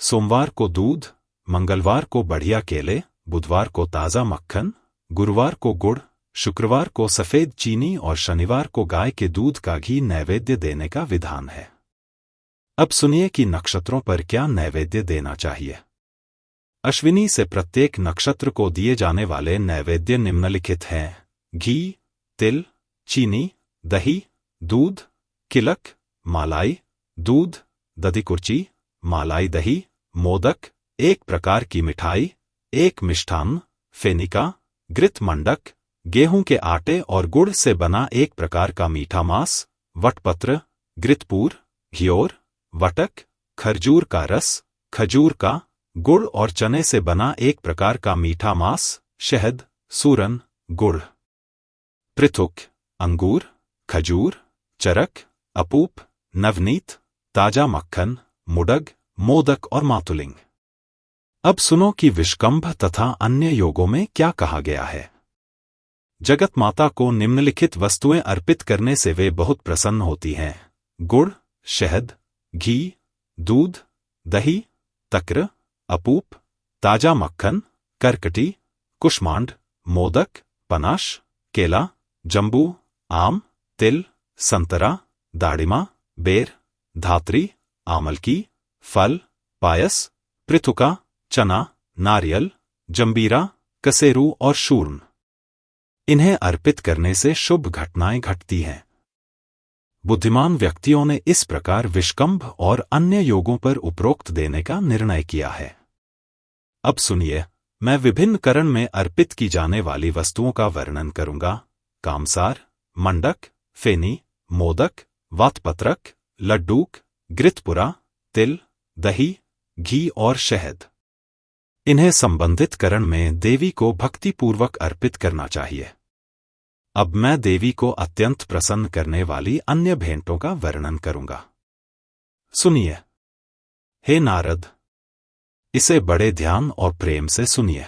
सोमवार को दूध, मंगलवार को बढ़िया केले, बुधवार को ताजा मक्खन, गुरुवार को गुड़, शुक्रवार को सफेद चीनी और शनिवार को गाय के दूध का घी नैवेद्य देने का विधान है। अब सुनिए कि नक्षत्रों पर क्या नैवेद्य देना चाहिए। अश्विनी से प्रत्येक नक्षत्र को दिए जाने वाले नैवेद्य निम्नलिखित हैं: घी, तिल, चीनी, दही, दूध, किलक, मालाई, दूध, दधिकुर्ची, मालाई दही, मोदक, एक प्रकार की मिठाई, एक मिष्ठान्न, फेनिका, घृत मंडक, गेहूं के आटे और गुड़ से बना एक प्रकार का मीठा मांस, वटपत्र, घृतपूर, घियोर, वटक, खरजूर का रस, खजूर का, गुड़ और चने से बना एक प्रकार का मीठा मांस, शहद, सूरन, गुड़, पृथुक, अंगूर, खजूर, चरक, अपूप, नवनीत, ताजा मक्खन, मुडग, मोदक और मातुलिंग। अब सुनो कि विष्कंभ तथा अन्य योगों में क्या कहा गया है। जगत माता को निम्नलिखित वस्तुएं अर्पित करने से वे बहुत प्रसन्न होती हैं: गुड़, शहद, घी, दूध, दही, तक्र, अपूप, ताजा मक्खन, करकटी, कुष्मांड, मोदक, पनाश, केला, जंबू, आम, तिल, संतरा, दाड़िमा, बेर, धात्री, आमलकी, फल, पायस, पृथुका, चना, नारियल, जंबीरा, कसेरू और शूर्ण। इन्हें अर्पित करने से शुभ घटनाएं घटती हैं। बुद्धिमान व्यक्तियों ने इस प्रकार विष्कंभ और अन्य योगों पर उपरोक्त देने का निर्णय किया है। अब सुनिए, मैं विभिन्न करण में अर्पित की जाने वाली वस्तुओं का वर्णन करूंगा: कामसार, मंडक, फेनी, मोदक, वातपत्रक, लड्डूक, घृतपुरा, तिल, दही, घी और शहद। इन्हें संबंधित करण में देवी को भक्तिपूर्वक अर्पित करना चाहिए। अब मैं देवी को अत्यंत प्रसन्न करने वाली अन्य भेंटों का वर्णन करूंगा। सुनिए। हे नारद, इसे बड़े ध्यान और प्रेम से सुनिए।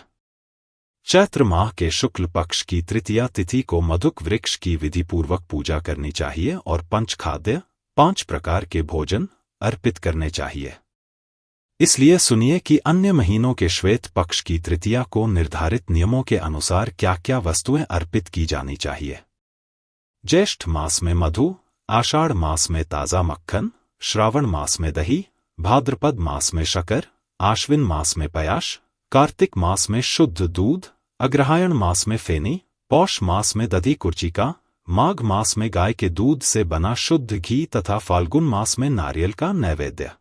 चैत्र माह के शुक्ल पक्ष की तृतीया तिथि को मधुक वृक्ष की विधिपूर्वक पूजा करनी चाहिए और पंचखाद्य 5 प्रकार के भोजन अर्पित करने चाहिए। इसलिए सुनिए कि अन्य महीनों के श्वेत पक्ष की तृतीया को निर्धारित नियमों के अनुसार क्या क्या वस्तुएं अर्पित की जानी चाहिए। ज्येष्ठ मास में मधु, आषाढ़ मास में ताजा मक्खन, श्रावण मास में दही, भाद्रपद मास में शक्कर, आश्विन मास में पयाश, कार्तिक मास में शुद्ध दूध, अग्रहायण मास में फेनी, पौष मास में दधी कुर्चिका, माघ मास में गाय के दूध से बना शुद्ध घी तथा फाल्गुन मास में नारियल का नैवेद्य।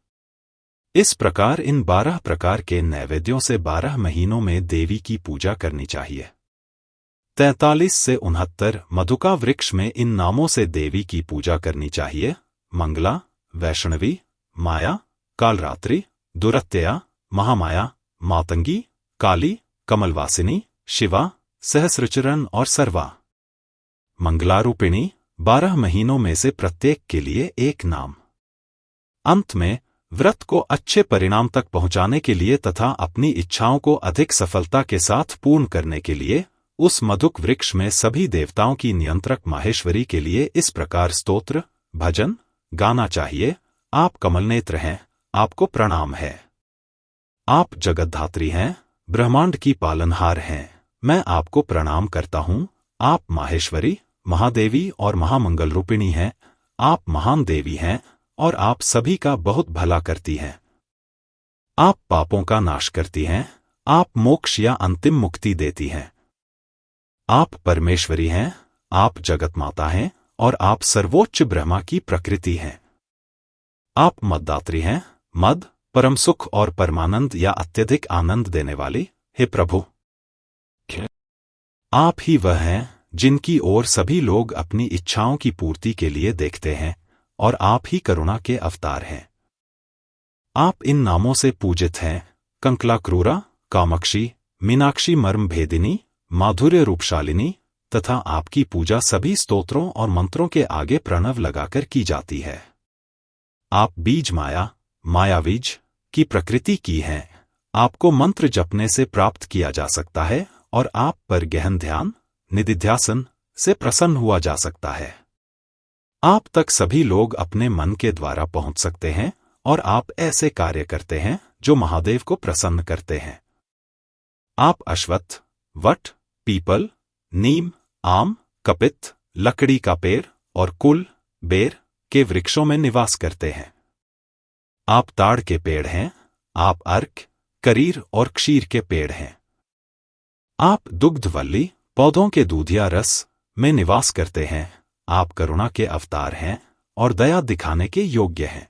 इस प्रकार इन 12 प्रकार के नैवेद्यों से 12 महीनों में देवी की पूजा करनी चाहिए। 43 से 69 मधुका वृक्ष में इन नामों से देवी की पूजा करनी चाहिए: मंगला, वैष्णवी, माया, कालरात्रि, दुरत्यया, महामाया, मातंगी, काली, कमलवासिनी, शिवा, सहस्रचरण और सर्वा। मंगलारूपिणी 12 महीनों में से प्रत्येक के लिए एक नाम। अंत में व्रत को अच्छे परिणाम तक पहुंचाने के लिए तथा अपनी इच्छाओं को अधिक सफलता के साथ पूर्ण करने के लिए उस मधुक वृक्ष में सभी देवताओं की नियंत्रक माहेश्वरी के लिए इस प्रकार स्तोत्र, भजन गाना चाहिए: आप कमलनेत्र हैं, आपको प्रणाम है। आप जगतधात्री हैं, ब्रह्मांड की पालनहार हैं, मैं आपको प्रणाम करता हूं। आप माहेश्वरी, महादेवी और महामंगल रूपिणी हैं। आप महान देवी हैं और आप सभी का बहुत भला करती हैं। आप पापों का नाश करती हैं। आप मोक्ष या अंतिम मुक्ति देती हैं। आप परमेश्वरी हैं, आप जगत माता हैं और आप सर्वोच्च ब्रह्मा की प्रकृति हैं। आप मददात्री हैं, मद, परम सुख और परमानंद या अत्यधिक आनंद देने वाली। हे प्रभु, आप ही वह हैं जिनकी ओर सभी लोग अपनी इच्छाओं की पूर्ति के लिए देखते हैं और आप ही करुणा के अवतार हैं। आप इन नामों से पूजित हैं: कंकला क्रूरा, कामाक्षी, मीनाक्षी मर्म भेदिनी, माधुर्य रूपशालिनी, तथा आपकी पूजा सभी स्तोत्रों और मंत्रों के आगे प्रणव लगाकर की जाती है। आप बीज माया, मायावीज की प्रकृति की हैं। आपको मंत्र जपने से प्राप्त किया जा सकता है और आप पर गहन ध्यान, निधिध्यासन से प्रसन्न हुआ जा सकता है। आप तक सभी लोग अपने मन के द्वारा पहुंच सकते हैं और आप ऐसे कार्य करते हैं जो महादेव को प्रसन्न करते हैं। आप अश्वत्थ, वट, पीपल, नीम, आम, कपित, लकड़ी का पेड़ और कुल, बेर के वृक्षों में निवास करते हैं। आप ताड़ के पेड़ हैं। आप अर्क, करीर और क्षीर के पेड़ हैं। आप दुग्धवल्ली, पौधों के दूधिया रस में निवास करते हैं। आप करुणा के अवतार हैं और दया दिखाने के योग्य हैं।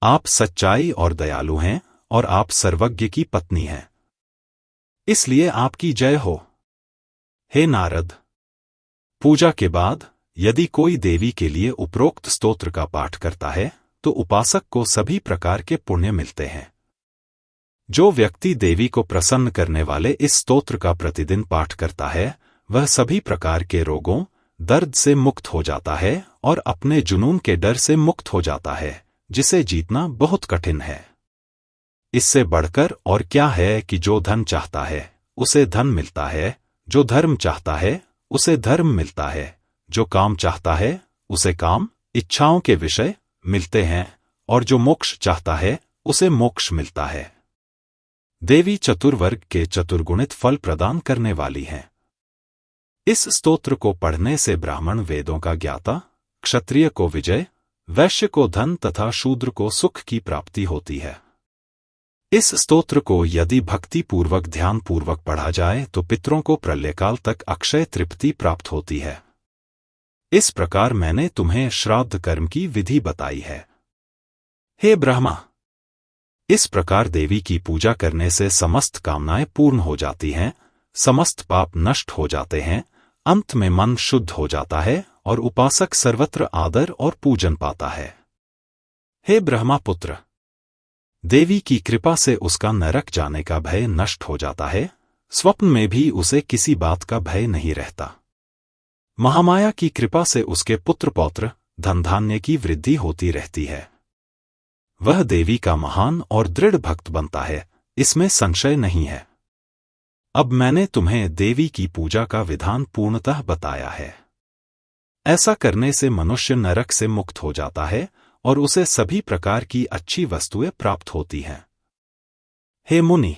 आप सच्चाई और दयालु हैं और आप सर्वज्ञ की पत्नी हैं। इसलिए आपकी जय हो। हे नारद, पूजा के बाद यदि कोई देवी के लिए उपरोक्त स्तोत्र का पाठ करता है तो उपासक को सभी प्रकार के पुण्य मिलते हैं। जो व्यक्ति देवी को प्रसन्न करने वाले इस स्तोत्र का प्रतिदिन पाठ करता है, वह सभी प्रकार के रोगों, दर्द से मुक्त हो जाता है और अपने जुनून के डर से मुक्त हो जाता है, जिसे जीतना बहुत कठिन है। इससे बढ़कर और क्या है कि जो धन चाहता है उसे धन मिलता है, जो धर्म चाहता है उसे धर्म मिलता है, जो काम चाहता है उसे काम, इच्छाओं के विषय मिलते हैं, और जो मोक्ष चाहता है उसे मोक्ष मिलता है। देवी चतुर्वर्ग के चतुर्गुणित फल प्रदान करने वाली हैं। इस स्तोत्र को पढ़ने से ब्राह्मण वेदों का ज्ञाता, क्षत्रिय को विजय, वैश्य को धन तथा शूद्र को सुख की प्राप्ति होती है। इस स्तोत्र को यदि भक्ति पूर्वक ध्यान पूर्वक पढ़ा जाए तो पितरों को प्रलयकाल तक अक्षय तृप्ति प्राप्त होती है। इस प्रकार मैंने तुम्हें श्राद्ध कर्म की विधि बताई है। हे ब्रह्मा, इस प्रकार देवी की पूजा करने से समस्त कामनाएं पूर्ण हो जाती हैं, समस्त पाप नष्ट हो जाते हैं, अंत में मन शुद्ध हो जाता है और उपासक सर्वत्र आदर और पूजन पाता है। हे ब्रह्मा पुत्र, देवी की कृपा से उसका नरक जाने का भय नष्ट हो जाता है, स्वप्न में भी उसे किसी बात का भय नहीं रहता। महामाया की कृपा से उसके पुत्र पौत्र, धन धान्य की वृद्धि होती रहती है। वह देवी का महान और दृढ़ भक्त बनता है, इसमें संशय नहीं है। अब मैंने तुम्हें देवी की पूजा का विधान पूर्णतः बताया है। ऐसा करने से मनुष्य नरक से मुक्त हो जाता है और उसे सभी प्रकार की अच्छी वस्तुएं प्राप्त होती हैं। हे मुनि,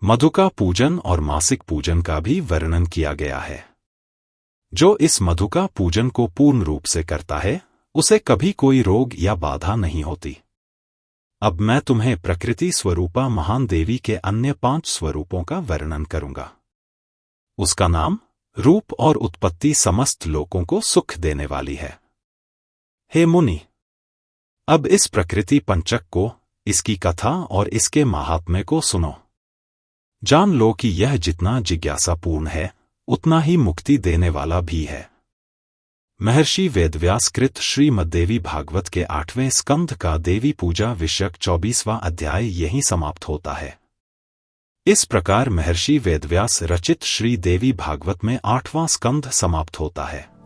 मधुका पूजन और मासिक पूजन का भी वर्णन किया गया है। जो इस मधुका पूजन को पूर्ण रूप से करता है, उसे कभी कोई रोग या बाधा नहीं होती। अब मैं तुम्हें प्रकृति स्वरूपा महान देवी के अन्य 5 स्वरूपों का वर्णन करूंगा। उसका नाम, रूप और उत्पत्ति समस्त लोकों को सुख देने वाली है। हे मुनि, अब इस प्रकृति पंचक को, इसकी कथा और इसके महात्म्य को सुनो। जान लो कि यह जितना जिज्ञासापूर्ण है, उतना ही मुक्ति देने वाला भी है। महर्षि वेदव्यास कृत श्रीमद्देवी भागवत के 8वें स्कंध का देवी पूजा विषयक 24वां अध्याय यहीं समाप्त होता है। इस प्रकार महर्षि वेदव्यास रचित श्री देवी भागवत में 8वां स्कंध समाप्त होता है।